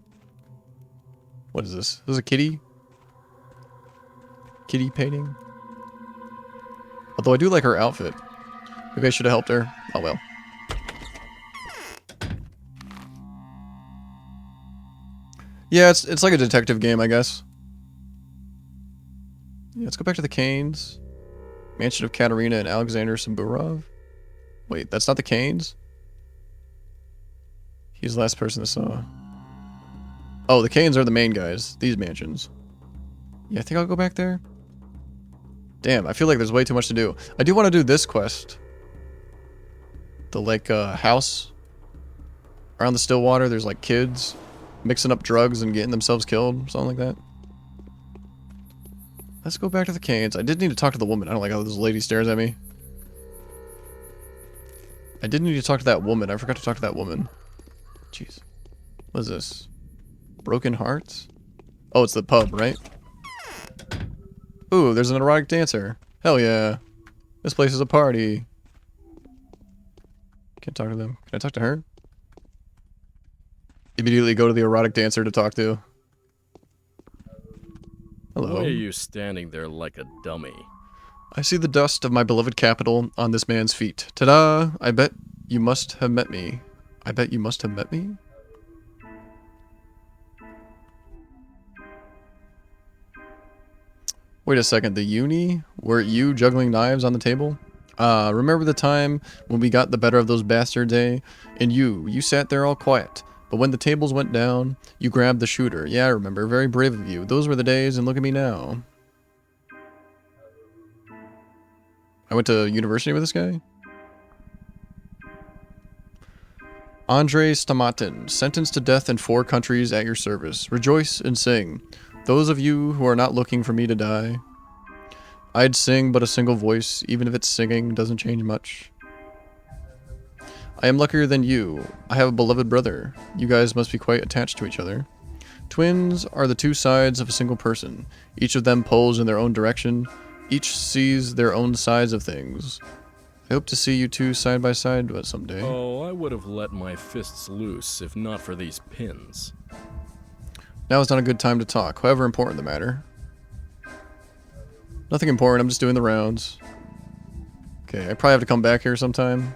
What is this? This is a kitty? Kitty painting? Although I do like her outfit. Maybe I should have helped her. Oh well. Yeah, it's like a detective game, I guess. Yeah, let's go back to the Canes. Mansion of Katerina and Alexander Samburov. Wait, that's not the Canes? He's the last person I saw. Oh, the Canes are the main guys. These mansions. Yeah, I think I'll go back there. Damn, I feel like there's way too much to do. I do want to do this quest. The, like, house. Around the Stillwater, there's, like, kids mixing up drugs and getting themselves killed. Something like that. Let's go back to the Canes. I did need to talk to the woman. I don't like how this lady stares at me. I did need to talk to that woman. I forgot to talk to that woman. Jeez. What is this? Broken Hearts? Oh, it's the pub, right? Ooh, there's an erotic dancer. Hell yeah. This place is a party. Can't talk to them. Can I talk to her? Immediately go to the erotic dancer to talk to. Hello. Why are you standing there like a dummy? I see the dust of my beloved capital on this man's feet. Ta-da! I bet you must have met me. I bet you must have met me? Wait a second, the uni? Were it you juggling knives on the table? Remember the time when we got the better of those bastards, eh? And you sat there all quiet. But when the tables went down, you grabbed the shooter. Yeah, I remember. Very brave of you. Those were the days, and look at me now. I went to university with this guy? Andrei Stamatin, sentenced to death in 4 countries at your service. Rejoice and sing. Those of you who are not looking for me to die. I'd sing but a single voice, even if its singing doesn't change much. I am luckier than you. I have a beloved brother. You guys must be quite attached to each other. Twins are the 2 sides of a single person. Each of them pulls in their own direction. Each sees their own sides of things. I hope to see you 2 side by side someday. Oh, I would have let my fists loose if not for these pins. Now is not a good time to talk, however important the matter. Nothing important, I'm just doing the rounds. Okay, I probably have to come back here sometime.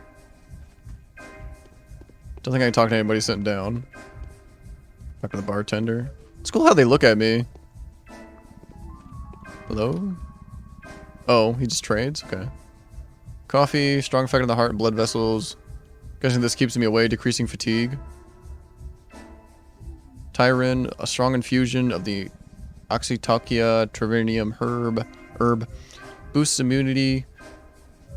Don't think I can talk to anybody sitting down. Talk to the bartender. It's cool how they look at me. Hello? Oh, he just trades? Okay. Coffee, strong effect on the heart and blood vessels. Guessing this keeps me away, decreasing fatigue. Tyrin, a strong infusion of the Oxytalkia Travinium herb. Boosts immunity.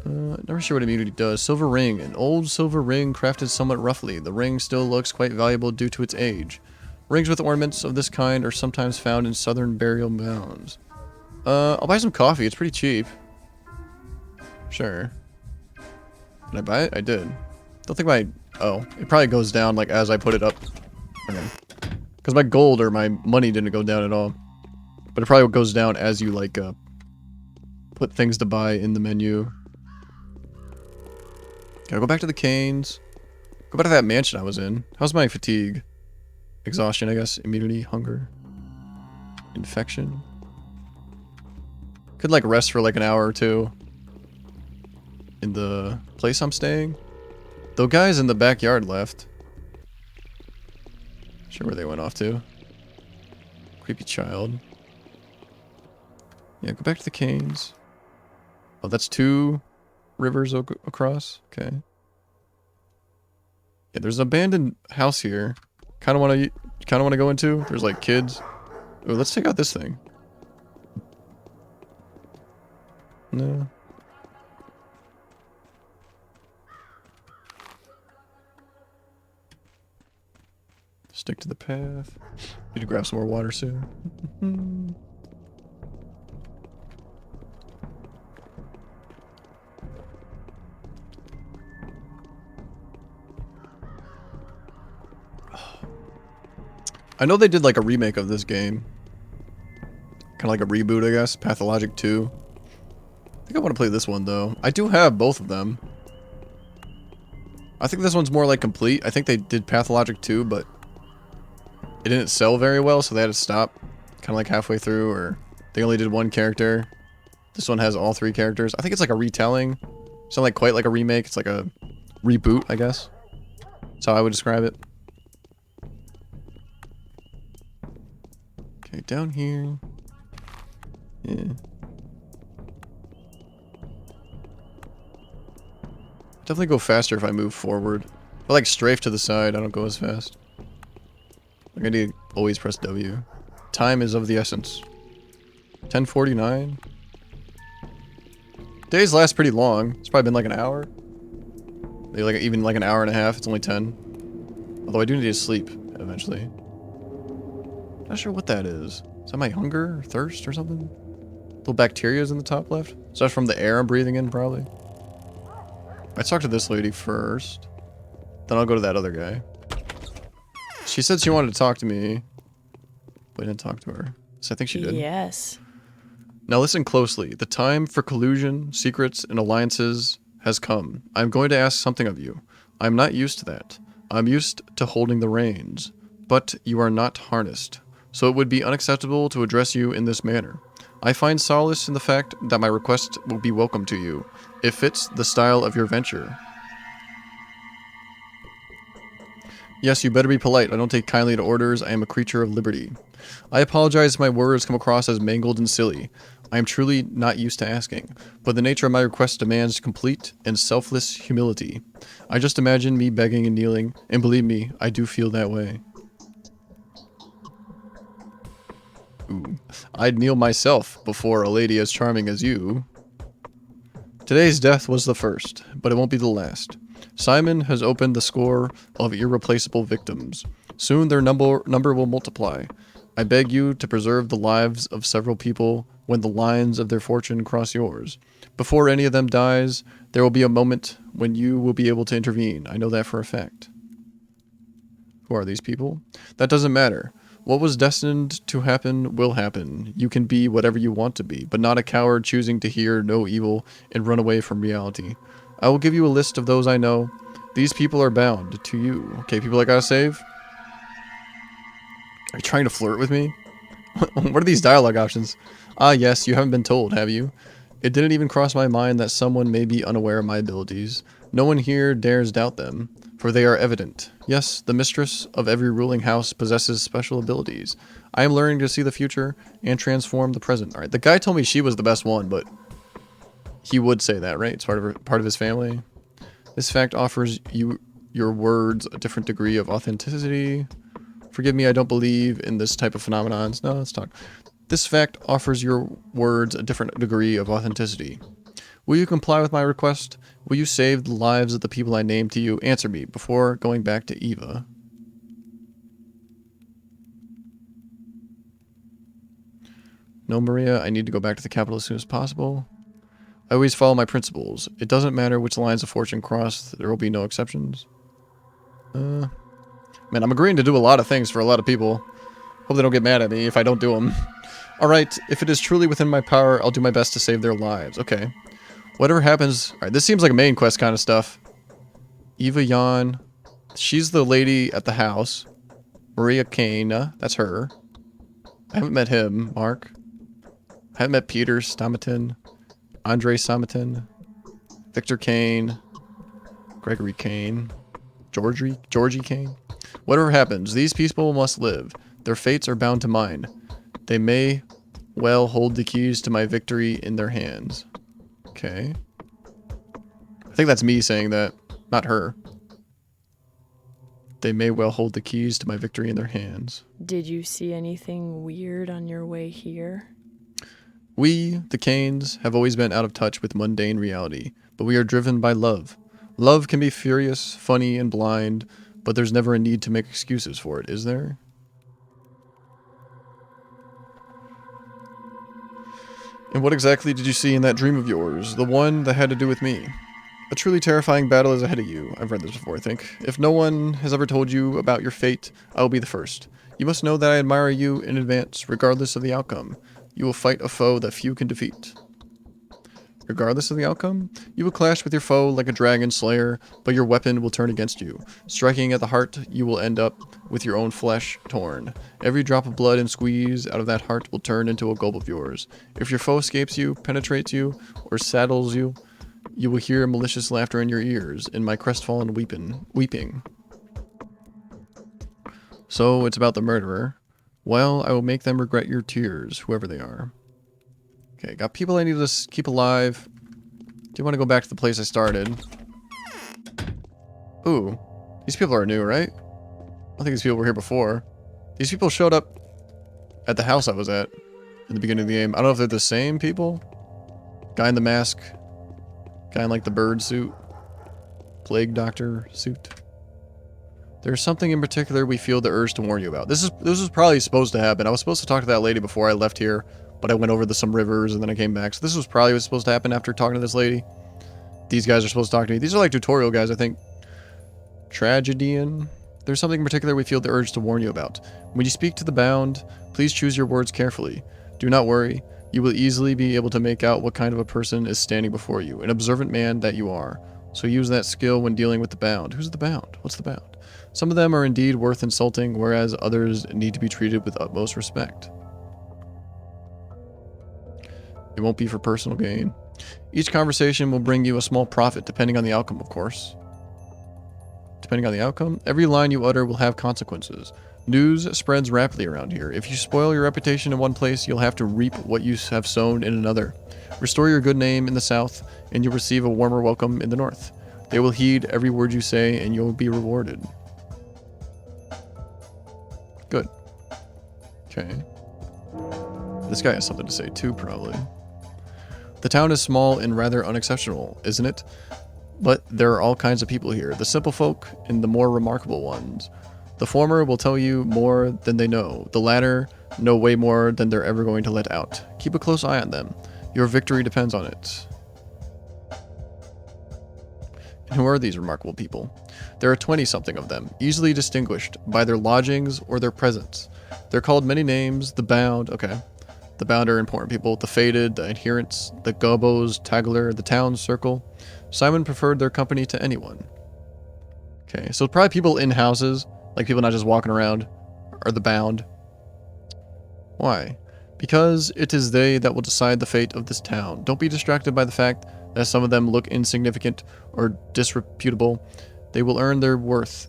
Never sure what immunity does. Silver ring. An old silver ring crafted somewhat roughly. The ring still looks quite valuable due to its age. Rings with ornaments of this kind are sometimes found in southern burial mounds. I'll buy some coffee. It's pretty cheap. Sure. Did I buy it? I did. Don't think my... Oh, it probably goes down like as I put it up. Okay. Because my gold or my money didn't go down at all. But it probably goes down as you like put things to buy in the menu. Okay, I'll go back to the canes. Go back to that mansion I was in. How's my fatigue? Exhaustion, I guess. Immunity, hunger. Infection. Could like rest for like an hour or two. In the place I'm staying. Though guys in the backyard left. Not sure where they went off to. Creepy child. Yeah, go back to the canes. Oh, that's 2 rivers across. Okay. Yeah, there's an abandoned house here. Kind of want to go into. There's like kids. Oh, let's take out this thing. No. Stick to the path. Need to grab some more water soon. I know they did like a remake of this game. Kind of like a reboot, I guess. Pathologic 2. I think I want to play this one, though. I do have both of them. I think this one's more like complete. I think they did Pathologic 2, but it didn't sell very well, so they had to stop kind of like halfway through, or they only did 1 character. This one has all 3 characters. I think it's like a retelling. It's not like quite like a remake. It's like a reboot, I guess. That's how I would describe it. Okay, down here. Yeah. Definitely go faster if I move forward. If I like strafe to the side, I don't go as fast. Like I need to always press W. Time is of the essence. 10:49. Days last pretty long. It's probably been like an hour. Maybe like even like an hour and a half. It's only 10. Although I do need to sleep eventually. Not sure what that is. Is that my hunger or thirst or something? Little bacteria's in the top left. So that's from the air I'm breathing in, probably. I talked to this lady first. Then I'll go to that other guy. She said she wanted to talk to me. But I didn't talk to her. So I think she did. Yes. Now listen closely. The time for collusion, secrets, and alliances has come. I'm going to ask something of you. I'm not used to that. I'm used to holding the reins. But you are not harnessed. So it would be unacceptable to address you in this manner. I find solace in the fact that my request will be welcome to you. It fits the style of your venture. Yes, you better be polite. I don't take kindly to orders. I am a creature of liberty. I apologize if my words come across as mangled and silly. I am truly not used to asking, but the nature of my request demands complete and selfless humility. I just imagine me begging and kneeling, and believe me, I do feel that way. Ooh. I'd kneel myself before a lady as charming as you. Today's death was the first, but it won't be the last. Simon has opened the score of irreplaceable victims. Soon their number will multiply. I beg you to preserve the lives of several people when the lines of their fortune cross yours. Before any of them dies, there will be a moment when you will be able to intervene. I know that for a fact. Who are these people? That doesn't matter. What was destined to happen will happen. You can be whatever you want to be, but not a coward choosing to hear no evil and run away from reality. I will give you a list of those I know. These people are bound to you. Okay, people I gotta save? Are you trying to flirt with me? What are these dialogue options? Ah, yes, you haven't been told, have you? It didn't even cross my mind that someone may be unaware of my abilities. No one here dares doubt them, for they are evident. Yes, the mistress of every ruling house possesses special abilities. I am learning to see the future and transform the present. Alright, the guy told me she was the best one, but he would say that, right? It's part of his family. This fact offers you your words a different degree of authenticity. Forgive me, I don't believe in this type of phenomenons. No, let's talk. This fact offers your words a different degree of authenticity. Will you comply with my request? Will you save the lives of the people I named to you? Answer me before going back to Eva. No, Maria, I need to go back to the capital as soon as possible. I always follow my principles. It doesn't matter which lines of fortune cross, there will be no exceptions. Man, I'm agreeing to do a lot of things for a lot of people. Hope they don't get mad at me if I don't do them. Alright, if it is truly within my power, I'll do my best to save their lives. Okay. Whatever happens... Alright, this seems like a main quest kind of stuff. Eva Jan. She's the lady at the house. Maria Kane. That's her. I haven't met him, Mark. I haven't met Peter Stomatin. Andre Stomatin. Victor Kane. Gregory Kane. Georgie Kane. Whatever happens, these people must live. Their fates are bound to mine. They may well hold the keys to my victory in their hands. Okay. I think that's me saying that, not her. They may well hold the keys to my victory in their hands. Did you see anything weird on your way here? We, the Kanes, have always been out of touch with mundane reality, but we are driven by love. Love can be furious, funny, and blind, but there's never a need to make excuses for it, is there? And what exactly did you see in that dream of yours? The one that had to do with me. A truly terrifying battle is ahead of you. I've read this before, I think. If no one has ever told you about your fate, I will be the first. You must know that I admire you in advance, regardless of the outcome. You will fight a foe that few can defeat. Regardless of the outcome, you will clash with your foe like a dragon slayer, but your weapon will turn against you. Striking at the heart, you will end up with your own flesh torn. Every drop of blood and squeeze out of that heart will turn into a gulp of yours. If your foe escapes you, penetrates you, or saddles you, you will hear malicious laughter in your ears, in my crestfallen weeping. So, it's about the murderer. Well, I will make them regret your tears, whoever they are. Okay, got people I need to keep alive. Do want to go back to the place I started. Ooh, these people are new, right? I think these people were here before. These people showed up at the house I was at in the beginning of the game. I don't know if they're the same people. Guy in the mask. Guy in like the bird suit. Plague doctor suit. There's something in particular we feel the urge to warn you about. This was probably supposed to happen. I was supposed to talk to that lady before I left here, but I went over some rivers and then I came back. So this was probably what's supposed to happen after talking to this lady. These guys are supposed to talk to me. These are like tutorial guys, I think. Tragedian. There's something in particular we feel the urge to warn you about. When you speak to the bound, please choose your words carefully. Do not worry. You will easily be able to make out what kind of a person is standing before you. An observant man that you are. So use that skill when dealing with the bound. Who's the bound? What's the bound? Some of them are indeed worth insulting, whereas others need to be treated with utmost respect. It won't be for personal gain. Each conversation will bring you a small profit, depending on the outcome, of course. Depending on the outcome, every line you utter will have consequences. News spreads rapidly around here. If you spoil your reputation in one place, you'll have to reap what you have sown in another. Restore your good name in the south, and you'll receive a warmer welcome in the north. They will heed every word you say, and you'll be rewarded. Good. Okay. This guy has something to say too, probably. The town is small and rather unexceptional, isn't it? But there are all kinds of people here, the simple folk and the more remarkable ones. The former will tell you more than they know. The latter know way more than they're ever going to let out. Keep a close eye on them. Your victory depends on it. And who are these remarkable people? There are 20-something of them, easily distinguished by their lodgings or their presence. They're called many names. The Bound, okay. The Bound are important people. The Fated, the Adherents, the Gobos, Tagler, the Town Circle. Simon preferred their company to anyone. Okay, so probably people in houses, like people not just walking around, are the Bound. Why? Because it is they that will decide the fate of this town. Don't be distracted by the fact that some of them look insignificant or disreputable. They will earn their worth,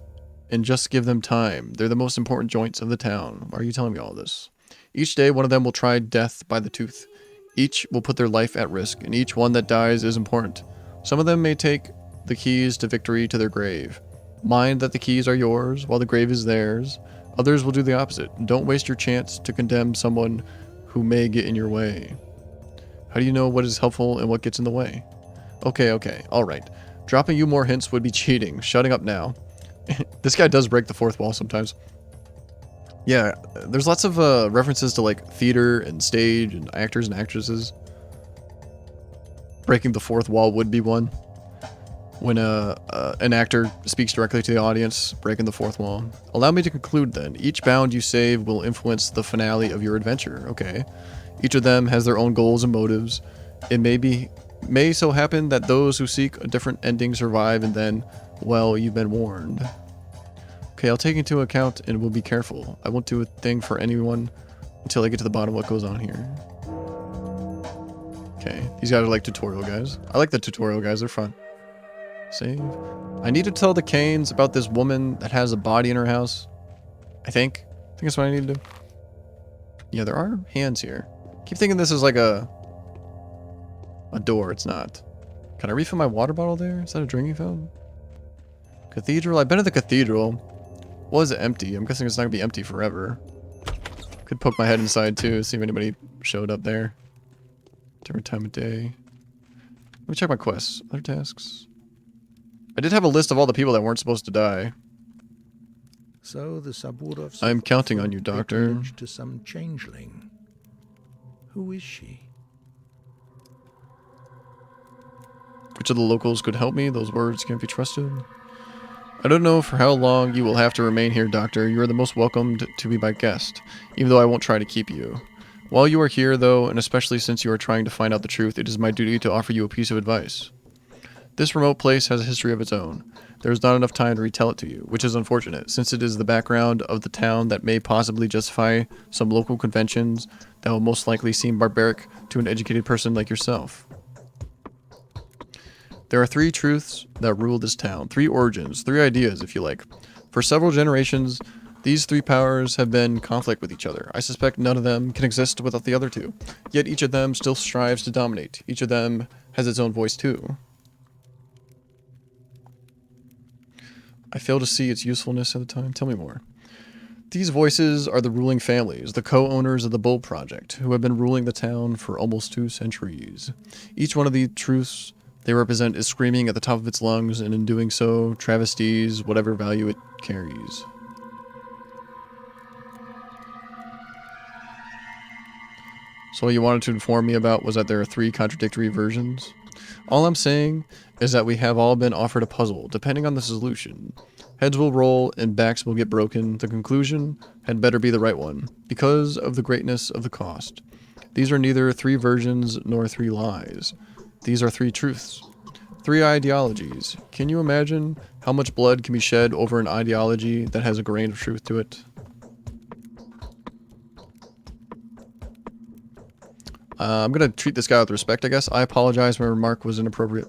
and just give them time. They're the most important joints of the town. Why are you telling me all this? Each day, one of them will try death by the tooth. Each will put their life at risk, and each one that dies is important. Some of them may take the keys to victory to their grave. Mind that the keys are yours, while the grave is theirs. Others will do the opposite. Don't waste your chance to condemn someone who may get in your way. How do you know what is helpful and what gets in the way? Okay, alright. Dropping you more hints would be cheating. Shutting up now. This guy does break the fourth wall sometimes. Yeah, there's lots of references to like theater and stage and actors and actresses. Breaking the fourth wall would be one. When an actor speaks directly to the audience, breaking the fourth wall. Allow me to conclude then. Each bound you save will influence the finale of your adventure. Okay. Each of them has their own goals and motives. It may so happen that those who seek a different ending survive, and then, well, you've been warned. Okay, I'll take into account and we'll be careful. I won't do a thing for anyone until I get to the bottom of what goes on here. Okay, these guys are like tutorial guys. I like the tutorial guys, they're fun. Save. I need to tell the Canes about this woman that has a body in her house. I think that's what I need to do. Yeah, there are hands here. Keep thinking this is like a door. It's not. Can I refill my water bottle there? Is that a drinking fountain? Cathedral. I've been to the cathedral. Was it empty? I'm guessing it's not gonna be empty forever. Could poke my head inside too, see if anybody showed up there. Different time of day. Let me check my quests. Other tasks. I did have a list of all the people that weren't supposed to die. So the Saburovs I'm counting on you, Doctor. To some changeling. Who is she? Which of the locals could help me? Those words can't be trusted. I don't know for how long you will have to remain here, Doctor. You are the most welcomed to be my guest, even though I won't try to keep you. While you are here, though, and especially since you are trying to find out the truth, it is my duty to offer you a piece of advice. This remote place has a history of its own. There is not enough time to retell it to you, which is unfortunate, since it is the background of the town that may possibly justify some local conventions that will most likely seem barbaric to an educated person like yourself. There are 3 truths that rule this town, 3 origins, 3 ideas, if you like. For several generations, these 3 powers have been in conflict with each other. I suspect none of them can exist without the other 2. Yet each of them still strives to dominate. Each of them has its own voice too. I fail to see its usefulness at the time. Tell me more. These voices are the ruling families, the co-owners of the Bull Project, who have been ruling the town for almost 2 centuries. Each one of the truths they represent is screaming at the top of its lungs, and in doing so, travesties whatever value it carries. So what you wanted to inform me about was that there are 3 contradictory versions? All I'm saying is that we have all been offered a puzzle, depending on the solution. Heads will roll and backs will get broken. The conclusion had better be the right one, because of the greatness of the cost. These are neither 3 versions nor 3 lies. These are 3 truths. 3 ideologies. Can you imagine how much blood can be shed over an ideology that has a grain of truth to it? I'm going to treat this guy with respect, I guess. I apologize, my remark was inappropriate.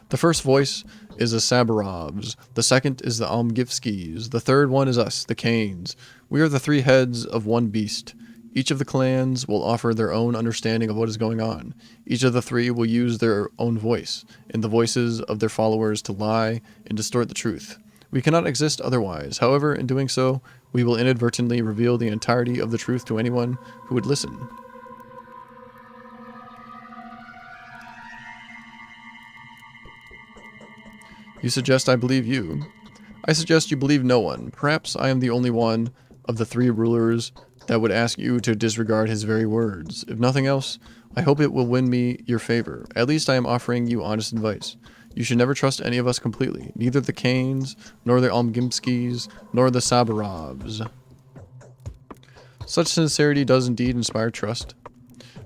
The first voice is the Saburovs. The second is the Almgivskis. The third one is us, the Canes. We are the 3 heads of one beast. Each of the clans will offer their own understanding of what is going on. Each of the 3 will use their own voice, and the voices of their followers to lie and distort the truth. We cannot exist otherwise. However, in doing so, we will inadvertently reveal the entirety of the truth to anyone who would listen. You suggest I believe you. I suggest you believe no one. Perhaps I am the only one of the 3 rulers that would ask you to disregard his very words. If nothing else, I hope it will win me your favor. At least I am offering you honest advice. You should never trust any of us completely. Neither the Canes, nor the Almgimskis, nor the Saburovs. Such sincerity does indeed inspire trust.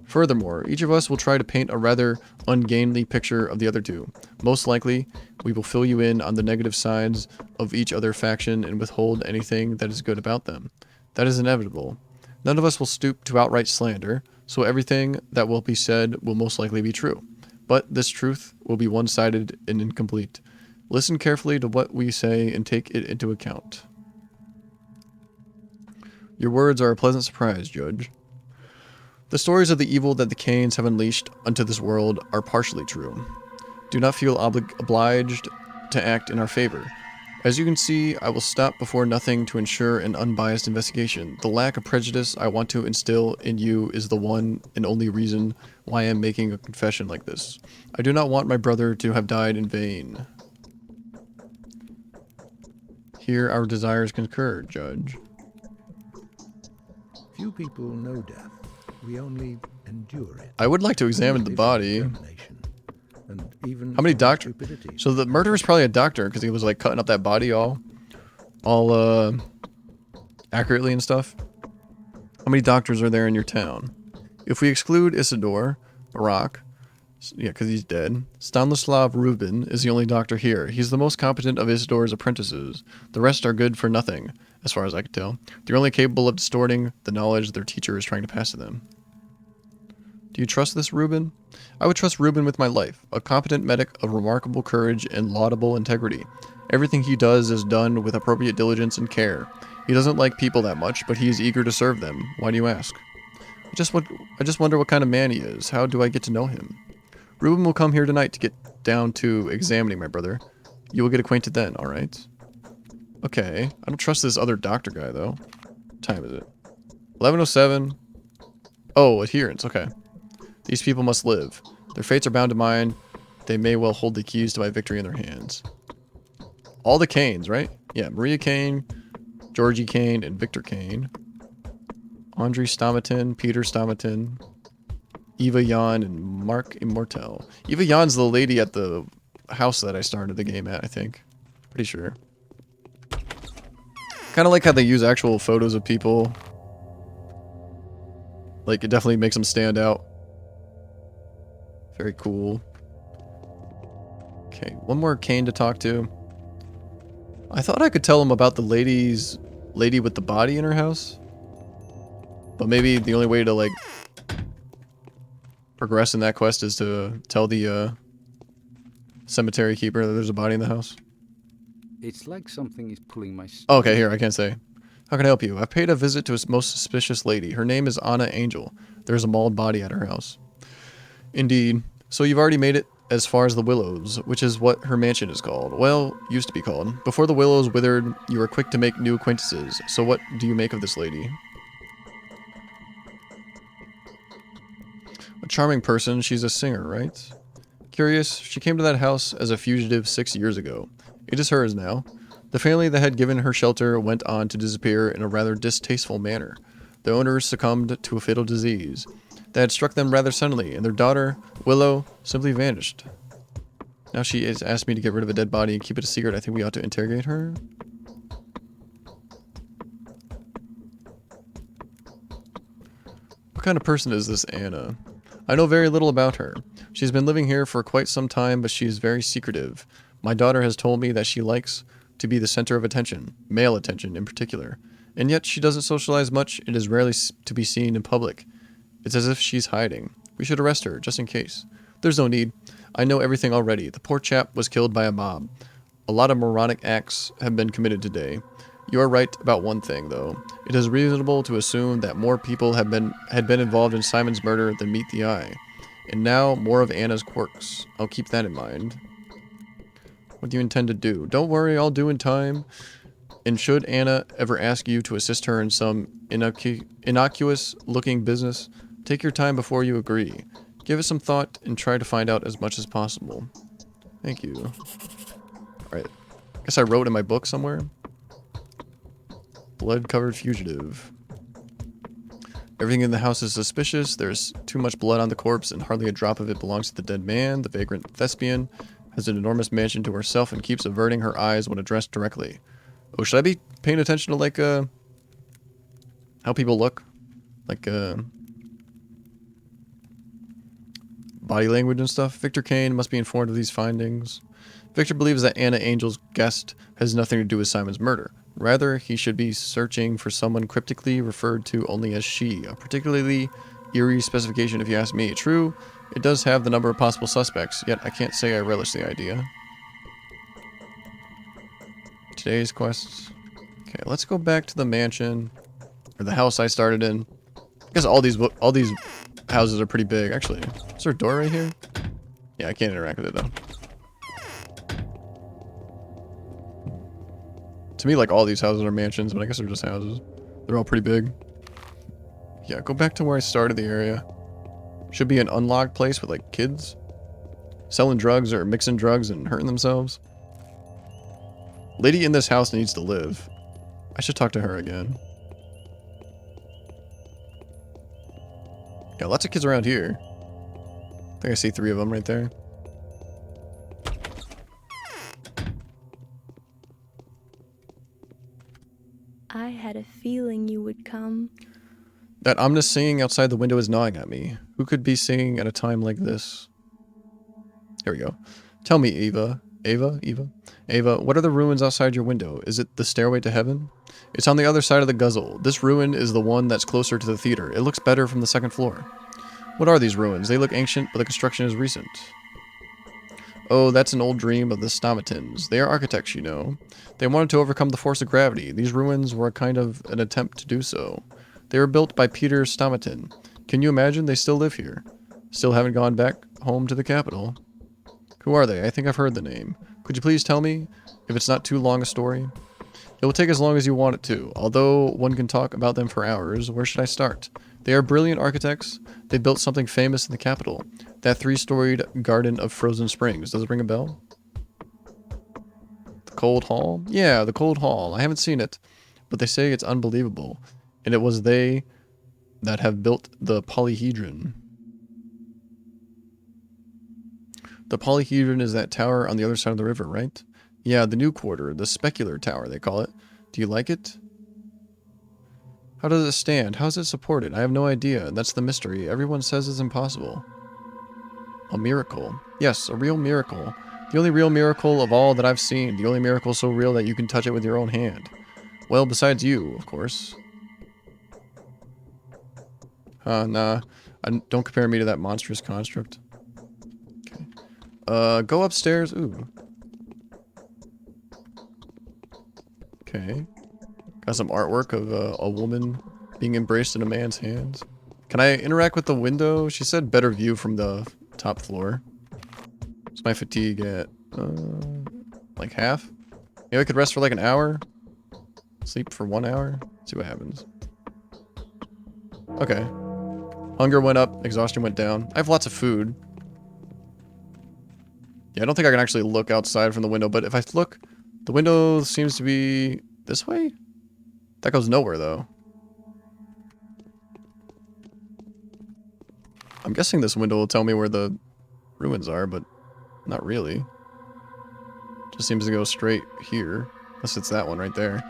Furthermore, each of us will try to paint a rather ungainly picture of the other 2. Most likely, we will fill you in on the negative sides of each other faction and withhold anything that is good about them. That is inevitable. None of us will stoop to outright slander, so everything that will be said will most likely be true. But this truth will be one-sided and incomplete. Listen carefully to what we say and take it into account. Your words are a pleasant surprise, Judge. The stories of the evil that the Cains have unleashed unto this world are partially true. Do not feel obliged to act in our favor. As you can see, I will stop before nothing to ensure an unbiased investigation. The lack of prejudice I want to instill in you is the one and only reason why I am making a confession like this. I do not want my brother to have died in vain. Here our desires concur, Judge. Few people know death. We only endure it. I would like to examine the body. How many doctors? So the murderer is probably a doctor because he was like cutting up that body all accurately and stuff. How many doctors are there in your town? If we exclude Isidore, Barak, yeah, because he's dead. Stanislav Rubin is the only doctor here. He's the most competent of Isidore's apprentices. The rest are good for nothing, as far as I can tell. They're only capable of distorting the knowledge their teacher is trying to pass to them. Do you trust this Rubin? I would trust Rubin with my life, a competent medic of remarkable courage and laudable integrity. Everything he does is done with appropriate diligence and care. He doesn't like people that much, but he is eager to serve them. Why do you ask? I just wonder what kind of man he is. How do I get to know him? Rubin will come here tonight to get down to examining my brother. You will get acquainted then, alright? Okay. I don't trust this other doctor guy, though. What time is it? 11:07. Oh, adherence. Okay. These people must live. Their fates are bound to mine. They may well hold the keys to my victory in their hands. All the Cains, right? Yeah, Maria Cain, Georgie Cain, and Victor Cain. Andrei Stomatin, Peter Stomatin, Eva Jan, and Mark Immortel. Eva Jan's the lady at the house that I started the game at, I think. Pretty sure. Kind of like how they use actual photos of people. Like, it definitely makes them stand out. Very cool. Okay, one more Cain to talk to. I thought I could tell him about the lady with the body in her house. But maybe the only way to, like, progress in that quest is to tell the cemetery keeper that there's a body in the house. It's like something is pulling my stomach. Oh, okay, here, I can't say. How can I help you? I've paid a visit to a most suspicious lady. Her name is Anna Angel. There's a mauled body at her house. Indeed. So you've already made it as far as the Willows, which is what her mansion is called. Well, used to be called. Before the Willows withered, you were quick to make new acquaintances. So what do you make of this lady? A charming person. She's a singer, right? Curious. She came to that house as a fugitive 6 years ago. It is hers now. The family that had given her shelter went on to disappear in a rather distasteful manner. The owners succumbed to a fatal disease that had struck them rather suddenly, and their daughter, Willow, simply vanished. Now she has asked me to get rid of a dead body and keep it a secret. I think we ought to interrogate her. What kind of person is this Anna? I know very little about her. She's been living here for quite some time, but she is very secretive. My daughter has told me that she likes to be the center of attention, male attention in particular. And yet she doesn't socialize much and is rarely to be seen in public. It's as if she's hiding. We should arrest her, just in case. There's no need. I know everything already. The poor chap was killed by a mob. A lot of moronic acts have been committed today. You are right about one thing, though. It is reasonable to assume that more people had been involved in Simon's murder than meet the eye. And now, more of Anna's quirks. I'll keep that in mind. What do you intend to do? Don't worry, I'll do in time. And should Anna ever ask you to assist her in some innocuous-looking business, take your time before you agree. Give it some thought and try to find out as much as possible. Thank you. Alright. Guess I wrote in my book somewhere. Blood-covered fugitive. Everything in the house is suspicious. There's too much blood on the corpse, and hardly a drop of it belongs to the dead man. The vagrant thespian has an enormous mansion to herself and keeps averting her eyes when addressed directly. Oh, should I be paying attention to, like, how people look? Like, body language and stuff? Victor Cain must be informed of these findings. Victor believes that Anna Angel's guest has nothing to do with Simon's murder. Rather, he should be searching for someone cryptically referred to only as she, a particularly eerie specification if you ask me. True, it does have the number of possible suspects, yet I can't say I relish the idea. Today's quests. Okay, let's go back to the mansion, or the house I started in. I guess all these houses are pretty big. Actually, is there a door right here? Yeah, I can't interact with it though. To me, like, all these houses are mansions, but I guess they're just houses. They're all pretty big. Yeah, go back to where I started the area. Should be an unlocked place with, like, kids selling drugs or mixing drugs and hurting themselves. Lady in this house needs to live. I should talk to her again. Yeah, lots of kids around here. I think I see 3 of them right there. I had a feeling you would come. That ominous singing outside the window is gnawing at me. Who could be singing at a time like this? Here we go. Tell me, Eva, what are the ruins outside your window? Is it the stairway to heaven? It's on the other side of the guzzle. This ruin is the one that's closer to the theater. It looks better from the 2nd floor. What are these ruins? They look ancient, but the construction is recent. Oh, that's an old dream of the Stomatins. They are architects, you know. They wanted to overcome the force of gravity. These ruins were a kind of an attempt to do so. They were built by Peter Stomatin. Can you imagine? They still live here. Still haven't gone back home to the capital. Who are they? I think I've heard the name. Could you please tell me, if it's not too long a story? It will take as long as you want it to. Although one can talk about them for hours, where should I start? They are brilliant architects. They built something famous in the capital. That 3-storied garden of frozen springs. Does it ring a bell? The Cold Hall? Yeah, the Cold Hall. I haven't seen it, but they say it's unbelievable. And it was they that have built the polyhedron. The polyhedron is that tower on the other side of the river, right? Yeah, the new quarter, the specular tower, they call it. Do you like it? How does it stand? How is it supported? I have no idea. That's the mystery. Everyone says it's impossible. A miracle. Yes, a real miracle. The only real miracle of all that I've seen. The only miracle so real that you can touch it with your own hand. Well, besides you, of course. Nah. Don't compare me to that monstrous construct. Okay. Go upstairs. Ooh. Okay. Got some artwork of a woman being embraced in a man's hands. Can I interact with the window? She said better view from the top floor. Is my fatigue at, like half? Maybe I could rest for like an hour? Sleep for 1 hour? See what happens. Okay. Hunger went up, exhaustion went down. I have lots of food. Yeah, I don't think I can actually look outside from the window, but if I look, the window seems to be this way? That goes nowhere, though. I'm guessing this window will tell me where the ruins are, but not really. Just seems to go straight here. Unless it's that one right there.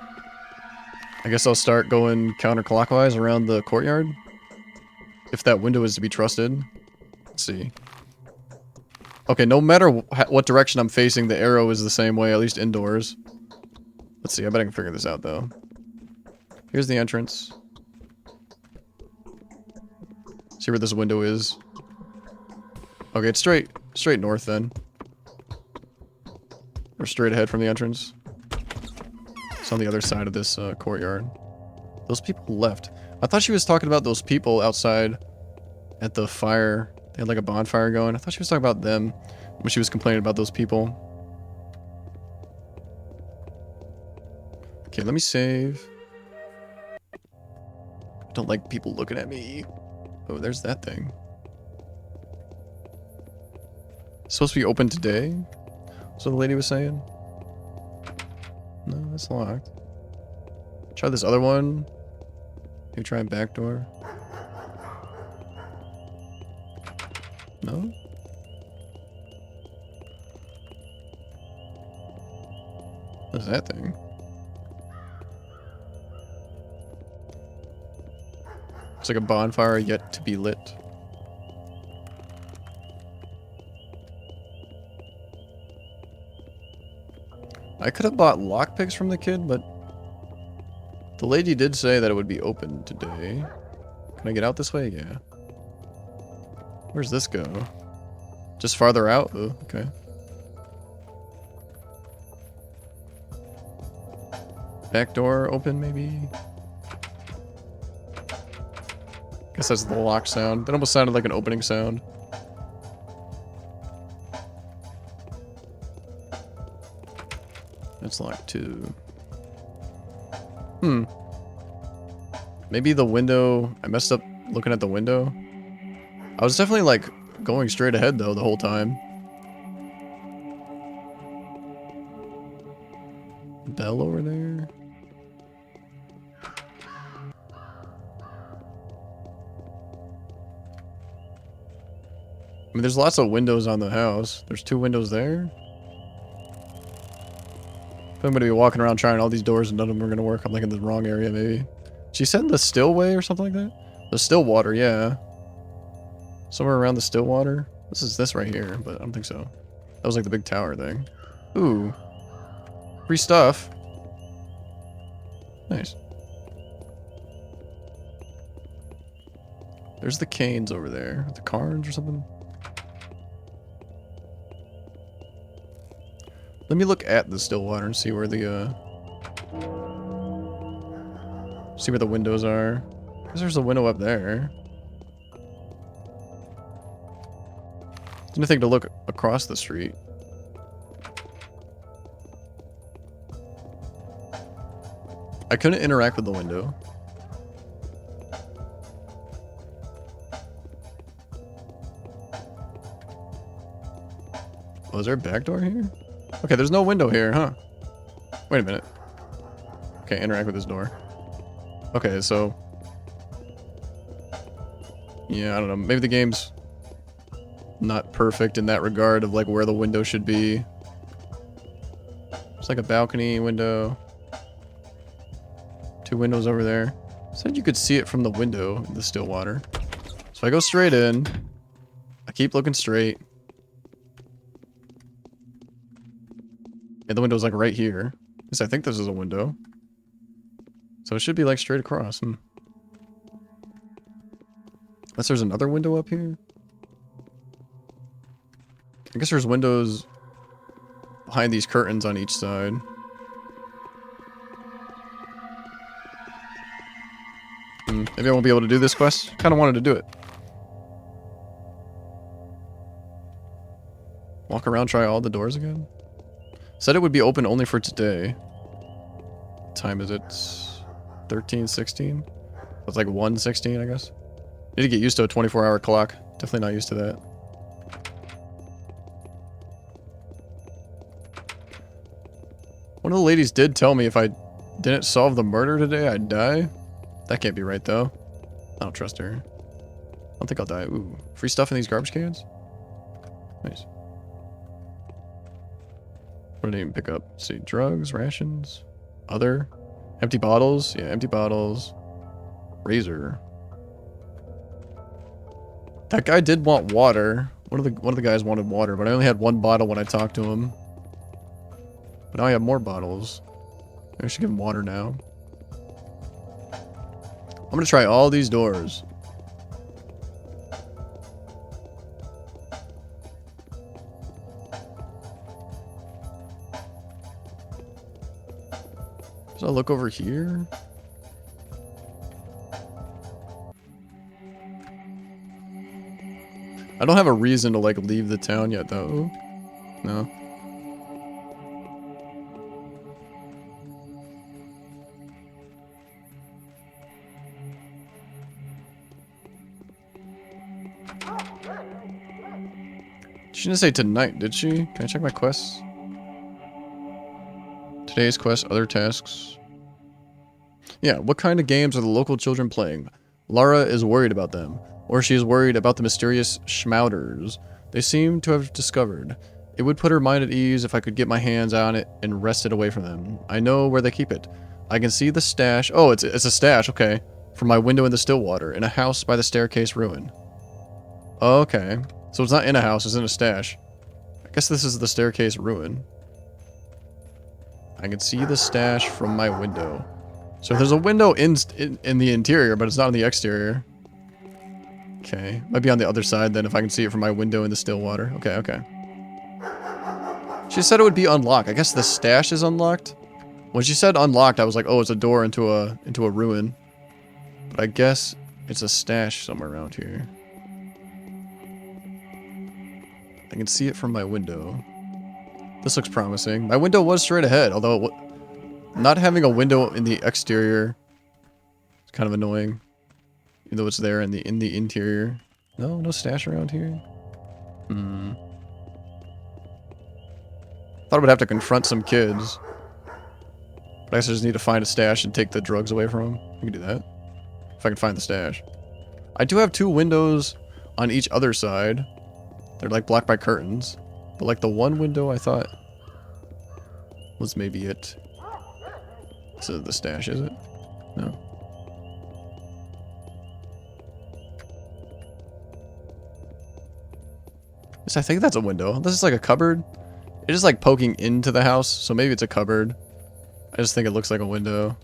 I guess I'll start going counterclockwise around the courtyard. If that window is to be trusted. Let's see. Okay, no matter what direction I'm facing, the arrow is the same way, at least indoors. Let's see, I bet I can figure this out, though. Here's the entrance. See where this window is. Okay, it's straight north, then. Or straight ahead from the entrance. It's on the other side of this courtyard. Those people left. I thought she was talking about those people outside at the fire. They had like a bonfire going. I thought she was talking about them when she was complaining about those people. Okay, let me save. I don't like people looking at me. Oh, there's that thing. It's supposed to be open today? That's what the lady was saying. No, it's locked. Try this other one. Maybe try a back door. No? What's that thing? It's like a bonfire yet to be lit. I could have bought lockpicks from the kid, but The lady did say that it would be open today. Can I get out this way? Yeah. Where's this go? Just farther out? Oh, okay. Back door open, maybe? Guess that's the lock sound. That almost sounded like an opening sound. That's locked too. Maybe the window... I messed up looking at the window. I was definitely like going straight ahead though the whole time. Bell over there. I mean, there's lots of windows on the house. There's 2 windows there. If I'm gonna be walking around trying all these doors and none of them are gonna work, I'm like in the wrong area maybe. She said the Stillway or something like that? The Stillwater, yeah. Somewhere around the Stillwater. This is this right here, but I don't think so. That was like the big tower thing. Ooh. Free stuff. Nice. There's the canes over there. The Carns or something. Let me look at the Stillwater and see where the windows are. Because there's a window up there. Didn't think to look across the street. I couldn't interact with the window. Oh, is there a back door here? Okay, there's no window here, huh? Wait a minute. Okay, interact with this door. Okay, so... yeah, I don't know. Maybe the game's not perfect in that regard of like where the window should be. It's like a balcony window. 2 windows over there. Said you could see it from the window in the Stillwater. So I go straight in. I keep looking straight. And the window's like right here. At least I think this is a window. So it should be like straight across. Unless there's another window up here. I guess there's windows behind these curtains on each side. Maybe I won't be able to do this quest. Kind of wanted to do it. Walk around, try all the doors again. Said it would be open only for today. What time is it? 13:16? It's like 1:16, I guess. Need to get used to a 24-hour clock. Definitely not used to that. One of the ladies did tell me if I didn't solve the murder today, I'd die. That can't be right, though. I don't trust her. I don't think I'll die. Ooh, free stuff in these garbage cans? Nice. What did I even pick up? Let's see, drugs, rations, other, empty bottles. Yeah, empty bottles. Razor. That guy did want water. One of the guys wanted water, but I only had 1 bottle when I talked to him. But now I have more bottles. Maybe I should give him water now. I'm gonna try all these doors. So I'll look over here. I don't have a reason to like leave the town yet though. No. She didn't say tonight, did she? Can I check my quests? Today's quest, other tasks. Yeah, what kind of games are the local children playing? Lara is worried about them. Or she is worried about the mysterious schmouters they seem to have discovered. It would put her mind at ease if I could get my hands on it and wrest it away from them. I know where they keep it. I can see the stash. Oh, it's a stash, okay. From my window in the Stillwater, in a house by the staircase ruin. Okay. So it's not in a house, it's in a stash. I guess this is the staircase ruin. I can see the stash from my window. So there's a window in the interior, but it's not on the exterior. Okay. Might be on the other side then if I can see it from my window in the still water. Okay, okay. She said it would be unlocked. I guess the stash is unlocked. When she said unlocked, I was like, oh, it's a door into a ruin. But I guess it's a stash somewhere around here. I can see it from my window. This looks promising. My window was straight ahead, although not having a window in the exterior is kind of annoying. Even though it's there in the interior. No stash around here. Thought I would have to confront some kids. But I guess I just need to find a stash and take the drugs away from them. I can do that. If I can find the stash. I do have 2 windows on each other side. They're like blocked by curtains. But like the one window I thought was maybe it. This is the stash, is it? No. Yes, I think that's a window. This is like a cupboard. It is like poking into the house, so maybe it's a cupboard. I just think it looks like a window.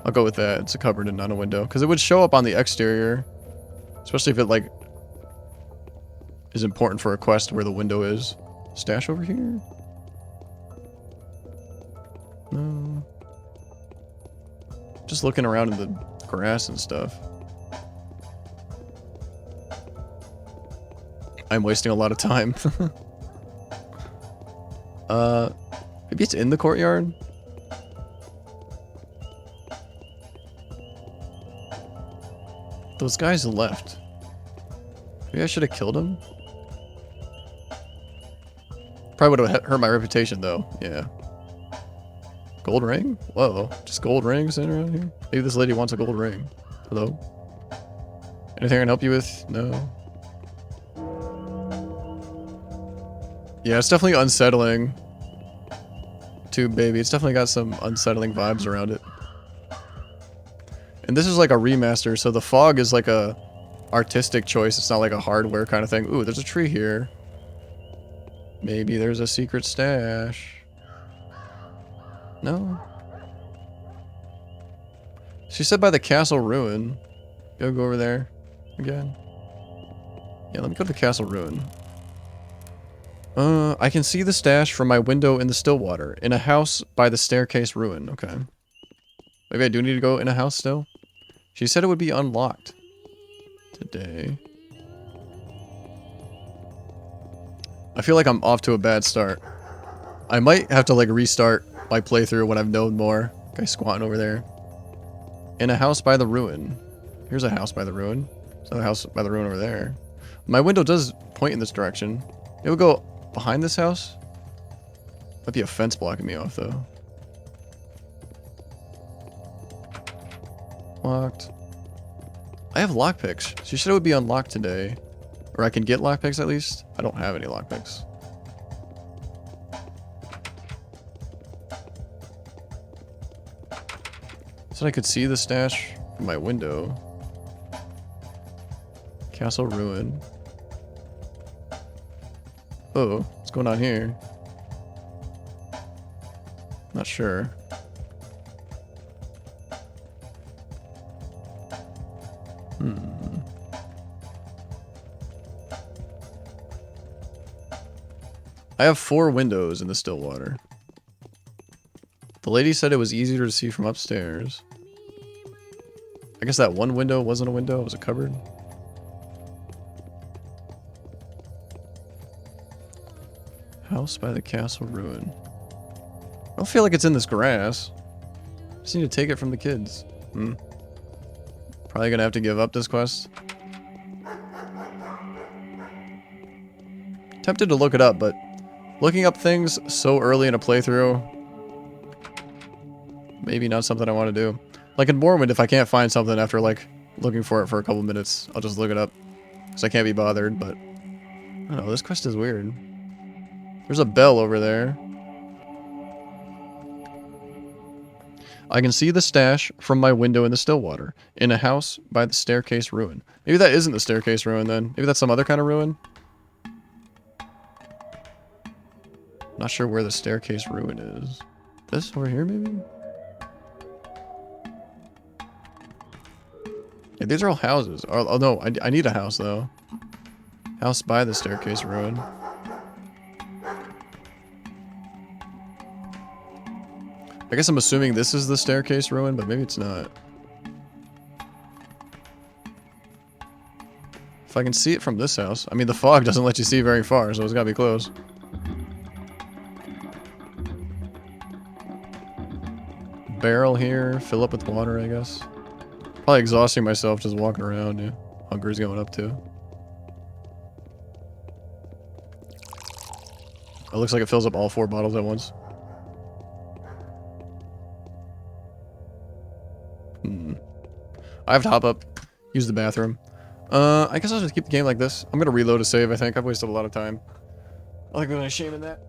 I'll go with that. It's a cupboard and not a window. Because it would show up on the exterior. Especially if it like is important for a quest where the window is. Stash over here? No. Just looking around in the grass and stuff. I'm wasting a lot of time. Maybe it's in the courtyard? Those guys left. Maybe I should have killed him? Probably would have hurt my reputation though, yeah. Gold ring? Whoa, just gold rings in around here? Maybe this lady wants a gold ring. Hello? Anything I can help you with? No. Yeah, it's definitely unsettling. Too, baby. It's definitely got some unsettling vibes around it. And this is like a remaster, so the fog is like a artistic choice. It's not like a hardware kind of thing. Ooh, there's a tree here. Maybe there's a secret stash. No? She said by the castle ruin. Go over there again. Yeah, let me go to the castle ruin. I can see the stash from my window in the still water. In a house by the staircase ruin. Okay. Maybe I do need to go in a house still? She said it would be unlocked today. I feel like I'm off to a bad start. I might have to like restart my playthrough when I've known more. Guy squatting over there. In a house by the ruin. Here's a house by the ruin. There's another house by the ruin over there. My window does point in this direction. It would go behind this house? Might be a fence blocking me off, though. Locked. I have lockpicks. She said it would be unlocked today. Or I can get lockpicks at least. I don't have any lockpicks. Said I could see the stash from my window. Castle ruin. Oh, what's going on here? Not sure. I have 4 windows in the still water. The lady said it was easier to see from upstairs. I guess that one window wasn't a window, it was a cupboard. House by the castle ruin. I don't feel like it's in this grass. Just need to take it from the kids. Probably gonna have to give up this quest. Tempted to look it up, but looking up things so early in a playthrough, maybe not something I want to do. Like in Morrowind, if I can't find something after like looking for it for a couple minutes, I'll just look it up. Because I can't be bothered, but I don't know, this quest is weird. There's a bell over there. I can see the stash from my window in the still water. In a house by the staircase ruin. Maybe that isn't the staircase ruin then. Maybe that's some other kind of ruin. Not sure where the staircase ruin is. This over here maybe? Yeah, these are all houses. Oh no, I need a house though. House by the staircase ruin. I guess I'm assuming this is the staircase ruin, but maybe it's not. If I can see it from this house. I mean, the fog doesn't let you see very far, so it's gotta be close. Barrel here, fill up with water, I guess. Probably exhausting myself just walking around, yeah. Hunger's going up too. It looks like it fills up all 4 bottles at once. I have to hop up, use the bathroom. I guess I'll just keep the game like this. I'm gonna reload a save, I think. I've wasted a lot of time. I think there's any shame in that.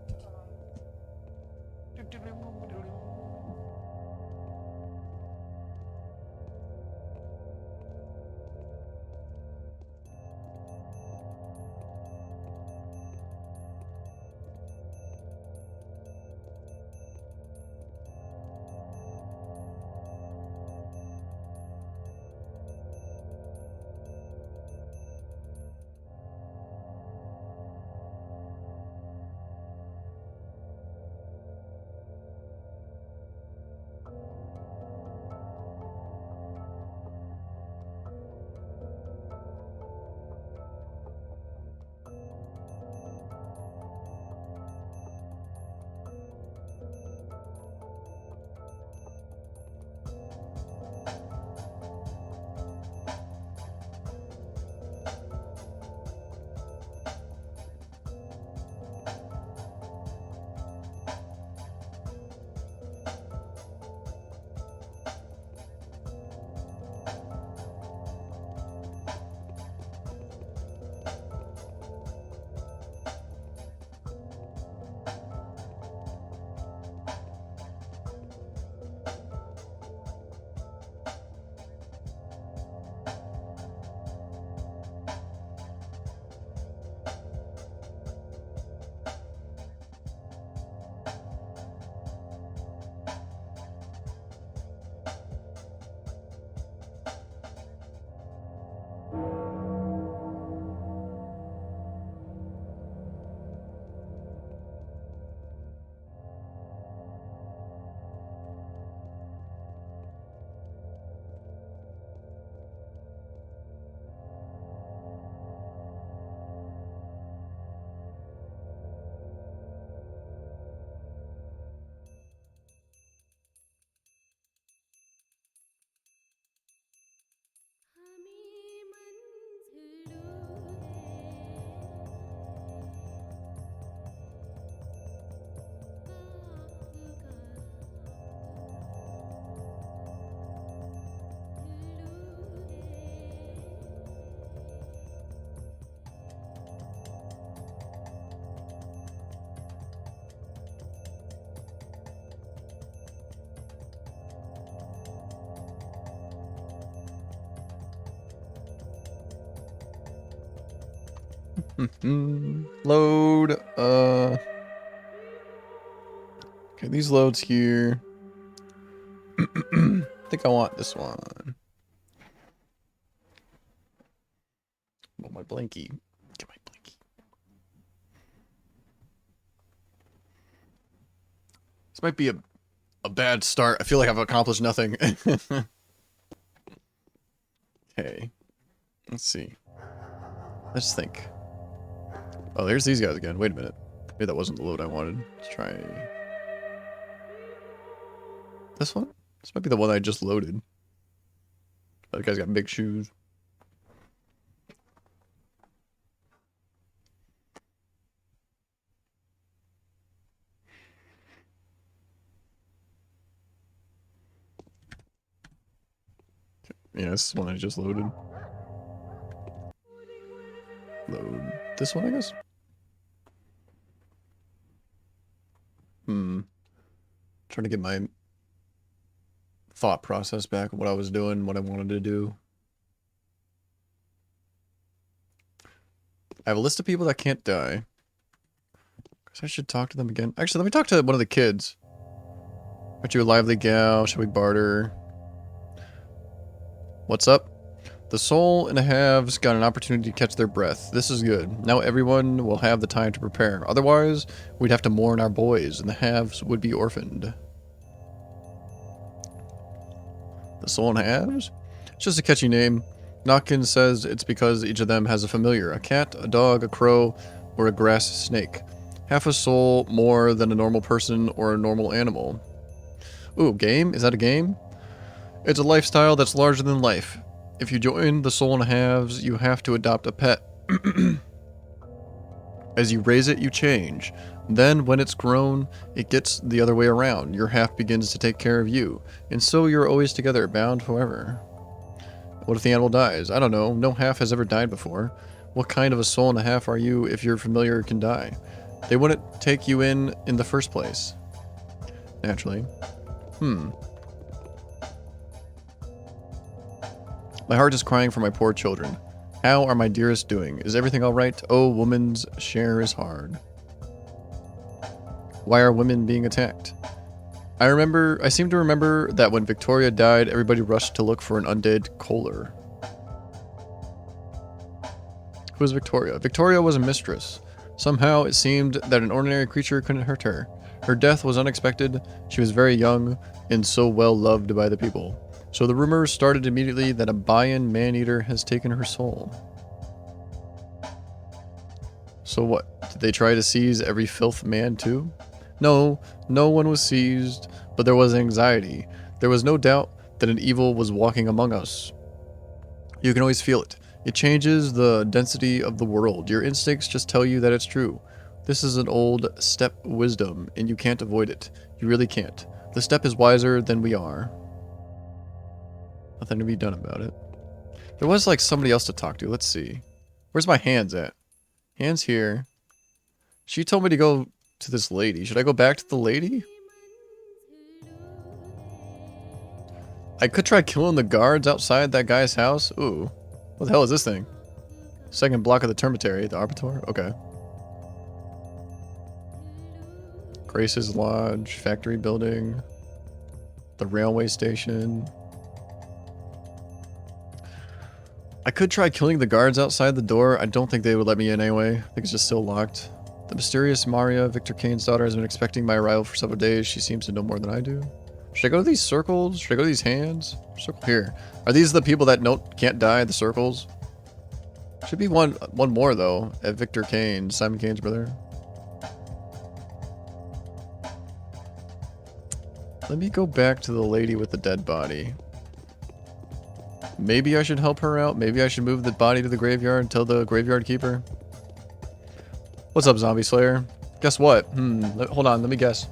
Load, okay, these loads here. I think I want this one. Oh, my blankie. Get my blankie. This might be a bad start. I feel like I've accomplished nothing. Okay. Let's see. Let's think. Oh, there's these guys again. Wait a minute. Maybe that wasn't the load I wanted. Let's try this one. This might be the one I just loaded. That guy's got big shoes. Yeah, this is the one I just loaded. Load this one, I guess? Trying to get my thought process back, what I was doing, what I wanted to do. I have a list of people that can't die. Guess I should talk to them again. Actually, let me talk to one of the kids. Aren't you a lively gal? Shall we barter? What's up? The soul and the halves got an opportunity to catch their breath. This is good. Now everyone will have the time to prepare. Otherwise, we'd have to mourn our boys, and the halves would be orphaned. The soul and halves? It's just a catchy name. Notkin says it's because each of them has a familiar. A cat, a dog, a crow, or a grass snake. Half a soul more than a normal person or a normal animal. Ooh, game? Is that a game? It's a lifestyle that's larger than life. If you join the soul and halves, you have to adopt a pet. As you raise it, you change. Then, when it's grown, it gets the other way around. Your half begins to take care of you. And so you're always together, bound forever. What if the animal dies? I don't know. No half has ever died before. What kind of a soul and a half are you if your familiar can die? They wouldn't take you in the first place. Naturally. My heart is crying for my poor children. How are my dearest doing? Is everything alright? Oh, woman's share is hard. Why are women being attacked? I seem to remember that when Victoria died, everybody rushed to look for an undead Kohler. Who was Victoria? Victoria was a mistress. Somehow it seemed that an ordinary creature couldn't hurt her. Her death was unexpected. She was very young and so well loved by the people. So the rumors started immediately that a Bayan man-eater has taken her soul. So what? Did they try to seize every filth man too? No, no one was seized, but there was anxiety. There was no doubt that an evil was walking among us. You can always feel it. It changes the density of the world. Your instincts just tell you that it's true. This is an old steppe wisdom, and you can't avoid it. You really can't. The steppe is wiser than we are. Nothing to be done about it. There was like somebody else to talk to. Let's see. Where's my hands at? Hands here. She told me to go to this lady. Should I go back to the lady? I could try killing the guards outside that guy's house. Ooh. What the hell is this thing? Second block of the termitary. The Arbiter? Okay. Grace's Lodge. Factory building. The railway station. I could try killing the guards outside the door. I don't think they would let me in anyway. I think it's just still locked. The mysterious Maria, Victor Kane's daughter, has been expecting my arrival for several days. She seems to know more than I do. Should I go to these circles? Should I go to these hands? Circle here. Are these the people that can't die, the circles? Should be one more, though, at Victor Kane, Simon Kane's brother. Let me go back to the lady with the dead body. Maybe I should help her out. Maybe I should move the body to the graveyard and tell the graveyard keeper. What's up, Zombie Slayer? Guess what? Hold on, let me guess.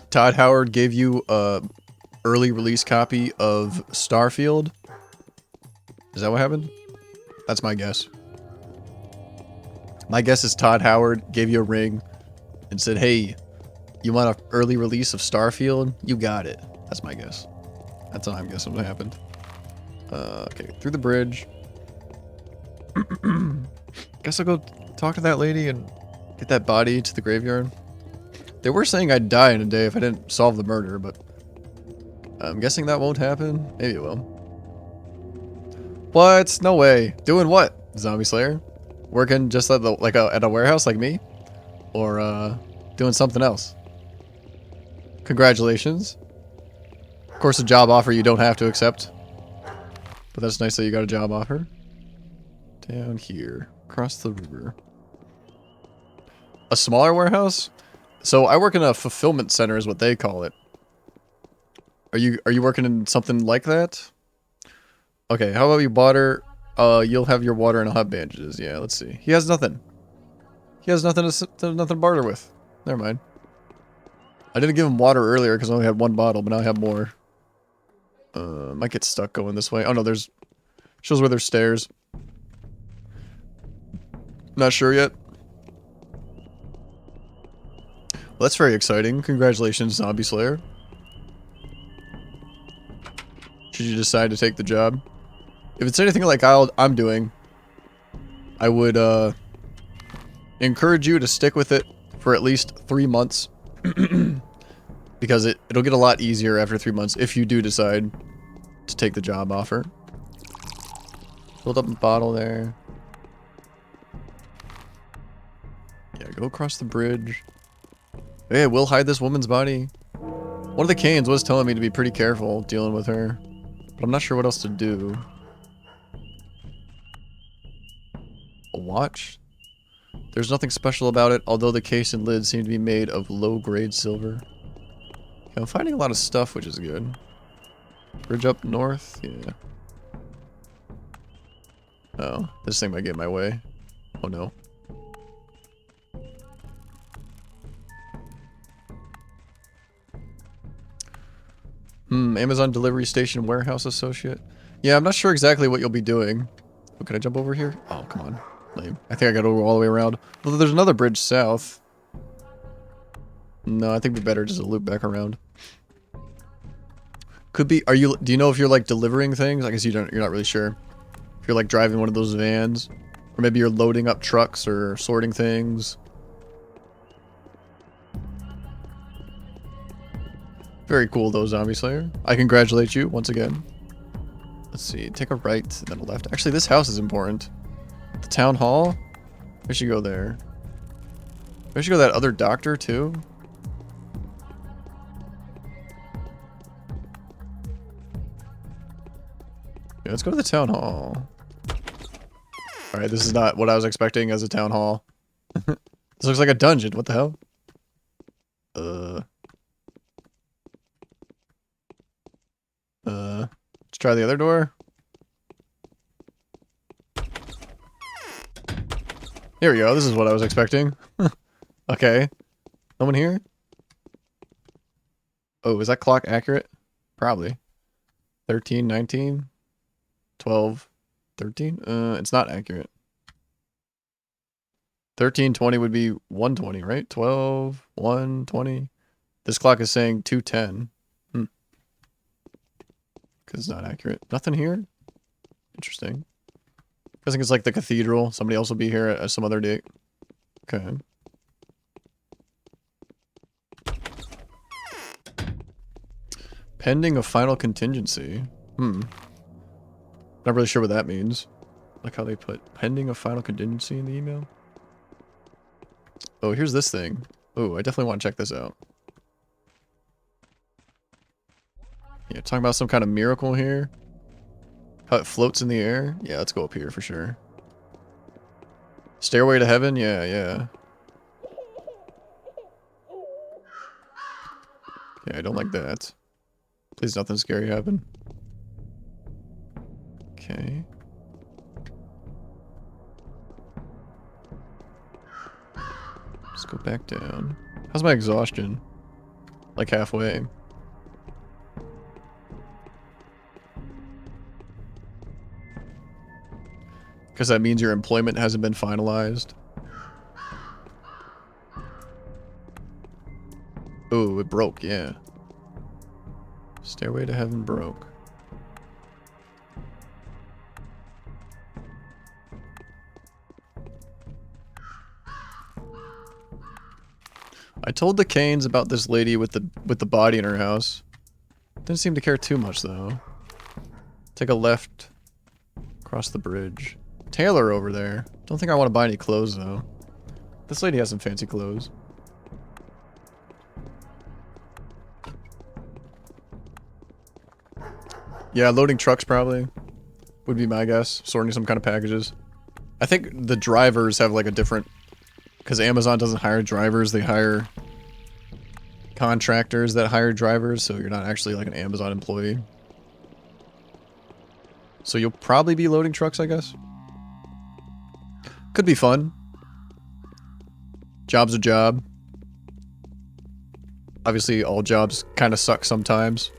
Todd Howard gave you a early release copy of Starfield? Is that what happened? That's my guess. My guess is Todd Howard gave you a ring and said, hey, you want an early release of Starfield? You got it. That's my guess. That's all I'm guessing what happened. Okay, through the bridge. Guess I'll go talk to that lady and get that body to the graveyard. They were saying I'd die in a day if I didn't solve the murder, but I'm guessing that won't happen. Maybe it will. What? No way. Doing what, Zombie Slayer? Working just at at a warehouse like me? Or doing something else? Congratulations. Of course, a job offer you don't have to accept. But that's nice that you got a job offer. Down here. Across the river. A smaller warehouse? So I work in a fulfillment center is what they call it. Are you working in something like that? Okay, how about you water? You'll have your water and I'll have bandages. Yeah, let's see. He has nothing. He has nothing to barter with. Never mind. I didn't give him water earlier because I only had one bottle, but now I have more. Might get stuck going this way. Oh no, shows where there's stairs. Not sure yet. Well, that's very exciting. Congratulations, Zombie Slayer. Should you decide to take the job? If it's anything like I'm doing, I would encourage you to stick with it for at least 3 months. Because it'll get a lot easier after 3 months if you do decide to take the job offer. Build up a bottle there. Yeah, go across the bridge. Hey, we'll hide this woman's body. One of the Canes was telling me to be pretty careful dealing with her. But I'm not sure what else to do. A watch? There's nothing special about it, although the case and lid seem to be made of low-grade silver. Yeah, I'm finding a lot of stuff, which is good. Bridge up north? Yeah. Oh, this thing might get in my way. Oh no. Amazon delivery station warehouse associate. Yeah, I'm not sure exactly what you'll be doing. Oh, can I jump over here? Oh, come on. Lame. I think I gotta go all the way around. Although there's another bridge south. No, I think it'd be better just to loop back around. Could be, do you know if you're like delivering things? I guess you're not really sure. If you're like driving one of those vans. Or maybe you're loading up trucks or sorting things. Very cool though, Zombie Slayer. I congratulate you once again. Let's see, take a right, then a left. Actually, this house is important. The town hall? We should go there. We should go to that other doctor too. Yeah, let's go to the town hall. Alright, this is not what I was expecting as a town hall. This looks like a dungeon. What the hell? Let's try the other door. Here we go. This is what I was expecting. Okay. No one here? Oh, is that clock accurate? Probably. 13, 19, 12, 13? It's not accurate. 13:20 would be 1:20, right? 12, 1:20. This clock is saying 2:10. Because it's not accurate. Nothing here? Interesting. I think it's like the cathedral. Somebody else will be here at some other date. Okay. Pending a final contingency. Not really sure what that means. Like how they put pending a final contingency in the email. Oh, here's this thing. Oh, I definitely want to check this out. Yeah, talking about some kind of miracle here. How it floats in the air. Yeah, let's go up here for sure. Stairway to heaven? Yeah, yeah. Yeah, I don't like that. Please nothing scary happen. Okay. Let's go back down. How's my exhaustion? Like halfway. Because that means your employment hasn't been finalized. Oh, it broke, yeah. Stairway to heaven broke. I told the Canes about this lady with the body in her house. Didn't seem to care too much though. Take a left. Cross the bridge. Taylor over there. Don't think I want to buy any clothes though. This lady has some fancy clothes. Yeah, loading trucks probably would be my guess. Sorting some kind of packages. I think the drivers have like a different... Because Amazon doesn't hire drivers, they hire contractors that hire drivers, so you're not actually like an Amazon employee. So you'll probably be loading trucks, I guess. Could be fun. Job's a job. Obviously, all jobs kind of suck sometimes.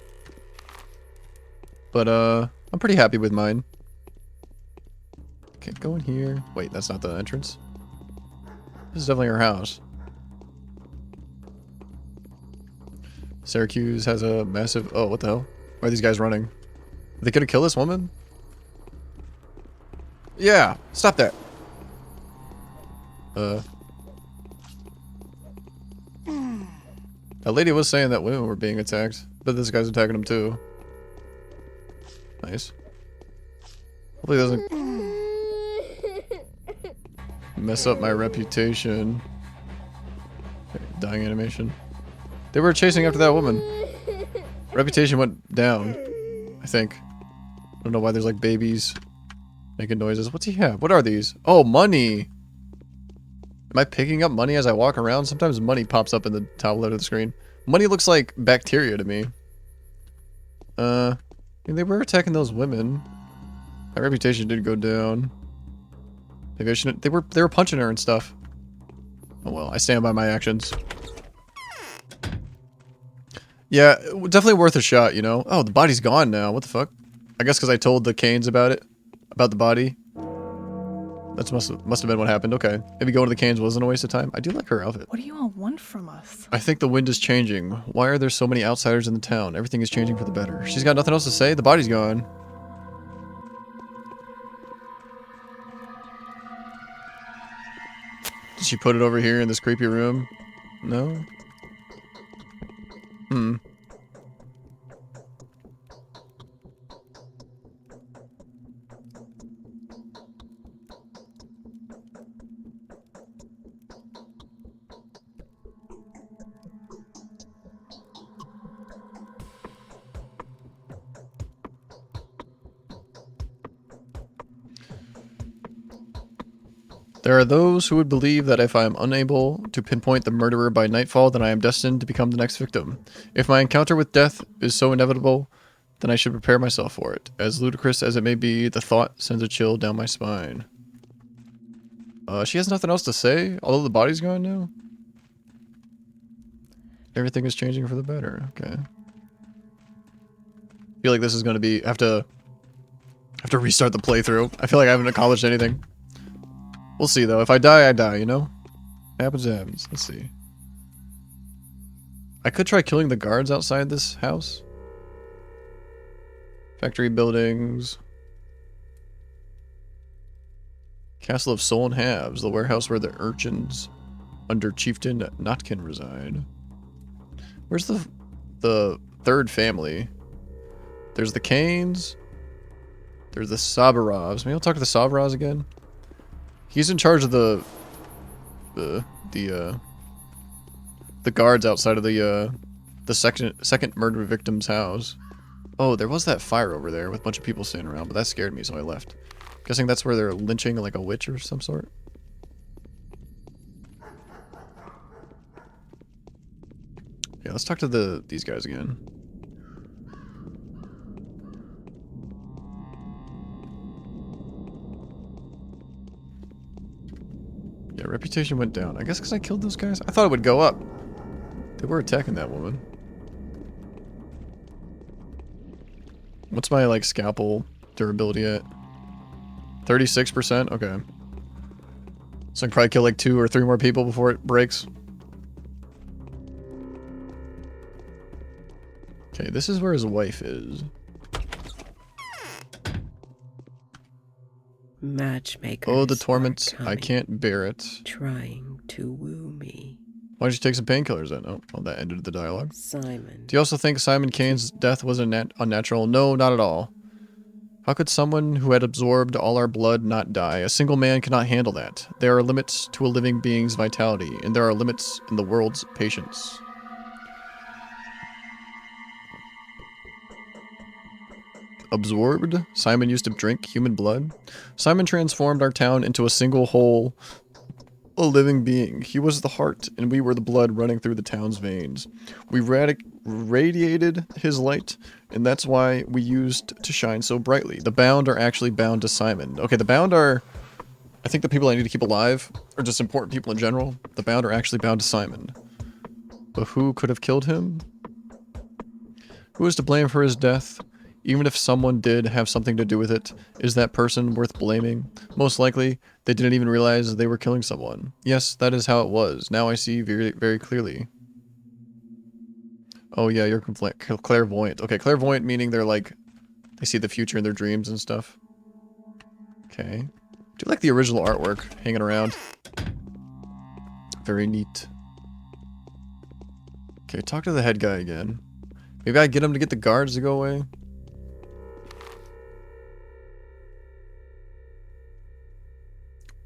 But, I'm pretty happy with mine. Can't go in here. Wait, that's not the entrance. This is definitely her house. Syracuse has a massive... Oh, what the hell? Why are these guys running? They could have killed this woman? Yeah! Stop that! That That lady was saying that women were being attacked, but this guy's attacking them too. Nice. Hopefully it doesn't mess up my reputation. Okay, dying animation. They were chasing after that woman. Reputation went down, I think. I don't know why there's like babies making noises. What's he have? What are these? Oh, money! Am I picking up money as I walk around? Sometimes money pops up in the top left of the screen. Money looks like bacteria to me. They were attacking those women. My reputation did go down. Maybe I shouldn't. They were punching her and stuff. Oh well, I stand by my actions. Yeah, definitely worth a shot, you know? Oh, the body's gone now. What the fuck? I guess because I told the Canes about it. About the body. That must have been what happened. Okay. Maybe going to the Canes wasn't a waste of time. I do like her outfit. What do you all want from us? I think the wind is changing. Why are there so many outsiders in the town? Everything is changing for the better. She's got nothing else to say. The body's gone. Did she put it over here in this creepy room? No? Hmm. There are those who would believe that if I am unable to pinpoint the murderer by nightfall, then I am destined to become the next victim. If my encounter with death is so inevitable, then I should prepare myself for it. As ludicrous as it may be, the thought sends a chill down my spine. She has nothing else to say, although the body's gone now. Everything is changing for the better. Okay. I feel like this is going to be... I have to restart the playthrough. I feel like I haven't accomplished anything. We'll see, though. If I die, I die, you know? Happens, happens. Let's see. I could try killing the guards outside this house. Factory buildings. Castle of Soul and Halves, the warehouse where the urchins under Chieftain Notkin reside. Where's the third family? There's the Canes. There's the Sabarovs. Maybe I'll talk to the Sabarovs again. He's in charge of the guards outside of the second murder victim's house. Oh, there was that fire over there with a bunch of people sitting around, but that scared me, so I left. Guessing that's where they're lynching like a witch or some sort. Yeah, let's talk to these guys again. Yeah, reputation went down. I guess because I killed those guys? I thought it would go up. They were attacking that woman. What's my, like, scalpel durability at? 36%? Okay. So I can probably kill, like, 2 or 3 more people before it breaks. Okay, this is where his wife is. Matchmaker. Oh, the torments. I can't bear it. Trying to woo me. Why don't you take some painkillers then? Oh, well, that ended the dialogue. Simon. Do you also think Simon Kane's death was unnatural? No, not at all. How could someone who had absorbed all our blood not die? A single man cannot handle that. There are limits to a living being's vitality, and there are limits in the world's patience. Absorbed? Simon used to drink human blood? Simon transformed our town into a single whole, a living being. He was the heart, and we were the blood running through the town's veins. We radiated his light, and that's why we used to shine so brightly. The bound are actually bound to Simon. Okay, the bound are, I think the people I need to keep alive, or just important people in general. The bound are actually bound to Simon. But who could have killed him? Who is to blame for his death? Even if someone did have something to do with it, is that person worth blaming? Most likely, they didn't even realize they were killing someone. Yes, that is how it was. Now I see very, very clearly. Oh yeah, you're clairvoyant. Okay, clairvoyant meaning they're like, they see the future in their dreams and stuff. Okay. Do you like the original artwork hanging around? Very neat. Okay, talk to the head guy again. Maybe I get him to get the guards to go away.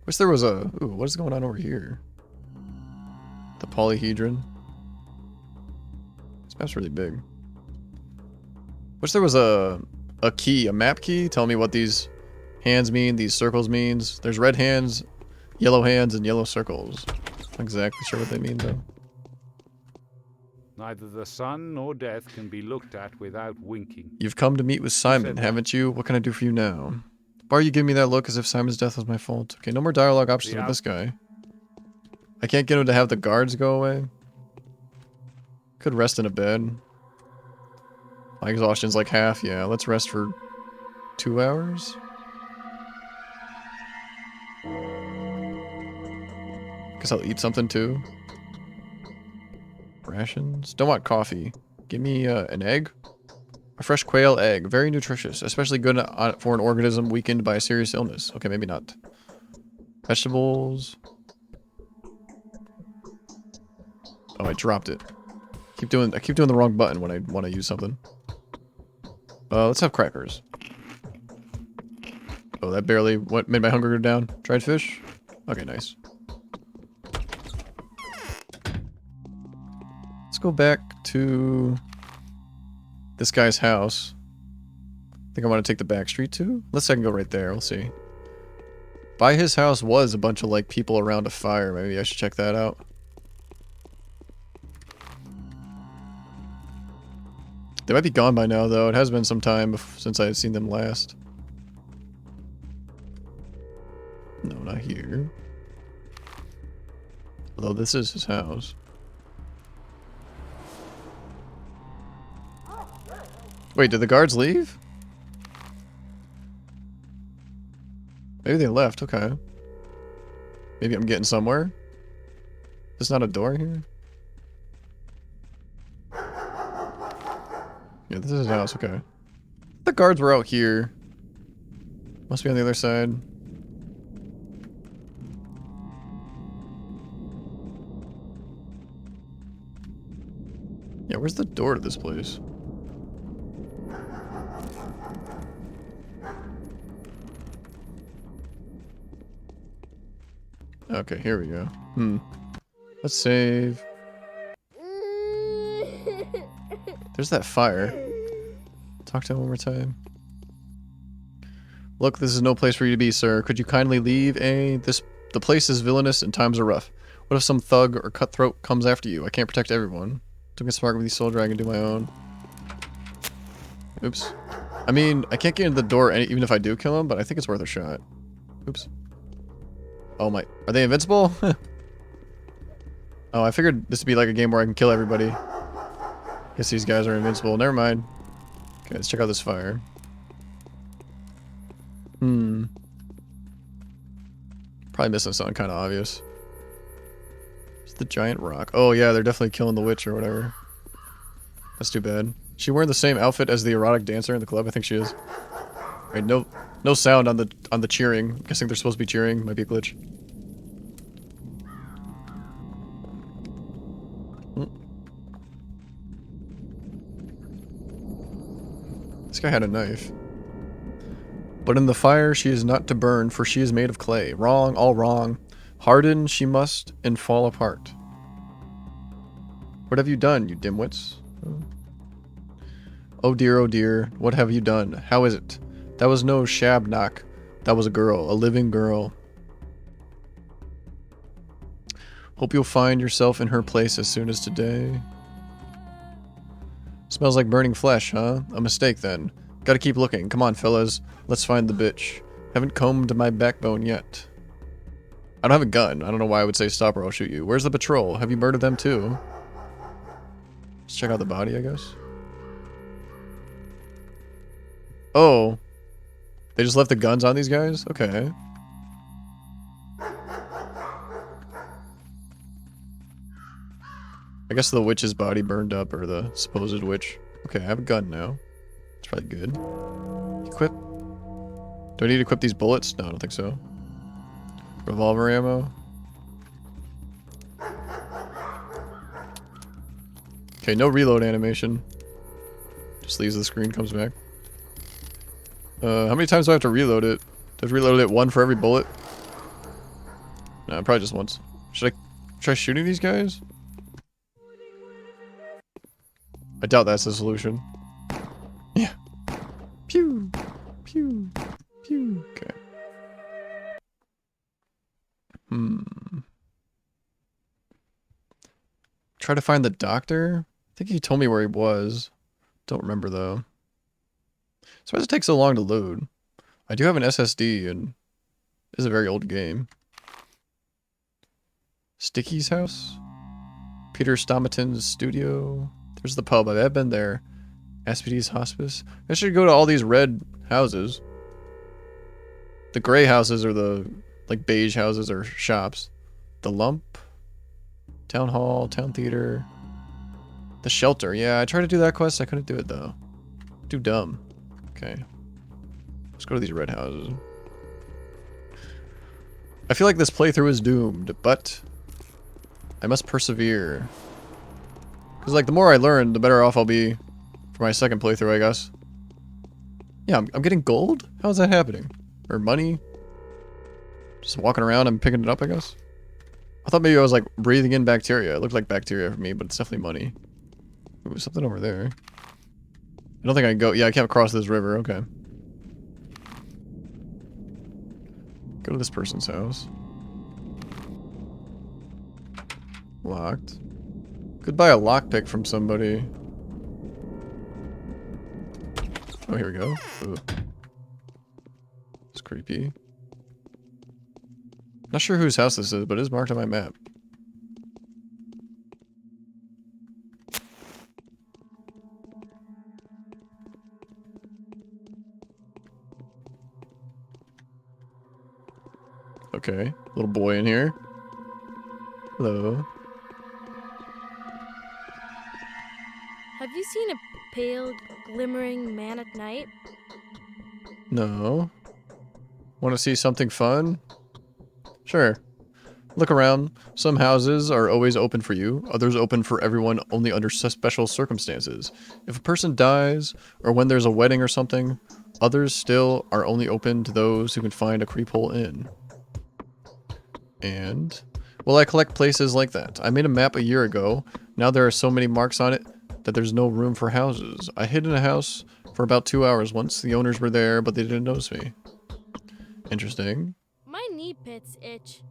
Wish there was a... Ooh, what is going on over here? The polyhedron. This map's really big. Wish there was a key, a map key. Tell me what these hands mean, these circles means. There's red hands, and yellow circles. Not exactly sure what they mean though. Neither the sun nor death can be looked at without winking. You've come to meet with Simon, haven't you? What can I do for you now? Why are you giving me that look as if Simon's death was my fault? Okay, no more dialogue options with this guy. I can't get him to have the guards go away. Could rest in a bed. My exhaustion's like half. Yeah, let's rest for 2 hours. Guess I'll eat something too. Rations? Don't want coffee. Give me an egg. A fresh quail egg. Very nutritious. Especially good for an organism weakened by a serious illness. Okay, maybe not. Vegetables. Oh, I dropped it. I keep doing the wrong button when I want to use something. Let's have crackers. Oh, that barely made my hunger go down. Dried fish? Okay, nice. Let's go back to this guy's house. I think I want to take the back street too. Unless I can go right there. We'll see. By his house was a bunch of like people around a fire. Maybe I should check that out. They might be gone by now though. It has been some time since I've seen them last. No, not here. Although this is his house. Wait, did the guards leave? Maybe they left, okay. Maybe I'm getting somewhere. There's not a door here? Yeah, this is his house, okay. The guards were out here. Must be on the other side. Yeah, where's the door to this place? Okay, here we go. Let's save. There's that fire. Talk to him one more time. Look, this is no place for you to be, sir. Could you kindly leave? The place is villainous and times are rough. What if some thug or cutthroat comes after you? I can't protect everyone. Don't get smart with these soldier, I can do my own. Oops. I mean, I can't get into the door even if I do kill him, but I think it's worth a shot. Oops. Oh my, are they invincible? Oh, I figured this would be like a game where I can kill everybody. Guess these guys are invincible. Never mind. Okay, let's check out this fire. Probably missing something kind of obvious. It's the giant rock. Oh yeah, they're definitely killing the witch or whatever. That's too bad. She wearing the same outfit as the erotic dancer in the club? I think she is. Right, no sound on the cheering. I'm guessing they're supposed to be cheering. Might be a glitch. This guy had a knife. But in the fire she is not to burn, for she is made of clay. Wrong, all wrong. Harden she must and fall apart. What have you done, you dimwits? Oh dear, what have you done? How is it? That was no shabnock. That was a girl, a living girl. Hope you'll find yourself in her place as soon as today. Smells like burning flesh, huh? A mistake then. Gotta keep looking. Come on, fellas. Let's find the bitch. Haven't combed my backbone yet. I don't have a gun. I don't know why I would say stop or I'll shoot you. Where's the patrol? Have you murdered them too? Let's check out the body, I guess. Oh. They just left the guns on these guys? Okay. I guess the witch's body burned up, or the supposed witch. Okay, I have a gun now. It's probably good. Equip. Do I need to equip these bullets? No, I don't think so. Revolver ammo. Okay, no reload animation. Just leaves the screen, comes back. How many times do I have to reload it? Do I have to reload it one for every bullet? No, probably just once. Should I try shooting these guys? I doubt that's the solution. Yeah. Pew! Pew! Pew! Okay. Try to find the doctor? I think he told me where he was. Don't remember though. So why does it take so long to load? I do have an SSD and it's a very old game. Sticky's house? Peter Stomaton's studio? There's the pub. I've been there. SPD's hospice? I should go to all these red houses. The gray houses are the like beige houses or shops. The lump? Town hall, town theater. The shelter. Yeah, I tried to do that quest. I couldn't do it though. Too dumb. Okay. Let's go to these red houses. I feel like this playthrough is doomed, but I must persevere. Because like the more I learn, the better off I'll be for my second playthrough, I guess. Yeah, I'm getting gold? How's that happening? Or money? Just walking around and picking it up, I guess? I thought maybe I was like breathing in bacteria. It looked like bacteria for me, but it's definitely money. Ooh, something over there. I don't think I can go. Yeah, I can't cross this river. Okay. Go to this person's house. Locked. Could buy a lockpick from somebody. Oh, here we go. Ooh. It's creepy. Not sure whose house this is, but it is marked on my map. Okay, little boy in here. Hello. Have you seen a pale, glimmering man at night? No. Want to see something fun? Sure. Look around. Some houses are always open for you. Others open for everyone only under special circumstances. If a person dies, or when there's a wedding or something, others still are only open to those who can find a creep hole in. And, well, I collect places like that. I made a map a year ago. Now there are so many marks on it that there's no room for houses. I hid in a house for about 2 hours once. The owners were there, but they didn't notice me. Interesting. My knee pits itch.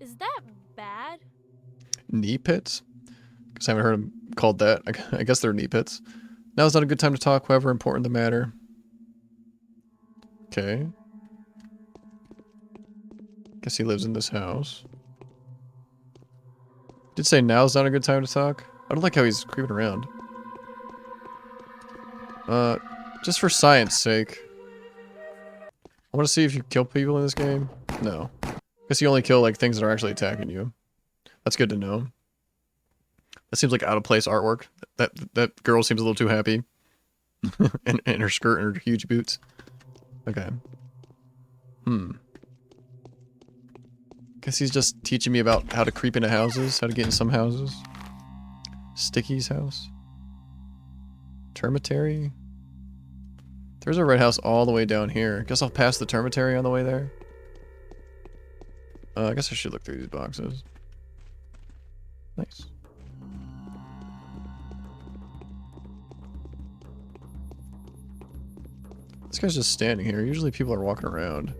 Is that bad? Knee pits? Because I haven't heard them called that. I guess they're knee pits. Now is not a good time to talk, however important the matter. Okay. Guess he lives in this house. Did say now's not a good time to talk. I don't like how he's creeping around. Just for science sake. I want to see if you kill people in this game. No. Guess you only kill like things that are actually attacking you. That's good to know. That seems like out of place artwork. That girl seems a little too happy. in her skirt and her huge boots. Okay. Guess he's just teaching me about how to creep into houses, how to get in some houses. Sticky's house. Termitary. There's a red house all the way down here. Guess I'll pass the termitary on the way there. I guess I should look through these boxes. Nice. This guy's just standing here. Usually people are walking around.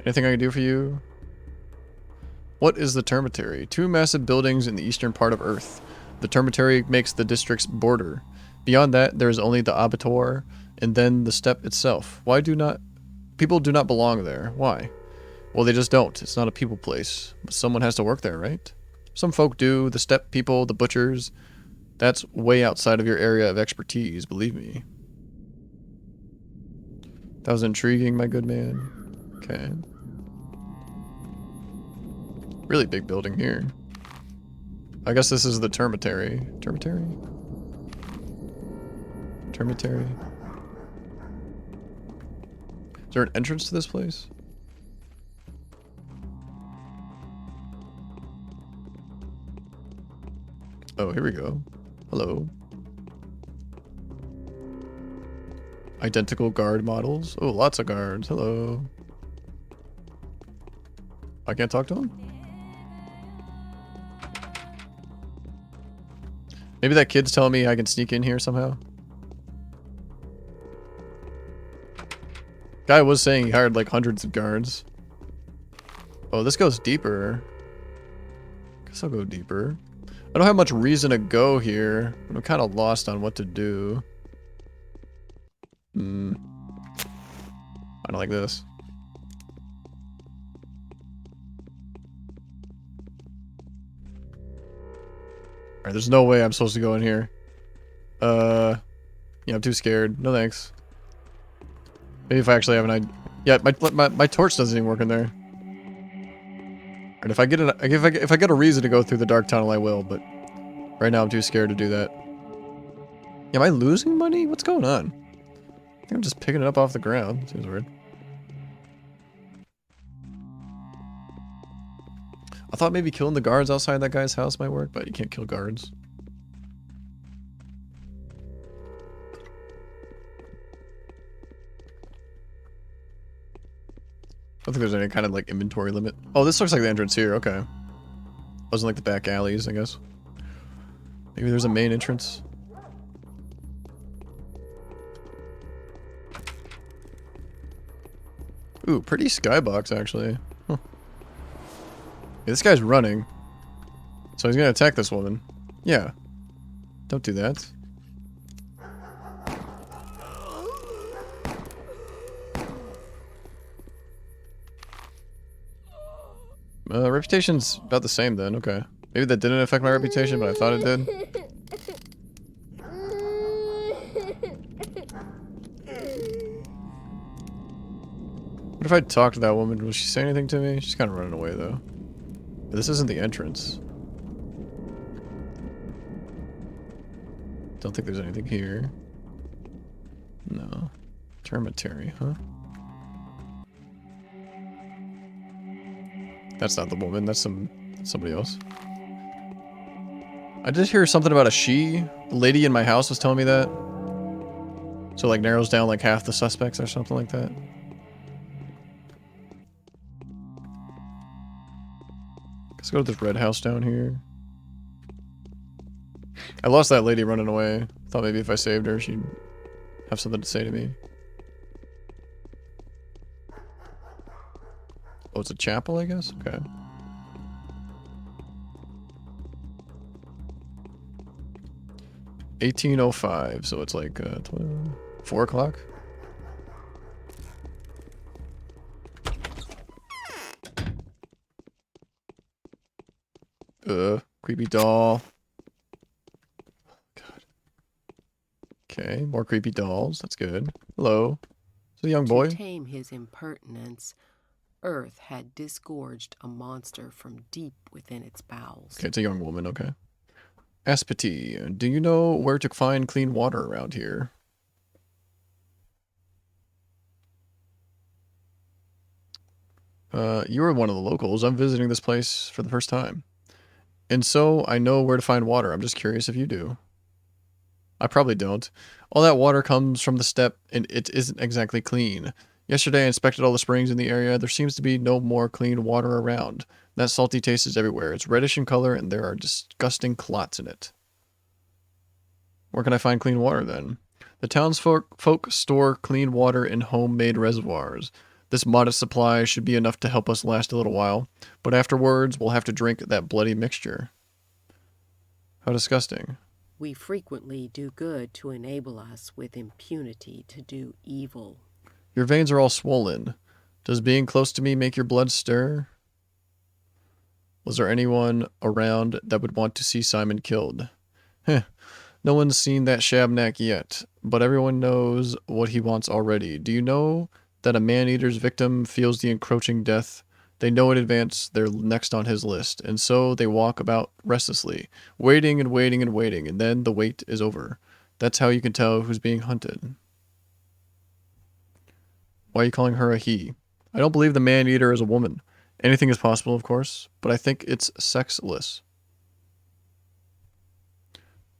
Anything I can do for you? What is the termitary? 2 massive buildings in the eastern part of Earth. The termitary makes the district's border. Beyond that, there is only the abattoir, and then the steppe itself. Why do not... People do not belong there. Why? Well, they just don't. It's not a people place. But someone has to work there, right? Some folk do. The steppe people, the butchers. That's way outside of your area of expertise, believe me. That was intriguing, my good man. Okay. Really big building here. I guess this is the termitary. Termitary? Termitary? Is there an entrance to this place? Oh, here we go. Hello. Identical guard models. Oh, lots of guards. Hello. I can't talk to him? Maybe that kid's telling me I can sneak in here somehow. Guy was saying he hired like hundreds of guards. Oh, this goes deeper. Guess I'll go deeper. I don't have much reason to go here, but I'm kind of lost on what to do. I don't like this. Alright, there's no way I'm supposed to go in here. Yeah, I'm too scared. No thanks. Maybe if I actually have an idea. Yeah, my torch doesn't even work in there. And if I get a reason to go through the dark tunnel, I will. But right now, I'm too scared to do that. Yeah, am I losing money? What's going on? I think I'm just picking it up off the ground. Seems weird. I thought maybe killing the guards outside that guy's house might work, but you can't kill guards. I don't think there's any kind of like inventory limit. Oh, this looks like the entrance here. Okay. Wasn't like the back alleys, I guess. Maybe there's a main entrance. Ooh, pretty skybox actually. Huh. Yeah, this guy's running. So he's gonna attack this woman. Yeah. Don't do that. Reputation's about the same then, okay. Maybe that didn't affect my reputation, but I thought it did. What if I talked to that woman? Will she say anything to me? She's kind of running away though. But this isn't the entrance. Don't think there's anything here. No. Termitary, huh? That's not the woman, that's somebody else. I did hear something about a she. The lady in my house was telling me that. So like narrows down like half the suspects or something like that. Let's go to this red house down here. I lost that lady running away. Thought maybe if I saved her, she'd have something to say to me. Oh, it's a chapel, I guess? Okay. $18:05, so it's like 4 o'clock. Creepy doll. God. Okay, more creepy dolls. That's good. Hello. It's a young boy. To tame his impertinence, Earth had disgorged a monster from deep within its bowels. Okay, it's a young woman, okay. Aspity, do you know where to find clean water around here? You are one of the locals. I'm visiting this place for the first time. And so, I know where to find water. I'm just curious if you do. I probably don't. All that water comes from the steppe, and it isn't exactly clean. Yesterday I inspected all the springs in the area. There seems to be no more clean water around. That salty taste is everywhere. It's reddish in color, and there are disgusting clots in it. Where can I find clean water, then? The townsfolk store clean water in homemade reservoirs. This modest supply should be enough to help us last a little while, but afterwards we'll have to drink that bloody mixture. How disgusting. We frequently do good to enable us with impunity to do evil. Your veins are all swollen. Does being close to me make your blood stir? Was there anyone around that would want to see Simon killed? Heh. No one's seen that Shabnak yet, but everyone knows what he wants already. Do you know that a man-eater's victim feels the encroaching death? They know in advance they're next on his list, and so they walk about restlessly, waiting and waiting and waiting, and then the wait is over. That's how you can tell who's being hunted. Why are you calling her a he? I don't believe the man-eater is a woman. Anything is possible, of course, but I think it's sexless.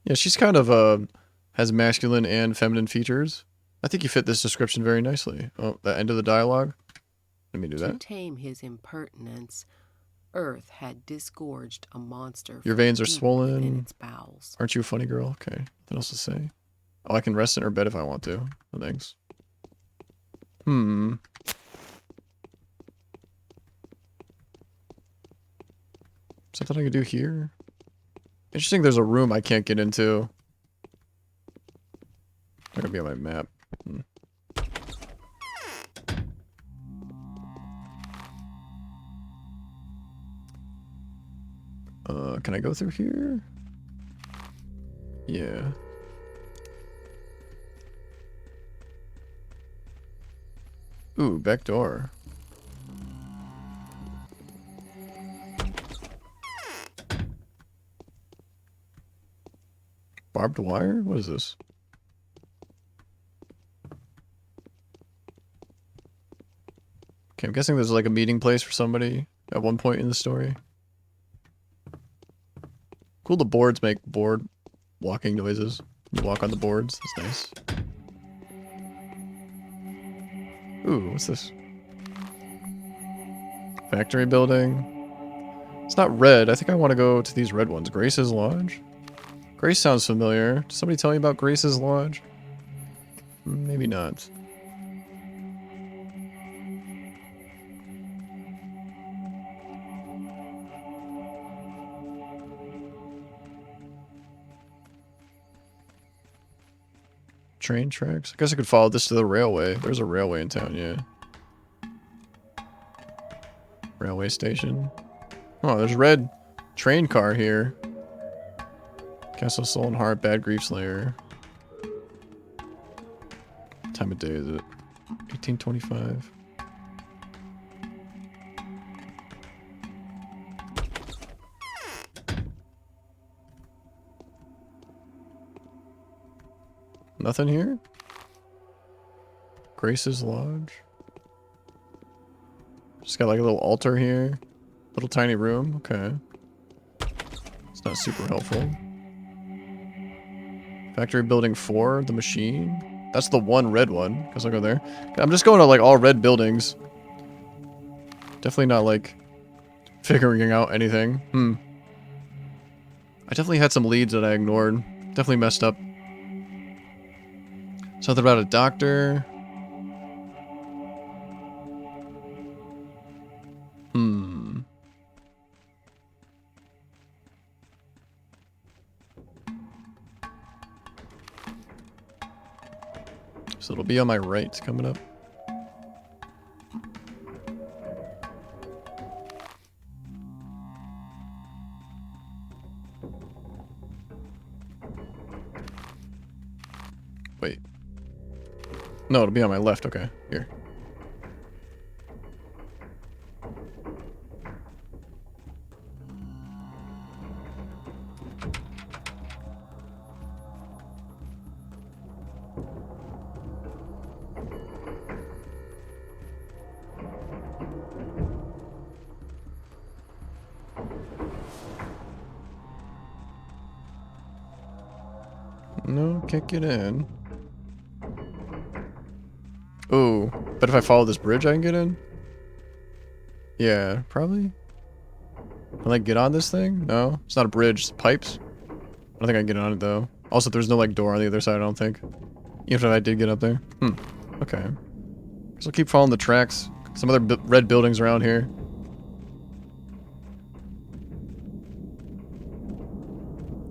Yeah, she's kind of has masculine and feminine features. I think you fit this description very nicely. Oh, the end of the dialogue. Let me do To that. tame his impertinence, Earth had disgorged a monster Your from veins are deep within swollen. its bowels. Aren't you a funny girl? Okay. Nothing else to say. Oh, I can rest in her bed if I want to. Oh, thanks. Something I can do here? Interesting, there's a room I can't get into. Not gonna be on my map. Can I go through here? Yeah. Ooh, back door. Barbed wire? What is this? Okay, I'm guessing there's like a meeting place for somebody at one point in the story. Cool, the boards make board walking noises. You walk on the boards. That's nice. Ooh, what's this? Factory building. It's not red. I think I want to go to these red ones. Grace's Lodge? Grace sounds familiar. Did somebody tell me about Grace's Lodge? Maybe not. Train tracks? I guess I could follow this to the railway. There's a railway in town, yeah. Railway station. Oh, there's a red train car here. Castle Soul and Heart, Bad Grief Slayer. What time of day is it? 1825. Nothing here? Grace's Lodge? Just got like a little altar here. Little tiny room. Okay. It's not super helpful. Factory Building 4, the machine. That's the one red one. Guess I'll go there. I'm just going to like all red buildings. Definitely not like figuring out anything. I definitely had some leads that I ignored. Definitely messed up. Something about a doctor. So it'll be on my right coming up. Wait. No, it'll be on my left. Okay, here. No, can't get in. Ooh, but if I follow this bridge, I can get in? Yeah, probably. Can I get on this thing? No, it's not a bridge, it's pipes. I don't think I can get on it though. Also, there's no like door on the other side, I don't think. Even if I did get up there. Okay. So I'll keep following the tracks. Some other red buildings around here.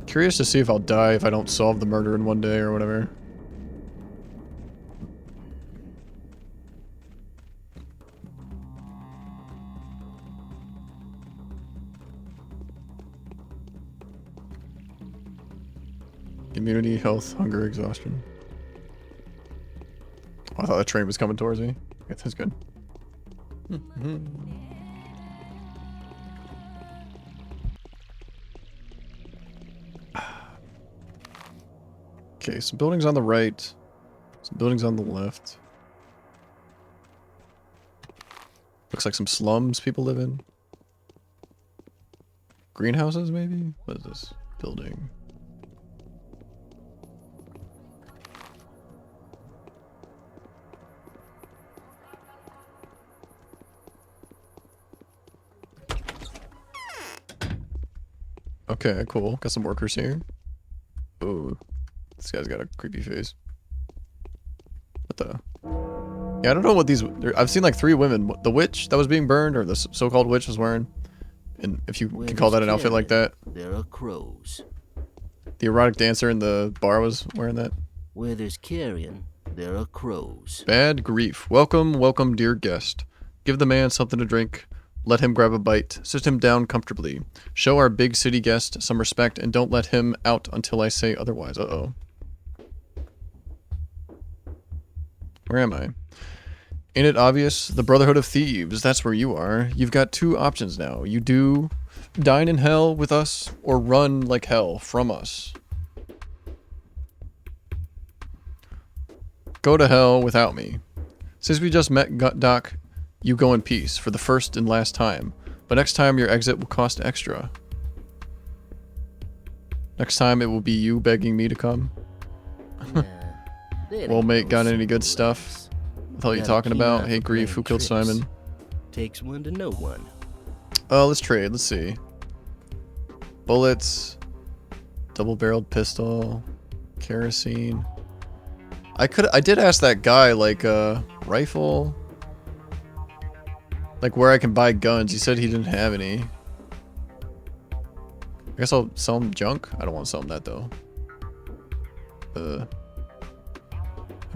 Curious to see if I'll die if I don't solve the murder in one day or whatever. Immunity, health, hunger, exhaustion. Oh, I thought the train was coming towards me. Okay, that's good. Okay, some buildings on the right. Some buildings on the left. Looks like some slums people live in. Greenhouses, maybe? What is this? Building. Okay, cool. Got some workers here. Ooh. This guy's got a creepy face. What the? Yeah, I don't know what these... I've seen like 3 women. The witch that was being burned, or the so-called witch was wearing. And if you can call that an outfit like that. There are crows. The erotic dancer in the bar was wearing that. Where there's carrion, there are crows. Bad grief. Welcome, welcome, dear guest. Give the man something to drink. Let him grab a bite. Sit him down comfortably. Show our big city guest some respect and don't let him out until I say otherwise. Uh-oh. Where am I? Ain't it obvious? The Brotherhood of Thieves. That's where you are. You've got 2 options now. You do dine in hell with us or run like hell from us. Go to hell without me. Since we just met, Doc, you go in peace for the first and last time. But next time your exit will cost extra. Next time it will be you begging me to come. Well, mate, got any good stuff? What the hell are you talking about? Hey, grief, who killed Simon? Takes one to know one. Oh, let's trade. Let's see. Bullets. Double-barreled pistol. Kerosene. I did ask that guy, like, rifle. Like, where I can buy guns. He said he didn't have any. I guess I'll sell him junk. I don't want to sell him that, though. How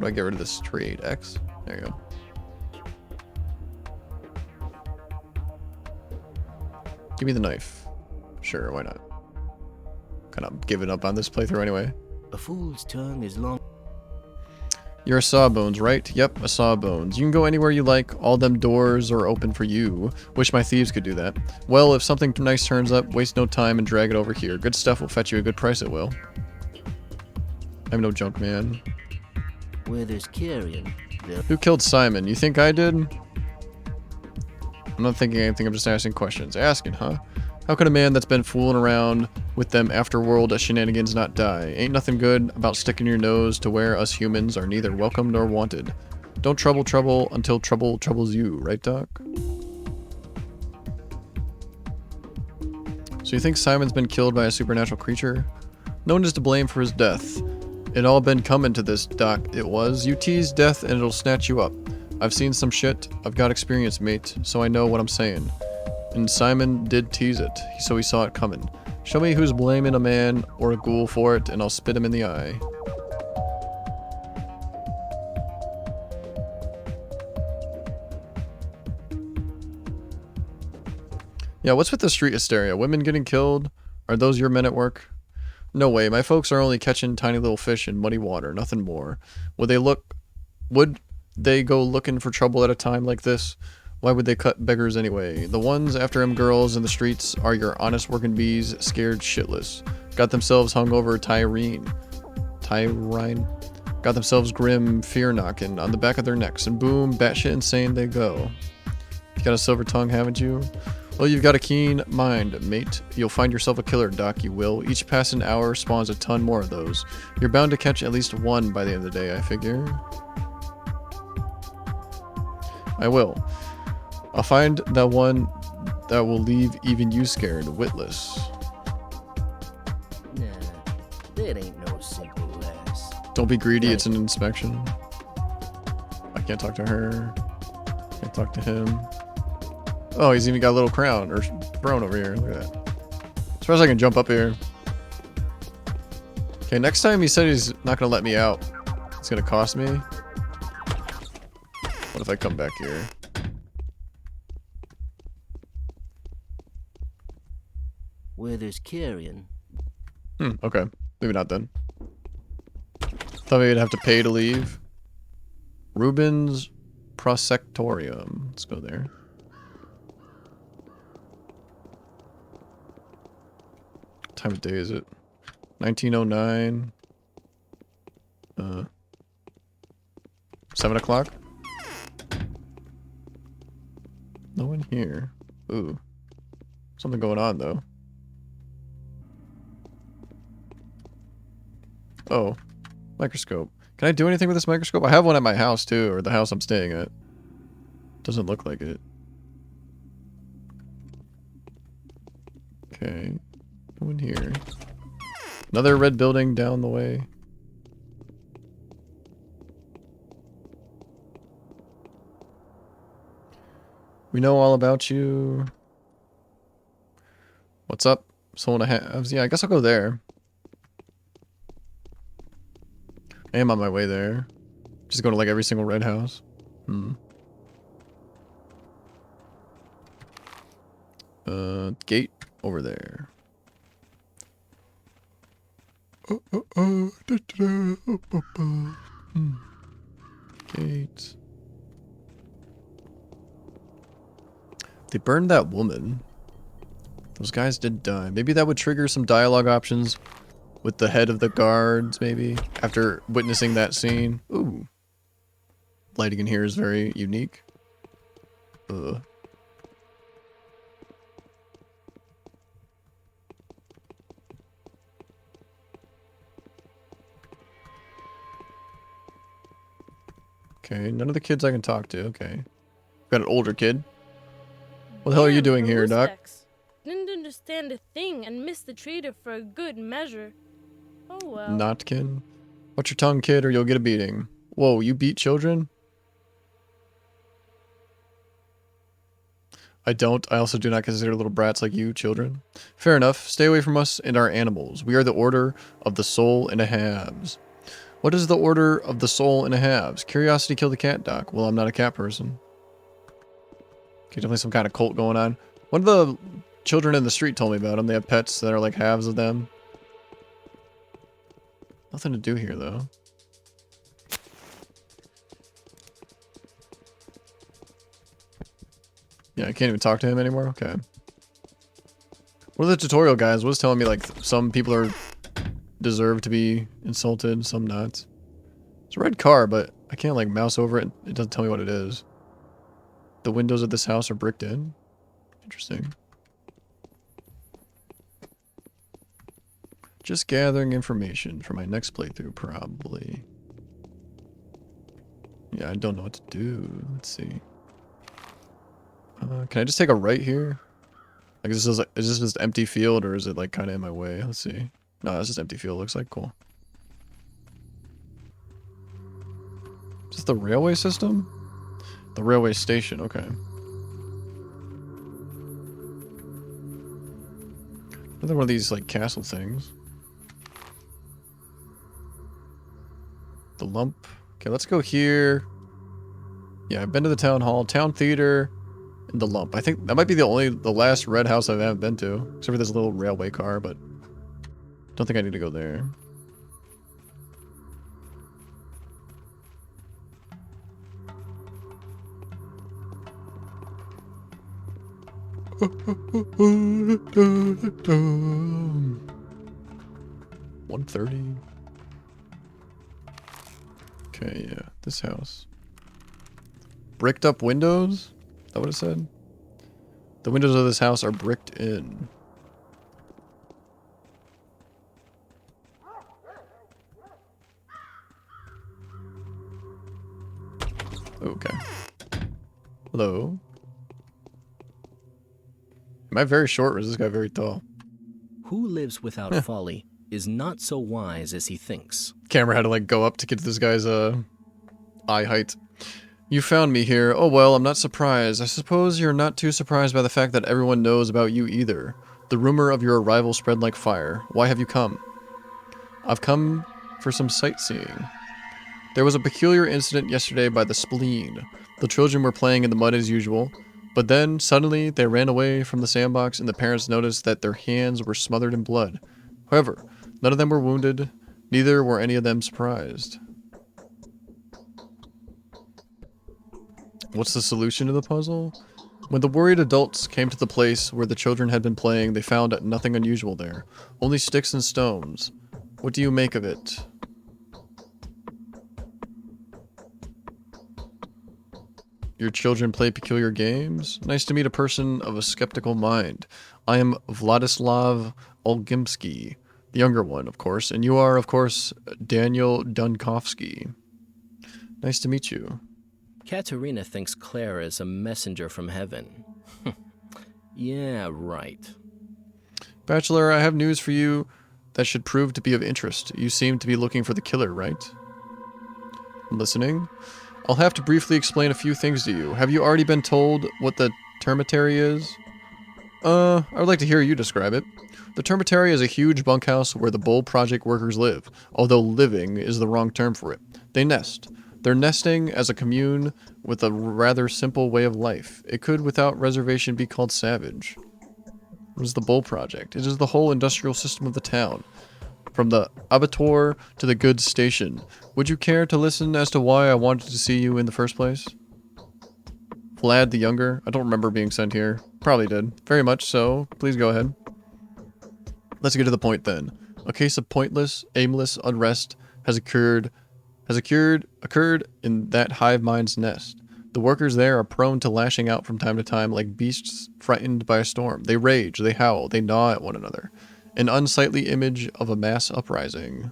do I get rid of this trade? X? There you go. Give me the knife. Sure, why not? Kind of giving up on this playthrough anyway. A fool's tongue is long. You're a Sawbones, right? Yep, a Sawbones. You can go anywhere you like. All them doors are open for you. Wish my thieves could do that. Well, if something nice turns up, waste no time and drag it over here. Good stuff will fetch you a good price, it will. I'm no junk man. Where there's carrion, there... Who killed Simon? You think I did? I'm not thinking anything, I'm just asking questions. Asking, huh? How could a man that's been fooling around with them afterworld shenanigans not die? Ain't nothing good about sticking your nose to where us humans are neither welcome nor wanted. Don't trouble until trouble troubles you, right, Doc? So you think Simon's been killed by a supernatural creature? No one is to blame for his death. It all been coming to this, Doc. It was. You tease death and it'll snatch you up. I've seen some shit. I've got experience, mate, so I know what I'm saying. And Simon did tease it, so he saw it coming. Show me who's blaming a man or a ghoul for it, and I'll spit him in the eye. Yeah, what's with the street hysteria? Women getting killed? Are those your men at work? No way, my folks are only catching tiny little fish in muddy water, nothing more. Would they go looking for trouble at a time like this? Why would they cut beggars anyway? The ones after them girls in the streets are your honest working bees, scared shitless. Got themselves hung over Tyrene. Got themselves grim fear-knocking on the back of their necks, and boom, batshit insane they go. You got a silver tongue, haven't you? Well, you've got a keen mind, mate. You'll find yourself a killer, Doc, you will. Each passing hour spawns a ton more of those. You're bound to catch at least one by the end of the day, I figure. I will. I'll find that one that will leave even you scared, witless. Nah, that ain't no simple lass. Don't be greedy, it's an inspection. I can't talk to her. Can't talk to him. Oh, he's even got a little crown, or throne over here. Look at that. As far as I can jump up here. Okay, next time he said he's not going to let me out. It's going to cost me. What if I come back here? Where there's carrion. Okay. Maybe not then. Thought maybe I'd have to pay to leave. Rubens Prosectorium. Let's go there. What time of day is it? 1909. 7 o'clock? No one here. Ooh. Something going on, though. Oh. Microscope. Can I do anything with this microscope? I have one at my house, too, or the house I'm staying at. Doesn't look like it. Okay. Go in here. Another red building down the way. We know all about you. What's up? Soul and a halves. Yeah, I guess I'll go there. I am on my way there. Just go to like every single red house. Gate over there. Gate. They burned that woman. Those guys did die. Maybe that would trigger some dialogue options with the head of the guards, maybe, after witnessing that scene. Ooh. Lighting in here is very unique. Okay, none of the kids I can talk to. Okay. Got an older kid. What the hell are you doing here, Doc? Didn't understand a thing and missed the trader for a good measure. Oh well. Notkin. Watch your tongue, kid, or you'll get a beating. Whoa, you beat children? I don't. I also do not consider little brats like you children. Fair enough. Stay away from us and our animals. We are the Order of the Soul and a Halves. What is the Order of the Soul and a Halves? Curiosity killed the cat, Doc. Well, I'm not a cat person. Okay, definitely some kind of cult going on. One of the children in the street told me about them. They have pets that are like halves of them. Nothing to do here, though. Yeah, I can't even talk to him anymore? Okay. One of the tutorial guys was telling me, like, some people are deserve to be insulted, some not. It's a red car, but I can't, like, mouse over it. It doesn't tell me what it is. The windows of this house are bricked in. Interesting. Just gathering information for my next playthrough, probably. Yeah, I don't know what to do. Let's see. Can I just take a right here? Like, is this just empty field, or is it, like, kind of in my way? Let's see. No, it's just empty field. Looks like. Cool. Is this the railway system? The railway station. Okay. Another one of these, like, castle things. The lump. Okay, let's go here. Yeah, I've been to the town hall, town theater, and the lump. I think that might be the last red house I haven't been to, except for this little railway car, but don't think I need to go there. $130. Okay, yeah, this house. Bricked up windows? Is that what it said? The windows of this house are bricked in. Okay. Hello. Am I very short or is this guy very tall? Who lives without folly is not so wise as he thinks. Camera had to like go up to get to this guy's eye height. You found me here. Oh well, I'm not surprised. I suppose you're not too surprised by the fact that everyone knows about you either. The rumor of your arrival spread like fire. Why have you come? I've come for some sightseeing. There was a peculiar incident yesterday by the spleen. The children were playing in the mud as usual, but then suddenly they ran away from the sandbox and the parents noticed that their hands were smothered in blood. However, none of them were wounded, neither were any of them surprised. What's the solution to the puzzle? When the worried adults came to the place where the children had been playing, they found nothing unusual there. Only sticks and stones. What do you make of it? Your children play peculiar games? Nice to meet a person of a skeptical mind. I am Vladislav Olgimsky, the younger one, of course, and you are, of course, Daniel Dunkovsky. Nice to meet you. Katerina thinks Clara is a messenger from heaven. Yeah, right. Bachelor, I have news for you that should prove to be of interest. You seem to be looking for the killer, right? I'm listening. I'll have to briefly explain a few things to you. Have you already been told what the termitary is? I would like to hear you describe it. The termitary is a huge bunkhouse where the Bull Project workers live, although living is the wrong term for it. They nest. They're nesting as a commune with a rather simple way of life. It could, without reservation, be called savage. What is the Bull Project? It is the whole industrial system of the town. From the abattoir to the goods station. Would you care to listen as to why I wanted to see you in the first place? Vlad the Younger? I don't remember being sent here. Probably did. Very much so. Please go ahead. Let's get to the point then. A case of pointless, aimless unrest has occurred in that hive mind's nest. The workers there are prone to lashing out from time to time like beasts frightened by a storm. They rage, they howl, they gnaw at one another. An unsightly image of a mass uprising.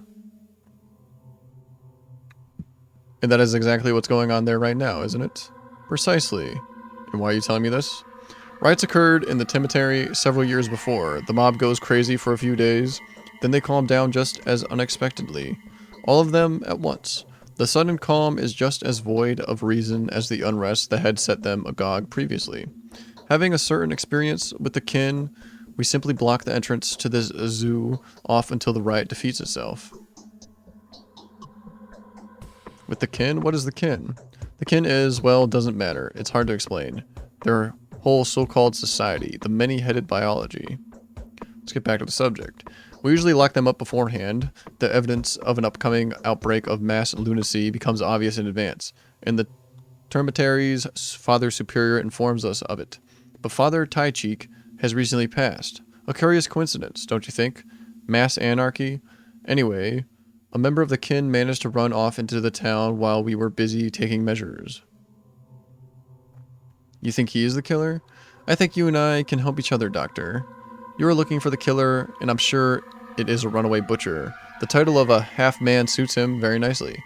And that is exactly what's going on there right now, isn't it? Precisely. And why are you telling me this? Riots occurred in the cemetery several years before. The mob goes crazy for a few days, then they calm down just as unexpectedly. All of them at once. The sudden calm is just as void of reason as the unrest that had set them agog previously. Having a certain experience with the kin, we simply block the entrance to this zoo off until the riot defeats itself. With the kin? What is the kin? The kin is, well, doesn't matter. It's hard to explain. Their whole so-called society, the many-headed biology. Let's get back to the subject. We usually lock them up beforehand. The evidence of an upcoming outbreak of mass lunacy becomes obvious in advance, and the termitary's Father Superior informs us of it. But Father Tycheek has recently passed. A curious coincidence, don't you think? Mass anarchy? Anyway, a member of the kin managed to run off into the town while we were busy taking measures. You think he is the killer? I think you and I can help each other, Doctor. You are looking for the killer, and I'm sure it is a runaway butcher. The title of a half-man suits him very nicely.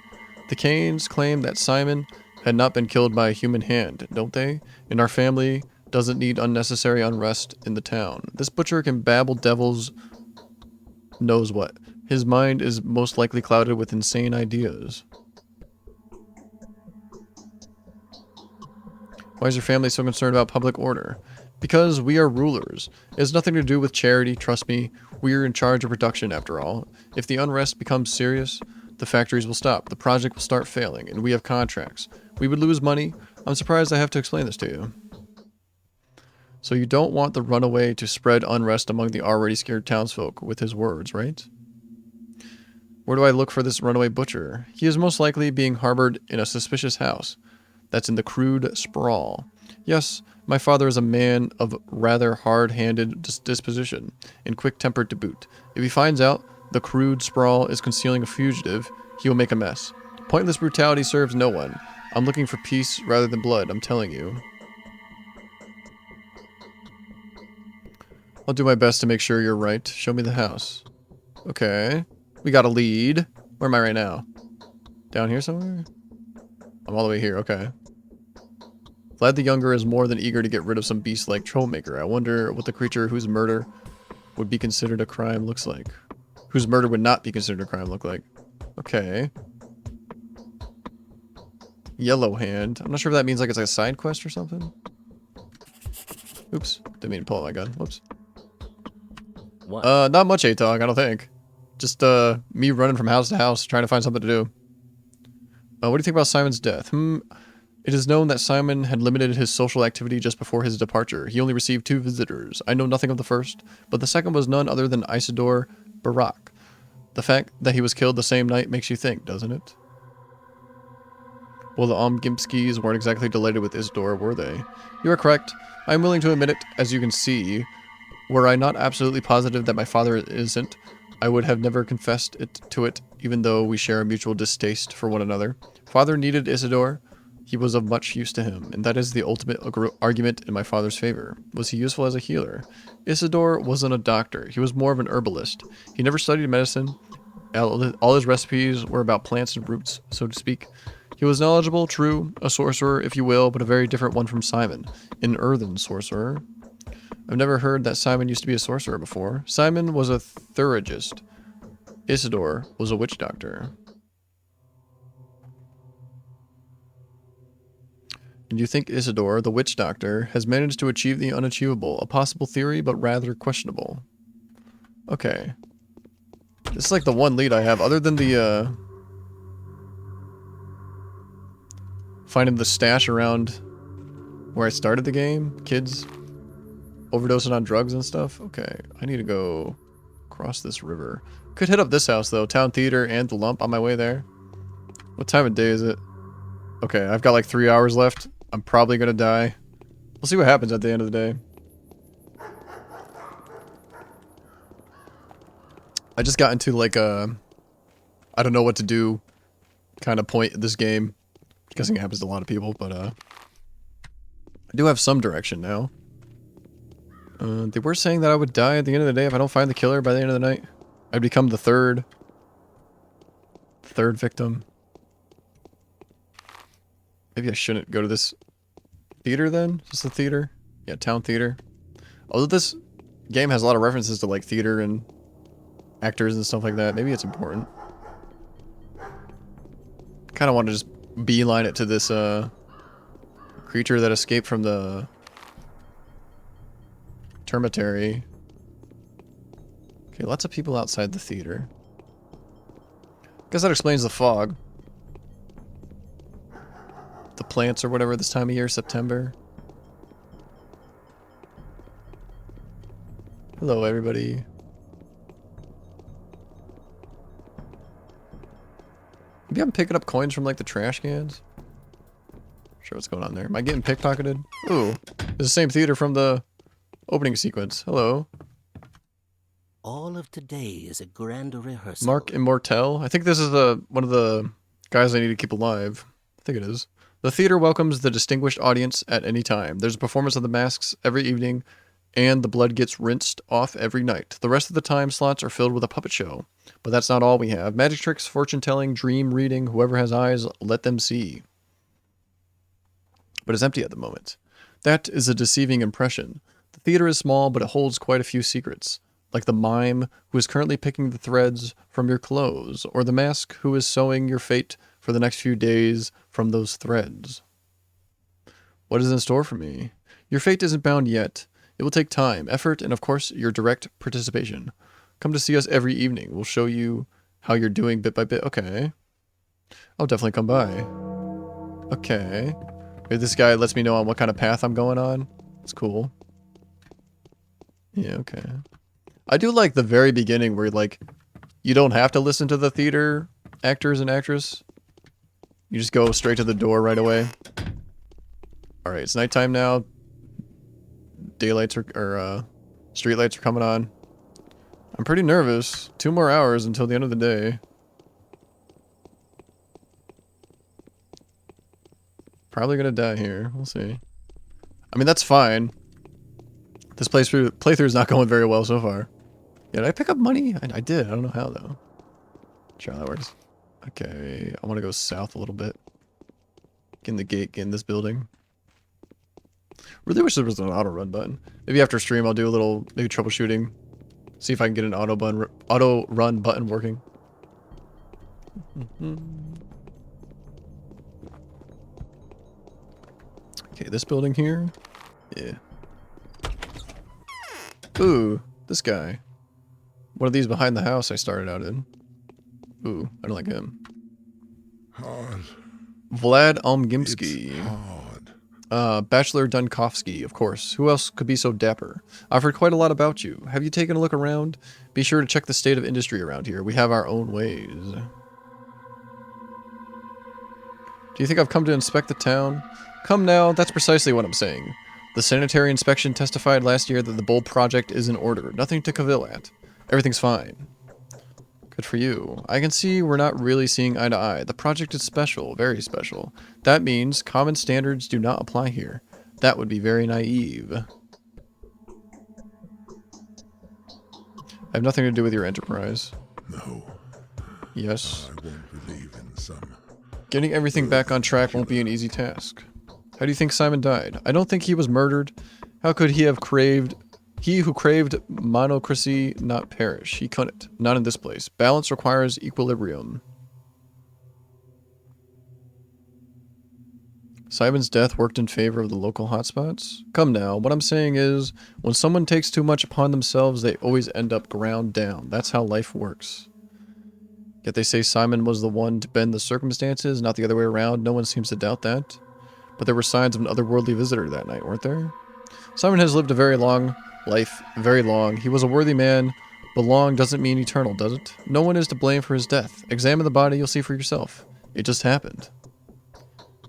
The Canes claim that Simon had not been killed by a human hand, don't they? And our family doesn't need unnecessary unrest in the town. This butcher can babble devils knows what. His mind is most likely clouded with insane ideas. Why is your family so concerned about public order? Because we are rulers. It has nothing to do with charity, trust me. We're in charge of production after all. If the unrest becomes serious, the factories will stop, the project will start failing, and we have contracts. We would lose money. I'm surprised I have to explain this to you. So you don't want the runaway to spread unrest among the already scared townsfolk with his words, right? Where do I look for this runaway butcher? He is most likely being harbored in a suspicious house. That's in the crude sprawl. Yes, my father is a man of rather hard-handed disposition, and quick-tempered to boot. If he finds out the crude sprawl is concealing a fugitive, he will make a mess. Pointless brutality serves no one. I'm looking for peace rather than blood, I'm telling you. I'll do my best to make sure you're right. Show me the house. Okay. We got a lead. Where am I right now? Down here somewhere? I'm all the way here, okay. Vlad the Younger is more than eager to get rid of some beast-like trollmaker. I wonder what the creature whose murder would be considered a crime looks like. Whose murder would not be considered a crime look like. Okay. Yellow Hand. I'm not sure if that means like it's like a side quest or something. Oops. Didn't mean to pull out my gun. Whoops. What? Not much ATOG, I don't think. Just, me running from house to house, trying to find something to do. What do you think about Simon's death? It is known that Simon had limited his social activity just before his departure. He only received 2 visitors. I know nothing of the first, but the second was none other than Isidore Barak. The fact that he was killed the same night makes you think, doesn't it? Well, the Omgimskis weren't exactly delighted with Isidore, were they? You are correct. I am willing to admit it, as you can see. Were I not absolutely positive that my father is innocent, I would have never confessed to it, even though we share a mutual distaste for one another. Father needed Isidore. He was of much use to him, and that is the ultimate argument in my father's favor. Was he useful as a healer? Isidore wasn't a doctor. He was more of an herbalist. He never studied medicine. All his recipes were about plants and roots, so to speak. He was knowledgeable, true, a sorcerer, if you will, but a very different one from Simon. An earthen sorcerer. I've never heard that Simon used to be a sorcerer before. Simon was a thurigist. Isidore was a witch doctor. And you think Isidore, the witch doctor, has managed to achieve the unachievable, a possible theory, but rather questionable. Okay. This is like the one lead I have, other than the, finding the stash around where I started the game. Kids overdosing on drugs and stuff. Okay, I need to go across this river. Could hit up this house, though. Town Theater and the Lump on my way there. What time of day is it? Okay, I've got like 3 hours left. I'm probably gonna die. We'll see what happens at the end of the day. I just got into like a I don't know what to do kind of point in this game. I'm guessing it happens to a lot of people, but I do have some direction now. They were saying that I would die at the end of the day if I don't find the killer by the end of the night. I'd become the third victim. Maybe I shouldn't go to this theater then? Just the theater? Yeah, Town Theater. Although this game has a lot of references to like theater and actors and stuff like that, maybe it's important. Kind of want to just beeline it to this creature that escaped from the termitary. Okay, lots of people outside the theater. Guess that explains the fog. The plants or whatever this time of year, September. Hello, everybody. Maybe I'm picking up coins from like the trash cans. Sure, what's going on there? Am I getting pickpocketed? Ooh, it's the same theater from the opening sequence. Hello. All of today is a grand rehearsal. Mark Immortel. I think this is one of the guys I need to keep alive. I think it is. The theater welcomes the distinguished audience at any time. There's a performance of the masks every evening, and the blood gets rinsed off every night. The rest of the time slots are filled with a puppet show. But that's not all we have. Magic tricks, fortune-telling, dream reading, whoever has eyes, let them see. But it's empty at the moment. That is a deceiving impression. The theater is small, but it holds quite a few secrets. Like the mime who is currently picking the threads from your clothes, or the mask who is sewing your fate for the next few days from those threads. What is in store for me? Your fate isn't bound yet. It will take time, effort, and of course, your direct participation. Come to see us every evening. We'll show you how you're doing bit by bit. Okay. I'll definitely come by. Okay. Maybe this guy lets me know on what kind of path I'm going on. It's cool. Yeah, okay. I do like the very beginning where, like, you don't have to listen to the theater actors and actress. You just go straight to the door right away. Alright, it's nighttime now. Daylights or street lights are coming on. I'm pretty nervous. 2 more hours until the end of the day. Probably gonna die here. We'll see. I mean, that's fine. This playthrough is not going very well so far. Yeah, did I pick up money? I did. I don't know how, though. Sure how that works. Okay, I want to go south a little bit. Get in the gate, get in this building. Really wish there was an auto run button. Maybe after stream I'll do a little, maybe troubleshooting. See if I can get an auto run button working. Okay, this building here. Yeah. Ooh, this guy. One of these behind the house I started out in. Ooh, I don't like him. Hard. Vlad Omgimsky. It's hard. Bachelor Dunkovsky, of course. Who else could be so dapper? I've heard quite a lot about you. Have you taken a look around? Be sure to check the state of industry around here. We have our own ways. Do you think I've come to inspect the town? Come now, that's precisely what I'm saying. The sanitary inspection testified last year that the Bull project is in order. Nothing to cavil at. Everything's fine. Good for you. I can see we're not really seeing eye to eye. The project is special, very special. That means common standards do not apply here. That would be very naive. I have nothing to do with your enterprise. No. Yes. I won't believe in some. Getting everything back on track won't be an easy task. How do you think Simon died? I don't think he was murdered. How could he have craved He who craved monocracy not perish. He couldn't. Not in this place. Balance requires equilibrium. Simon's death worked in favor of the local hotspots? Come now, what I'm saying is, when someone takes too much upon themselves, they always end up ground down. That's how life works. Yet they say Simon was the one to bend the circumstances, not the other way around. No one seems to doubt that. But there were signs of an otherworldly visitor that night, weren't there? Simon has lived a very long life, very long. He was a worthy man, but long doesn't mean eternal, does it? No one is to blame for his death. Examine the body, you'll see for yourself. It just happened.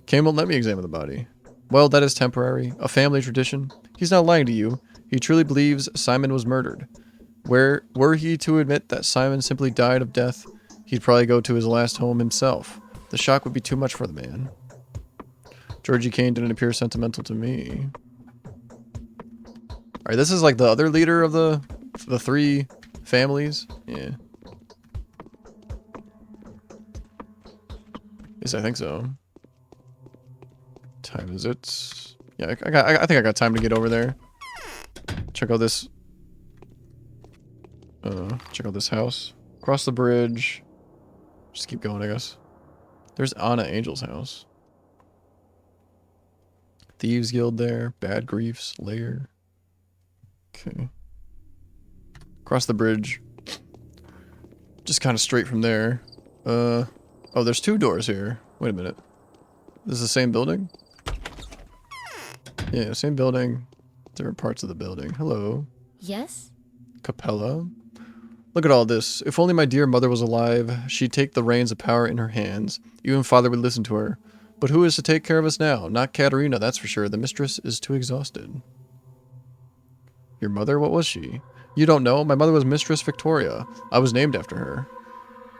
Cain won't let me examine the body. Well, that is temporary, a family tradition. He's not lying to you. He truly believes Simon was murdered. Were he to admit that Simon simply died of death, he'd probably go to his last home himself. The shock would be too much for the man. Georgie Cain didn't appear sentimental to me. Alright, this is like the other leader of the three families. Yeah. Yes, I think so. Time is it? Yeah, I think I got time to get over there. Check out this. Check out this house. Cross the bridge. Just keep going, I guess. There's Anna Angel's house. Thieves Guild there. Bad Grief's lair. Okay. Cross the bridge. Just kind of straight from there. Oh, there's two doors here. Wait a minute. This is the same building? Yeah, same building. Different parts of the building. Hello. Yes? Capella. Look at all this. If only my dear mother was alive, she'd take the reins of power in her hands. Even father would listen to her. But who is to take care of us now? Not Katerina, that's for sure. The mistress is too exhausted. Your mother? What was she? You don't know? My mother was Mistress Victoria. I was named after her.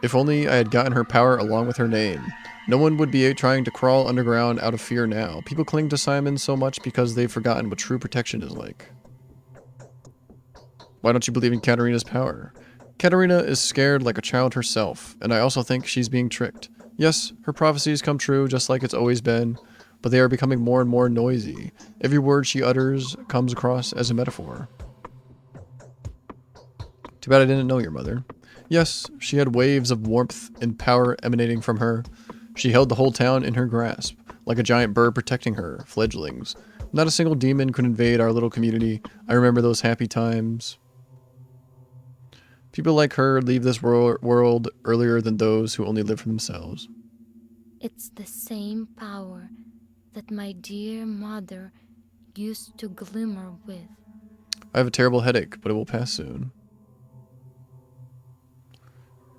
If only I had gotten her power along with her name. No one would be trying to crawl underground out of fear now. People cling to Simon so much because they've forgotten what true protection is like. Why don't you believe in Katerina's power? Katerina is scared like a child herself, and I also think she's being tricked. Yes, her prophecies come true just like it's always been, but they are becoming more and more noisy. Every word she utters comes across as a metaphor. Too bad I didn't know your mother. Yes, she had waves of warmth and power emanating from her. She held the whole town in her grasp, like a giant bird protecting her fledglings. Not a single demon could invade our little community. I remember those happy times. People like her leave this world earlier than those who only live for themselves. It's the same power that my dear mother used to glimmer with. I have a terrible headache, but it will pass soon.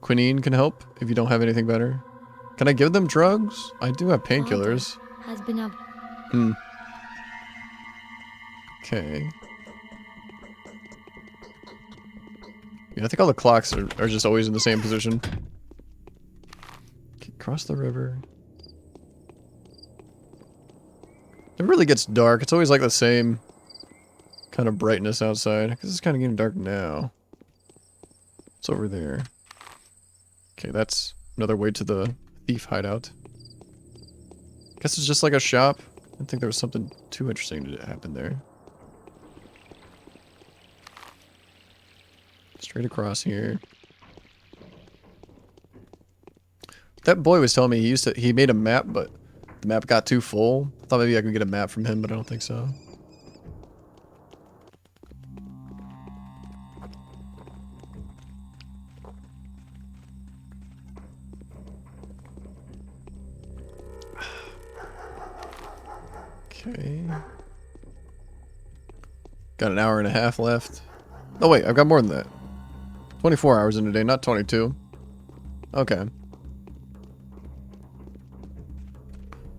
Quinine can help if you don't have anything better. Can I give them drugs? I do have painkillers. Has been a... Okay. Yeah, I think all the clocks are just always in the same position. Okay, cross the river. It really gets dark. It's always like the same kind of brightness outside. Because it's kind of getting dark now. It's over there. Okay, that's another way to the thief hideout. Guess it's just like a shop. I didn't think there was something too interesting to happen there. Straight across here. That boy was telling me he made a map, but the map got too full. I thought maybe I could get a map from him, but I don't think so. Okay. Got an hour and a half left. Oh wait, I've got more than that. 24 hours in a day, not 22. Okay.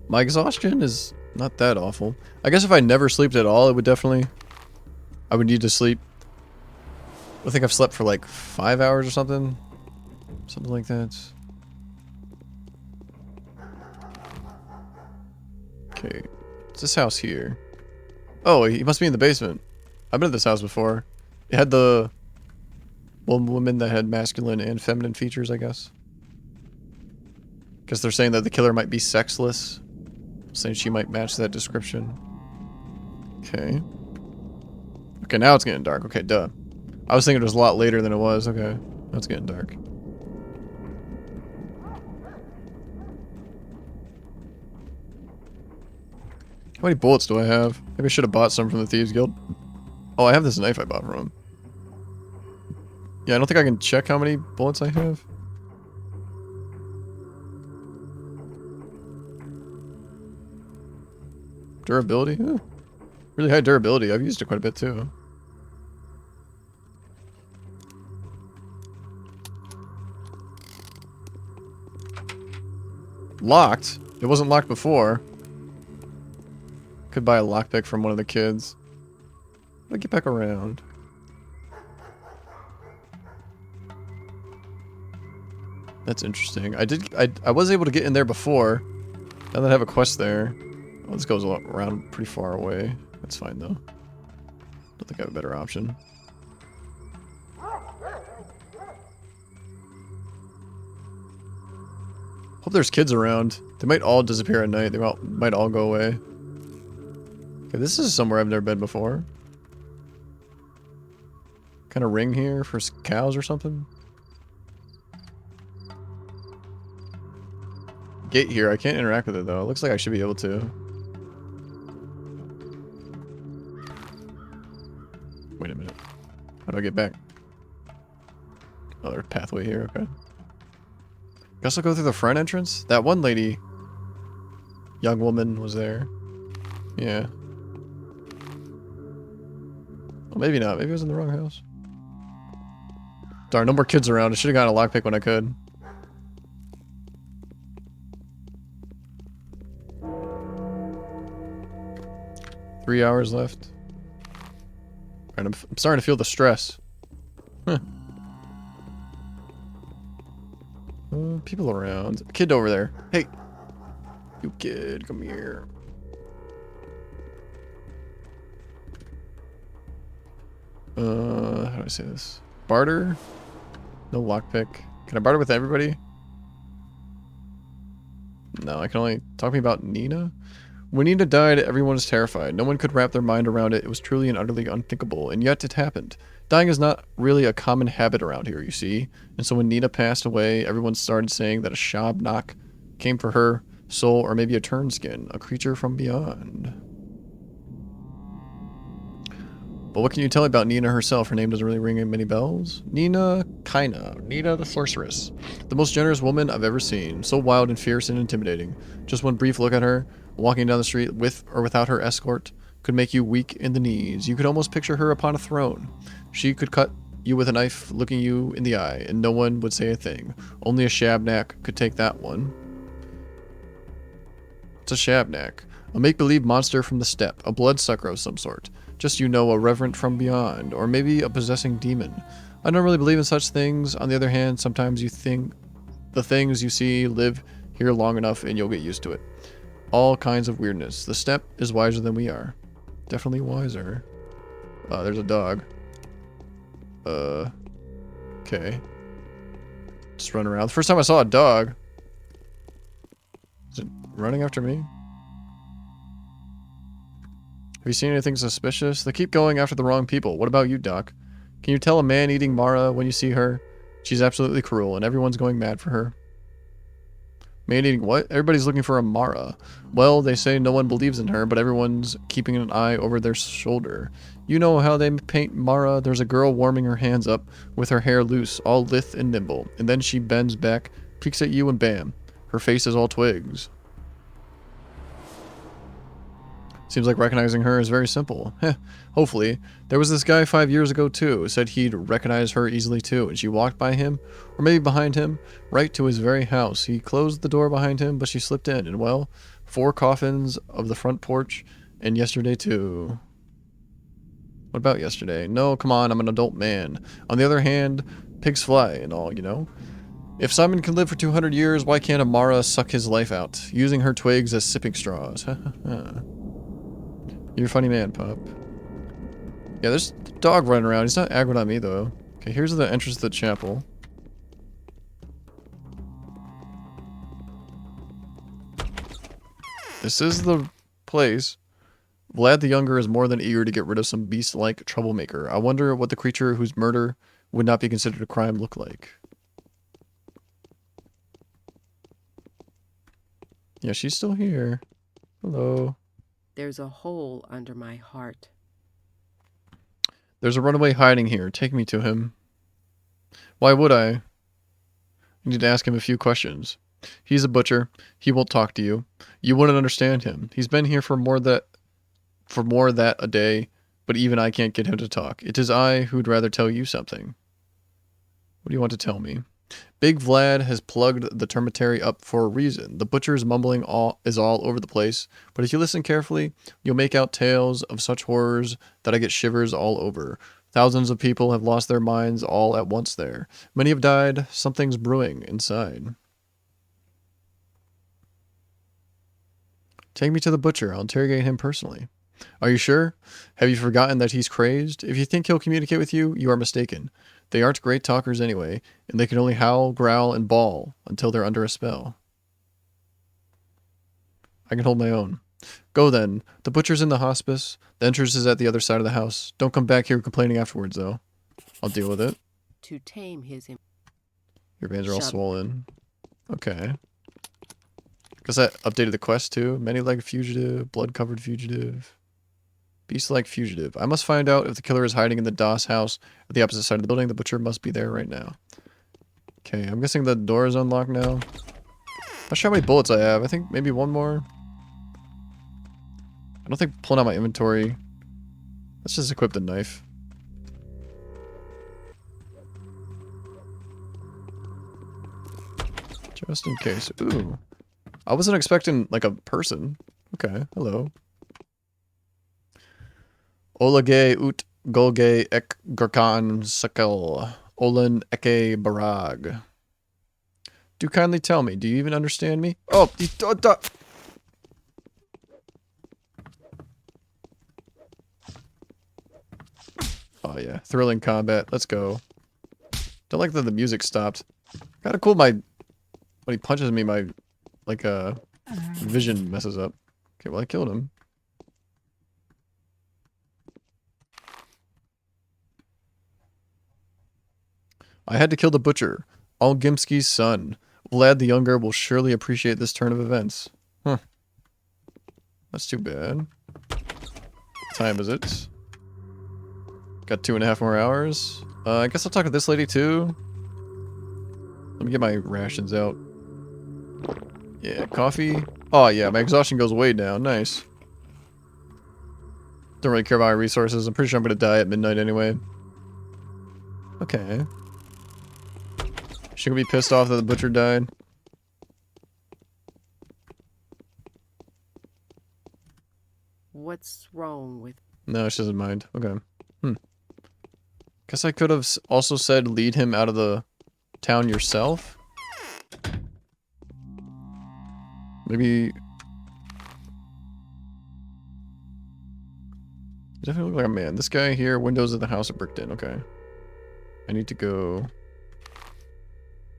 My exhaustion is not that awful. I guess if I never slept at all, it would definitely... I would need to sleep. I think I've slept for like 5 hours or something. Something like that. Okay. It's this house here. Oh, he must be in the basement. I've been to this house before. It had the... one woman that had masculine and feminine features, I guess. Because they're saying that the killer might be sexless. Saying she might match that description. Okay. Okay, now it's getting dark. Okay, duh. I was thinking it was a lot later than it was. Okay, now it's getting dark. How many bullets do I have? Maybe I should have bought some from the Thieves Guild. Oh, I have this knife I bought from him. Yeah, I don't think I can check how many bullets I have. Durability? Yeah. Really high durability. I've used it quite a bit too. Locked? It wasn't locked before. Could buy a lockpick from one of the kids. I'll get back around. That's interesting. I was able to get in there before. Now that I have a quest there. Oh, this goes around pretty far away. That's fine though. Don't think I have a better option. Hope there's kids around. They might all disappear at night. They might all go away. Okay, this is somewhere I've never been before. Kind of ring here for cows or something. Gate here. I can't interact with it though. It looks like I should be able to. Wait a minute. How do I get back? Oh, there's a pathway here. Okay. Guess I'll go through the front entrance. That one lady, young woman, was there. Yeah. Well, maybe not. Maybe I was in the wrong house. Darn, no more kids around. I should have gotten a lockpick when I could. Three hours left. Alright, I'm starting to feel the stress. Huh. People around. A kid over there. Hey! You kid, come here. How do I say this? Barter? No lockpick. Can I barter with everybody? No, I can only... Talk to me about Nina? When Nina died, everyone was terrified. No one could wrap their mind around it. It was truly and utterly unthinkable, and yet it happened. Dying is not really a common habit around here, you see. And so when Nina passed away, everyone started saying that a Shabnak came for her soul, or maybe a turnskin, a creature from beyond. But what can you tell me about Nina herself? Her name doesn't really ring many bells. Nina Kaina. Nina the sorceress. The most generous woman I've ever seen. So wild and fierce and intimidating. Just one brief look at her, walking down the street with or without her escort, could make you weak in the knees. You could almost picture her upon a throne. She could cut you with a knife, looking you in the eye, and no one would say a thing. Only a Shabnak could take that one. It's a Shabnak. A make-believe monster from the steppe. A bloodsucker of some sort. Just, you know, a reverend from beyond. Or maybe a possessing demon. I don't really believe in such things. On the other hand, sometimes you think the things you see live here long enough and you'll get used to it. All kinds of weirdness. The steppe is wiser than we are. Definitely wiser. There's a dog. Okay. Just run around. The first time I saw a dog. Is it running after me? Have you seen anything suspicious? They keep going after the wrong people. What about you, Doc? Can you tell a man-eating Mara when you see her? She's absolutely cruel, and everyone's going mad for her. Man-eating what? Everybody's looking for a Mara. Well, they say no one believes in her, but everyone's keeping an eye over their shoulder. You know how they paint Mara? There's a girl warming her hands up, with her hair loose, all lithe and nimble, and then she bends back, peeks at you, and bam. Her face is all twigs. Seems like recognizing her is very simple. Heh, hopefully. There was this guy 5 years ago too, said he'd recognize her easily too, and she walked by him, or maybe behind him, right to his very house. He closed the door behind him, but she slipped in, and well, 4 coffins of the front porch, and yesterday too. What about yesterday? No, come on, I'm an adult man. On the other hand, pigs fly and all, you know? If Simon can live for 200 years, why can't Amara suck his life out, using her twigs as sipping straws? Ha ha ha. You're a funny man, Pup. Yeah, there's a dog running around. He's not aggroed on me, though. Okay, here's the entrance to the chapel. This is the place. Vlad the Younger is more than eager to get rid of some beast-like troublemaker. I wonder what the creature whose murder would not be considered a crime look like. Yeah, she's still here. Hello. There's a hole under my heart. There's a runaway hiding here. Take me to him. Why would I? I need to ask him a few questions. He's a butcher. He won't talk to you. You wouldn't understand him. He's been here for more that a day, but even I can't get him to talk. It is I who'd rather tell you something. What do you want to tell me? Big Vlad has plugged the termitary up for a reason. The butcher's mumbling is all over the place, but if you listen carefully, you'll make out tales of such horrors that I get shivers all over. Thousands of people have lost their minds all at once there. Many have died. Something's brewing inside. Take me to the butcher. I'll interrogate him personally. Are you sure? Have you forgotten that he's crazed? If you think he'll communicate with you, you are mistaken. They aren't great talkers anyway, and they can only howl, growl, and bawl until they're under a spell. I can hold my own. Go then. The butcher's in the hospice. The entrance is at the other side of the house. Don't come back here complaining afterwards, though. I'll deal with it. To tame his... Your veins are all swollen. Okay. Guess that updated the quest, too. Many-legged fugitive, blood-covered fugitive. Beast-like fugitive. I must find out if the killer is hiding in the DOS house at the opposite side of the building. The butcher must be there right now. Okay, I'm guessing the door is unlocked now. Not sure how many bullets I have. I think maybe one more. I don't think pulling out my inventory. Let's just equip the knife. Just in case. Ooh. I wasn't expecting, like, a person. Okay, hello. Olage ut golge ek gorkan sakel. Olan eke barag. Do kindly tell me, do you even understand me? Oh, oh yeah, thrilling combat. Let's go. Don't like that the music stopped. Kinda cool when he punches me, my, like, vision messes up. Okay, well I killed him. I had to kill the butcher, Olgimski's son. Vlad the Younger will surely appreciate this turn of events. Huh. That's too bad. What time is it? Got 2.5 more hours. I guess I'll talk to this lady too. Let me get my rations out. Yeah, coffee. Oh yeah, my exhaustion goes way down. Nice. Don't really care about my resources. I'm pretty sure I'm gonna die at midnight anyway. Okay. She gonna be pissed off that the butcher died. What's wrong with... No, she doesn't mind. Okay. Guess I could have also said lead him out of the town yourself. Maybe... Definitely look like a man. This guy here, windows of the house are bricked in. Okay. I need to go...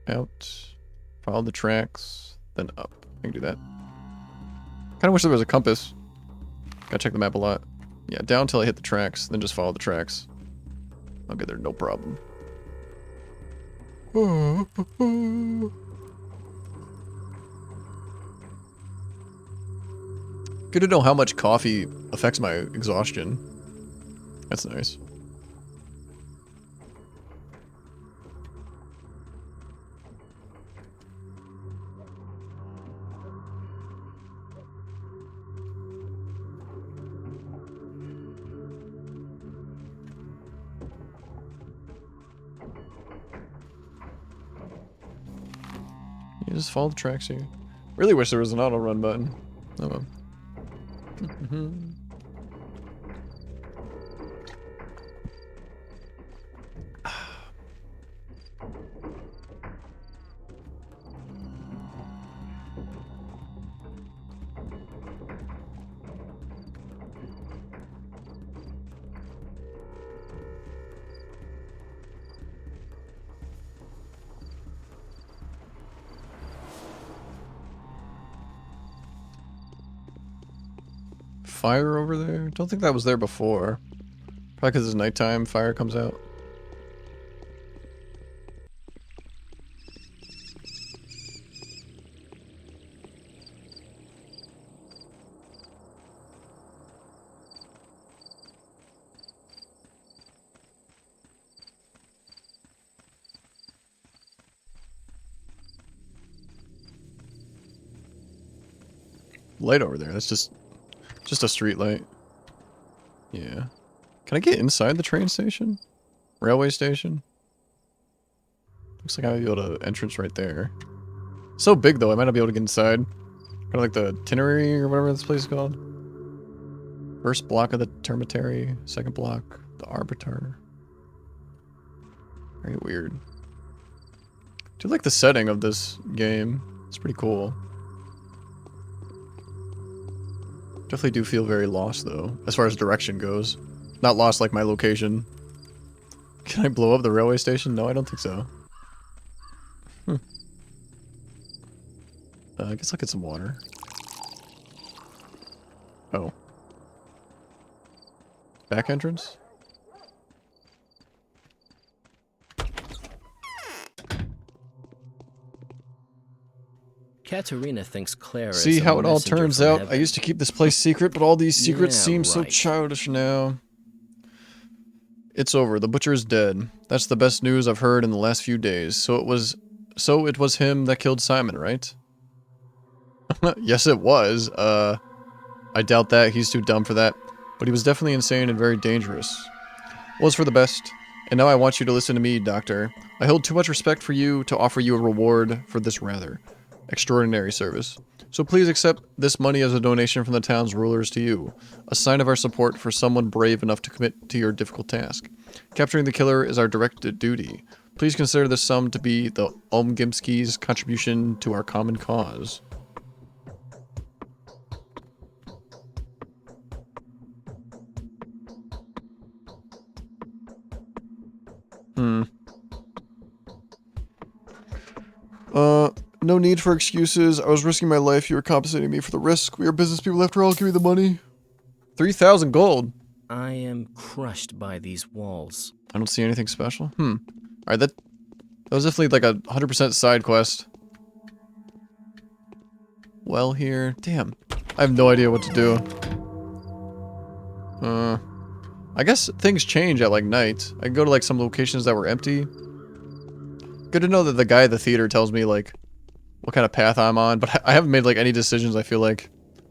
out, follow the tracks, then up. I can do that. Kind of wish there was a compass. Gotta check the map a lot. Yeah, down till I hit the tracks, then just follow the tracks. I'll get there, no problem. Good to know how much coffee affects my exhaustion. That's nice. You just follow the tracks here. Really wish there was an auto run button. Oh well. fire over there? Don't think that was there before. Probably because it's nighttime, fire comes out. Light over there. That's just a street light. Yeah. Can I get inside the train station? Railway station? Looks like I might be able to entrance right there. So big though, I might not be able to get inside. Kind of like the itinerary or whatever this place is called. First block of the termitary, second block, the arbiter. Very weird. Do like the setting of this game. It's pretty cool. Definitely do feel very lost though, as far as direction goes. Not lost like my location. Can I blow up the railway station? No, I don't think so. I guess I'll get some water. Oh. Back entrance? Katerina thinks Clara is See how a it all messenger turns from out? heaven. I used to keep this place secret, but all these secrets Yeah, seem so right. childish now. It's over. The butcher is dead. That's the best news I've heard in the last few days. So it was him that killed Simon, right? Yes, it was. I doubt that. He's too dumb for that. But he was definitely insane and very dangerous. Was for the best. And now I want you to listen to me, Doctor. I hold too much respect for you to offer you a reward for this rather extraordinary service. So please accept this money as a donation from the town's rulers to you, a sign of our support for someone brave enough to commit to your difficult task. Capturing the killer is our direct duty. Please consider this sum to be the Omgimski's contribution to our common cause. No need for excuses. I was risking my life. You were compensating me for the risk. We are business people after all. Give me the money. 3,000 gold. I am crushed by these walls. I don't see anything special. Alright, that was definitely like a 100% side quest. Well here. Damn. I have no idea what to do. I guess things change at like night. I can go to like some locations that were empty. Good to know that the guy at the theater tells me like what kind of path I'm on, but I haven't made like any decisions, I feel like.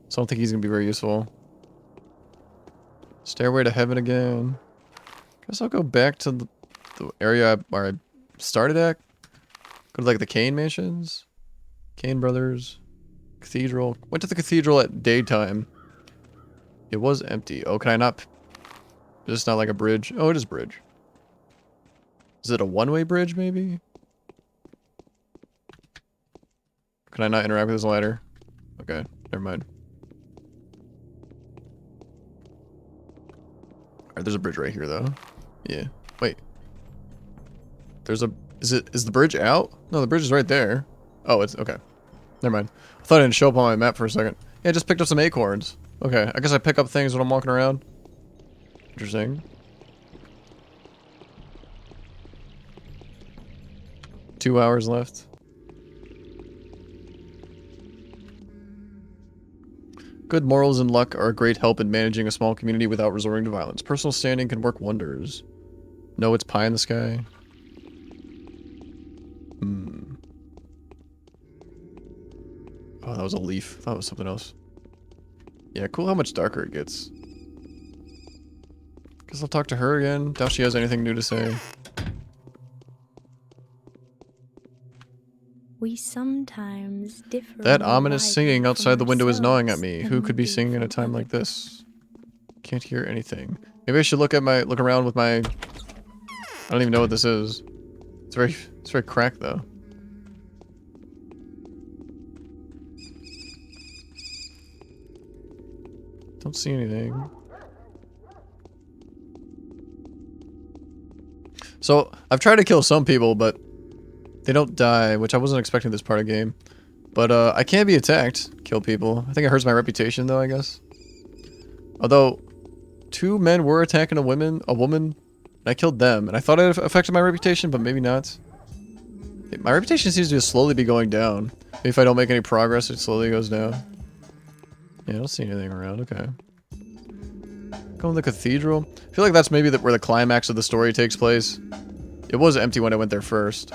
So I don't think he's gonna be very useful. Stairway to heaven again. Guess I'll go back to the area where I started at. Go to like the Kane mansions. Kane brothers. Cathedral. Went to the cathedral at daytime. It was empty. Oh, can I not? Is this not like a bridge? Oh, it is a bridge. Is it a one-way bridge, maybe? Can I not interact with this ladder? Okay, never mind. Alright, there's a bridge right here, though. Yeah. Wait. There's a... Is the bridge out? No, the bridge is right there. Oh, it's... Okay. Never mind. I thought it didn't show up on my map for a second. Yeah, I just picked up some acorns. Okay, I guess I pick up things when I'm walking around. Interesting. 2 hours left. Good morals and luck are a great help in managing a small community without resorting to violence. Personal standing can work wonders. No, it's pie in the sky. Oh, that was a leaf. I thought it was something else. Yeah, cool how much darker it gets. Guess I'll talk to her again. Doubt she has anything new to say. We sometimes differ. That more ominous widely singing from outside the window is gnawing at ourselves me. than Who we could be do singing at a from time other like this? Can't hear anything. Maybe I should look around with my... I don't even know what this is. It's very cracked though. Don't see anything. So, I've tried to kill some people, but they don't die, which I wasn't expecting this part of the game. But, I can be attacked, kill people. I think it hurts my reputation, though, I guess. Although, 2 men were attacking a woman, and I killed them. And I thought it affected my reputation, but maybe not. My reputation seems to slowly be going down. Maybe if I don't make any progress, it slowly goes down. Yeah, I don't see anything around. Okay. Go in the cathedral. I feel like that's maybe where the climax of the story takes place. It was empty when I went there first.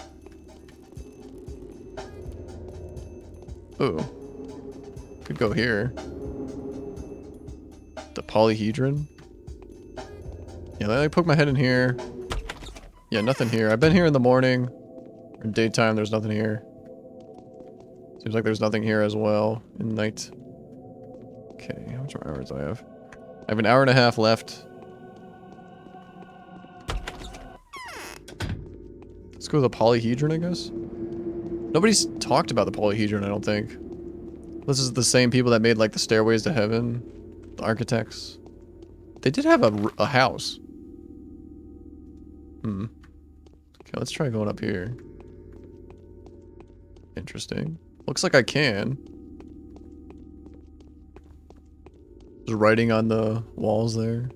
Ooh. Could go here. The polyhedron. Yeah, let me poke my head in here. Yeah, nothing here. I've been here in the morning. Or in daytime, there's nothing here. Seems like there's nothing here as well in night. Okay, how much more hours do I have? I have an hour and a half left. Let's go to the polyhedron, I guess. Nobody's talked about the polyhedron, I don't think. This is the same people that made like the Stairways to Heaven, the architects. They did have a house. Okay, let's try going up here. Interesting. Looks like I can. There's writing on the walls there.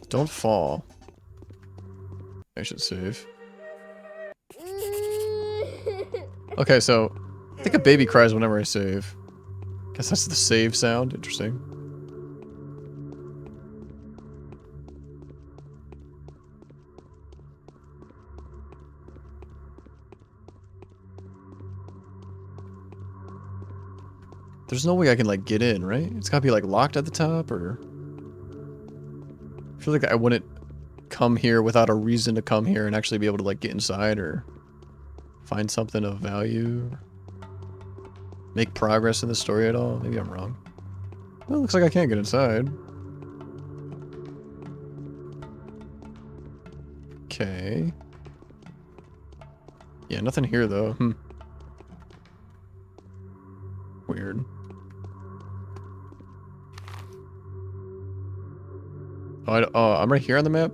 Don't fall. I should save. Okay, so I think a baby cries whenever I save. Guess that's the save sound. Interesting. There's no way I can like get in, right? It's gotta be like locked at the top, or I feel like I wouldn't come here without a reason to come here and actually be able to like get inside or find something of value. Make progress in the story at all. Maybe I'm wrong. Well, it looks like I can't get inside. Okay. Yeah, nothing here though. Weird. Oh, I'm right here on the map?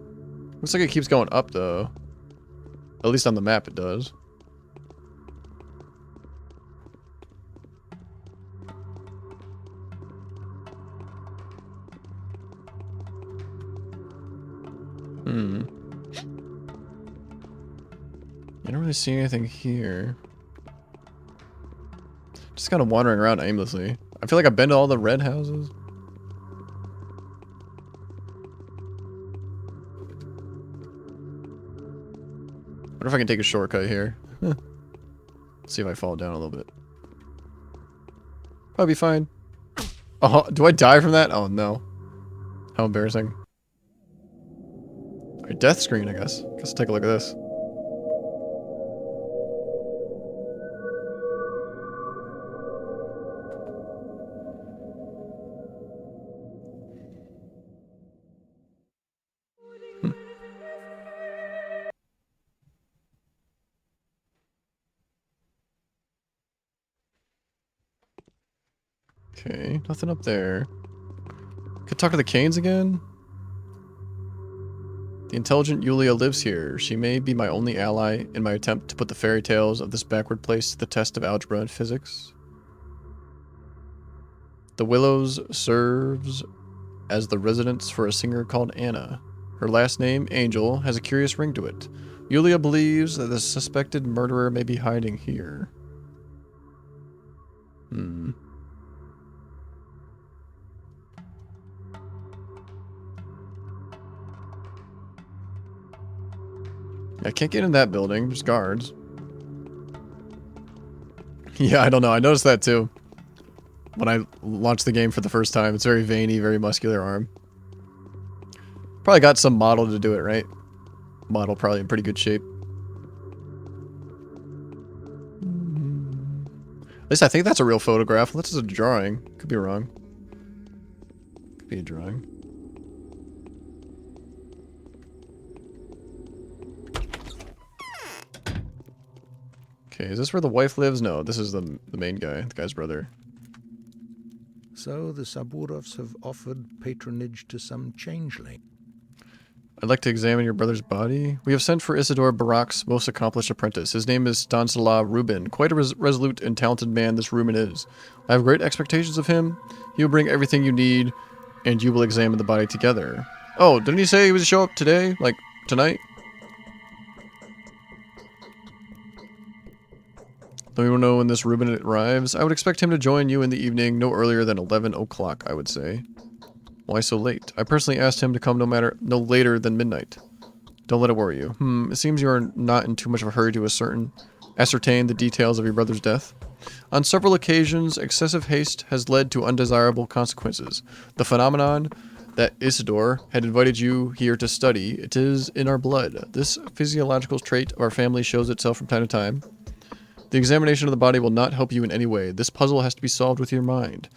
Looks like it keeps going up, though. At least on the map it does. I don't really see anything here. Just kind of wandering around aimlessly. I feel like I've been to all the red houses. I wonder if I can take a shortcut here. See if I fall down a little bit. Probably fine. Oh, do I die from that? Oh no. How embarrassing. Alright, death screen, I guess. Guess I'll take a look at this. Okay, nothing up there. Could talk to the Canes again? The intelligent Yulia lives here. She may be my only ally in my attempt to put the fairy tales of this backward place to the test of algebra and physics. The Willows serves as the residence for a singer called Anna. Her last name, Angel, has a curious ring to it. Yulia believes that the suspected murderer may be hiding here. I can't get in that building. There's guards. Yeah, I don't know. I noticed that too. When I launched the game for the first time. It's very veiny, very muscular arm. Probably got some model to do it, right? Model probably in pretty good shape. At least I think that's a real photograph. Unless it's a drawing. Could be wrong. Could be a drawing. Okay, is this where the wife lives? No, this is the main guy, the guy's brother. So the Saburovs have offered patronage to some changeling. I'd like to examine your brother's body. We have sent for Isidore Barak's most accomplished apprentice. His name is Stanislaw Rubin. Quite a resolute and talented man this Rubin is. I have great expectations of him. He will bring everything you need, and you will examine the body together. Oh, didn't he say he would show up today? Like, tonight? Let me know when this Rubin arrives. I would expect him to join you in the evening, no earlier than 11 o'clock, I would say. Why so late? I personally asked him to come no later than midnight. Don't let it worry you. It seems you are not in too much of a hurry to ascertain the details of your brother's death. On several occasions, excessive haste has led to undesirable consequences. The phenomenon that Isidore had invited you here to study, it is in our blood. This physiological trait of our family shows itself from time to time. The examination of the body will not help you in any way. This puzzle has to be solved with your mind.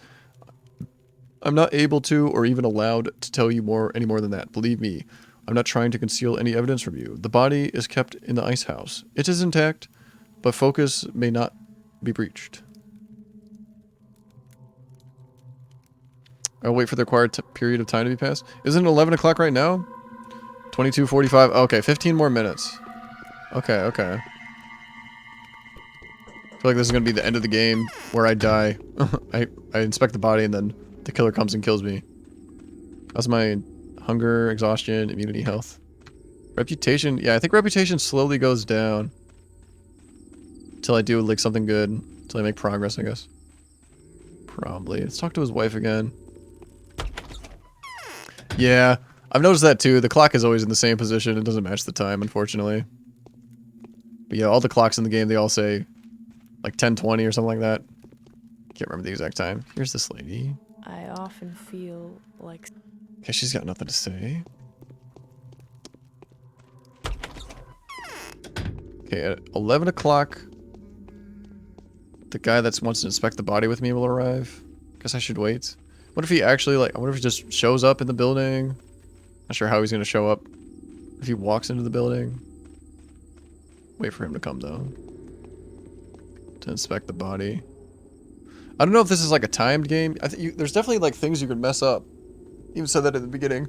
I'm not able to, or even allowed, to tell you any more than that. Believe me, I'm not trying to conceal any evidence from you. The body is kept in the ice house. It is intact, but focus may not be breached. I'll wait for the required period of time to be passed. Isn't it 11 o'clock right now? 22:45. Okay, 15 more minutes. Okay. I feel like this is going to be the end of the game where I die. I inspect the body and then the killer comes and kills me. That's my hunger, exhaustion, immunity, health. Reputation. Yeah, I think reputation slowly goes down. Until I do like something good. Until I make progress, I guess. Probably. Let's talk to his wife again. Yeah, I've noticed that too. The clock is always in the same position. It doesn't match the time, unfortunately. But yeah, all the clocks in the game, they all say like 10:20 or something like that. Can't remember the exact time. Here's this lady. I often feel like... Okay, she's got nothing to say. Okay, at 11 o'clock, the guy that wants to inspect the body with me will arrive. Guess I should wait. What if he actually, like, I wonder if he just shows up in the building? Not sure how he's going to show up. If he walks into the building. Wait for him to come, though. To inspect the body. I don't know if this is like a timed game. I think there's definitely like things you could mess up. Even said that at the beginning.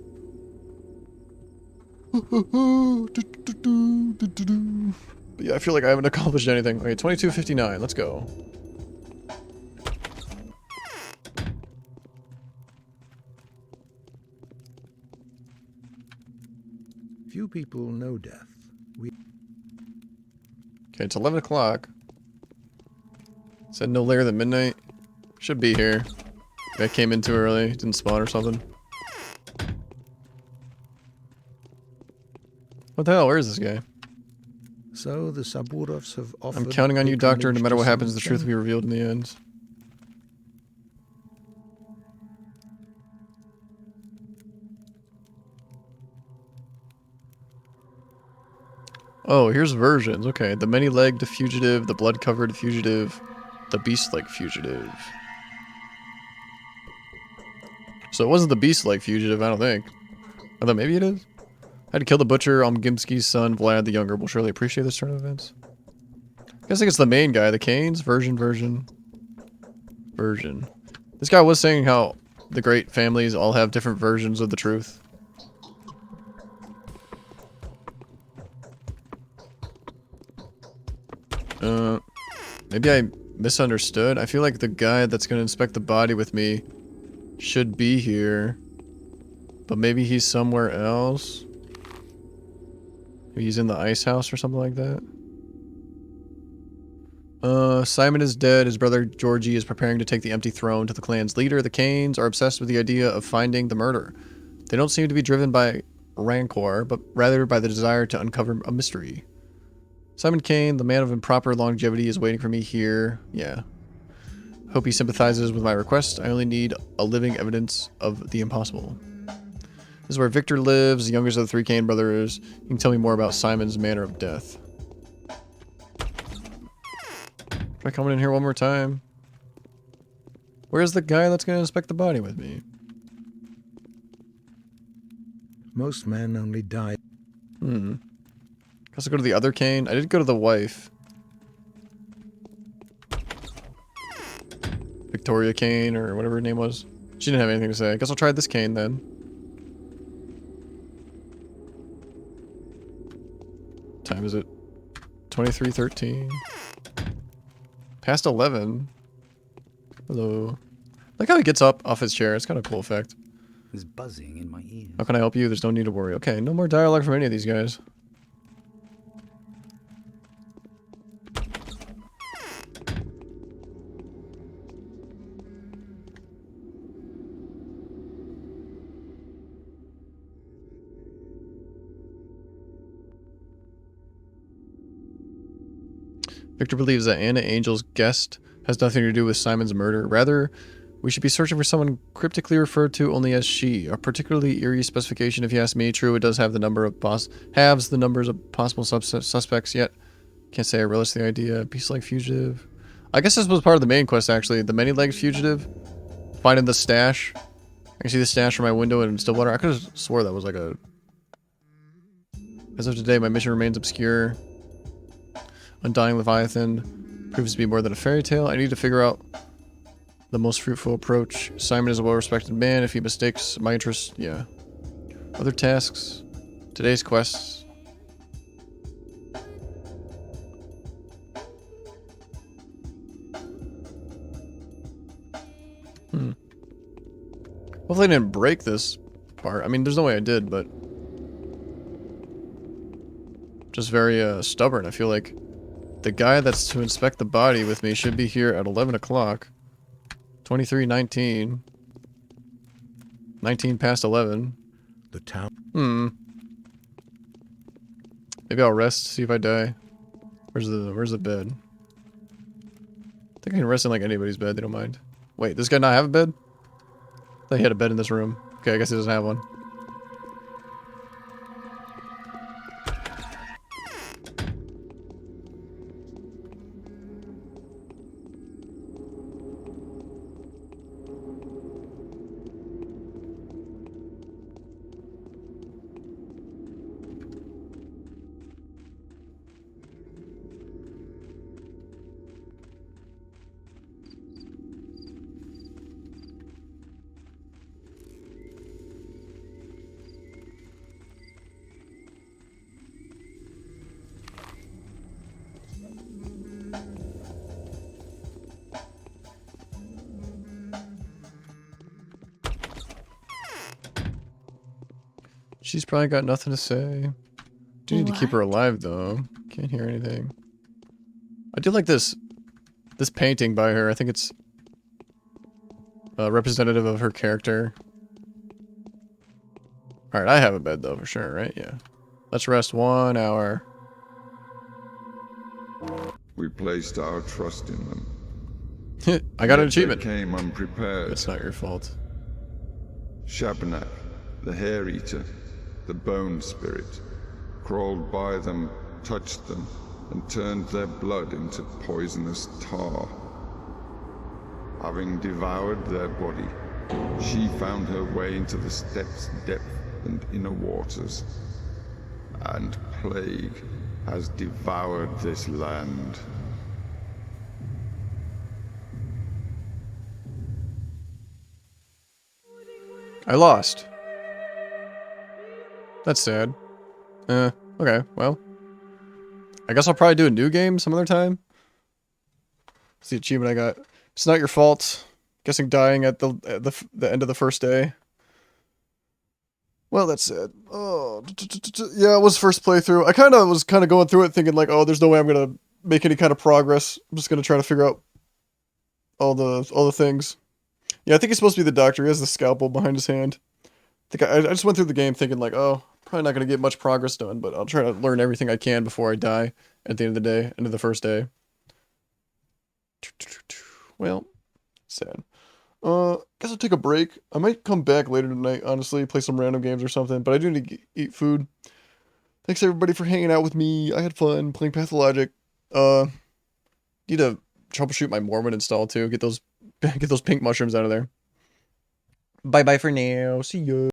But yeah, I feel like I haven't accomplished anything. Okay, 22:59. Let's go. Few people know death. Okay, it's 11 o'clock. Said no later than midnight. Should be here. I came in too early. Didn't spawn or something. What the hell? Where is this guy? So the Saburovs have offered... I'm counting on you, Doctor. No matter what happens, the truth will be revealed in the end. Oh, here's versions. Okay, the many-legged fugitive, the blood-covered fugitive, the beast-like fugitive. So it wasn't the beast-like fugitive, I don't think. I thought maybe it is. I had to kill the butcher. Gimski's son, Vlad the Younger, will surely appreciate this turn of events. I guess it's the main guy, the Canes. Version. This guy was saying how the great families all have different versions of the truth. Maybe I misunderstood. I feel like the guy that's going to inspect the body with me should be here. But maybe he's somewhere else. Maybe he's in the ice house or something like that. Simon is dead. His brother Georgie is preparing to take the empty throne to the clan's leader. The Canes are obsessed with the idea of finding the murder. They don't seem to be driven by rancor, but rather by the desire to uncover a mystery. Simon Kane, the man of improper longevity, is waiting for me here. Yeah. Hope he sympathizes with my request. I only need a living evidence of the impossible. This is where Victor lives, the youngest of the three Kane brothers. You can tell me more about Simon's manner of death. Try coming in here one more time. Where's the guy that's going to inspect the body with me? Most men only die. Guess I'll go to the other Kane. I did go to the wife. Victoria Kane, or whatever her name was. She didn't have anything to say. I guess I'll try this Kane then. time is it? 23:13. Past 11. Hello. Like how he gets up off his chair. It's kind of a cool effect. There's buzzing in my ears. How can I help you? There's no need to worry. Okay, no more dialogue from any of these guys. Victor believes that Anna Angel's guest has nothing to do with Simon's murder. Rather, we should be searching for someone cryptically referred to only as she. A particularly eerie specification, if you ask me. True, it does have the number of halves the numbers of possible suspects, yet can't say I relish the idea. Beast-like fugitive. I guess this was part of the main quest, actually. The many-legged fugitive. Finding the stash. I can see the stash from my window in Stillwater. I could have swore that was like a... As of today, my mission remains obscure. Undying Leviathan proves to be more than a fairy tale. I need to figure out the most fruitful approach. Simon is a well-respected man. If he mistakes my interest, yeah. Other tasks. Today's quests. Hopefully I didn't break this part. I mean, there's no way I did, but... Just very stubborn. I feel like the guy that's to inspect the body with me should be here at 11 o'clock. 23:19. 19 past 11. The town. Maybe I'll rest, see if I die. Where's the bed? I think I can rest in like anybody's bed, they don't mind. Wait, does this guy not have a bed? I thought he had a bed in this room. Okay, I guess he doesn't have one. She's probably got nothing to say. Do need to keep her alive though. Can't hear anything. I do like this painting by her. I think it's representative of her character. Alright, I have a bed though for sure, right? Yeah. Let's rest 1 hour. We placed our trust in them. I got an achievement. They came unprepared. It's not your fault. Shabnak, the hair eater, the bone spirit, crawled by them, touched them, and turned their blood into poisonous tar. Having devoured their body, she found her way into the steppes' depth and inner waters, and plague has devoured this land. I lost. That's sad. Okay, well. I guess I'll probably do a new game some other time. That's the achievement I got. It's not your fault. Guessing dying at the end of the first day. Well, that's sad. Oh, yeah, it was first playthrough. I was going through it thinking like, oh, there's no way I'm gonna make any kind of progress. I'm just gonna try to figure out all the things. Yeah, I think he's supposed to be the doctor. He has the scalpel behind his hand. I just went through the game thinking like, oh, probably not gonna get much progress done, but I'll try to learn everything I can before I die at the end of the day, end of the first day. Well, sad. Guess I'll take a break. I might come back later tonight, honestly, play some random games or something, but I do need to eat food. Thanks everybody for hanging out with me. I had fun playing Pathologic. Need to troubleshoot my Mormon install too. Get those pink mushrooms out of there. Bye bye for now. See ya.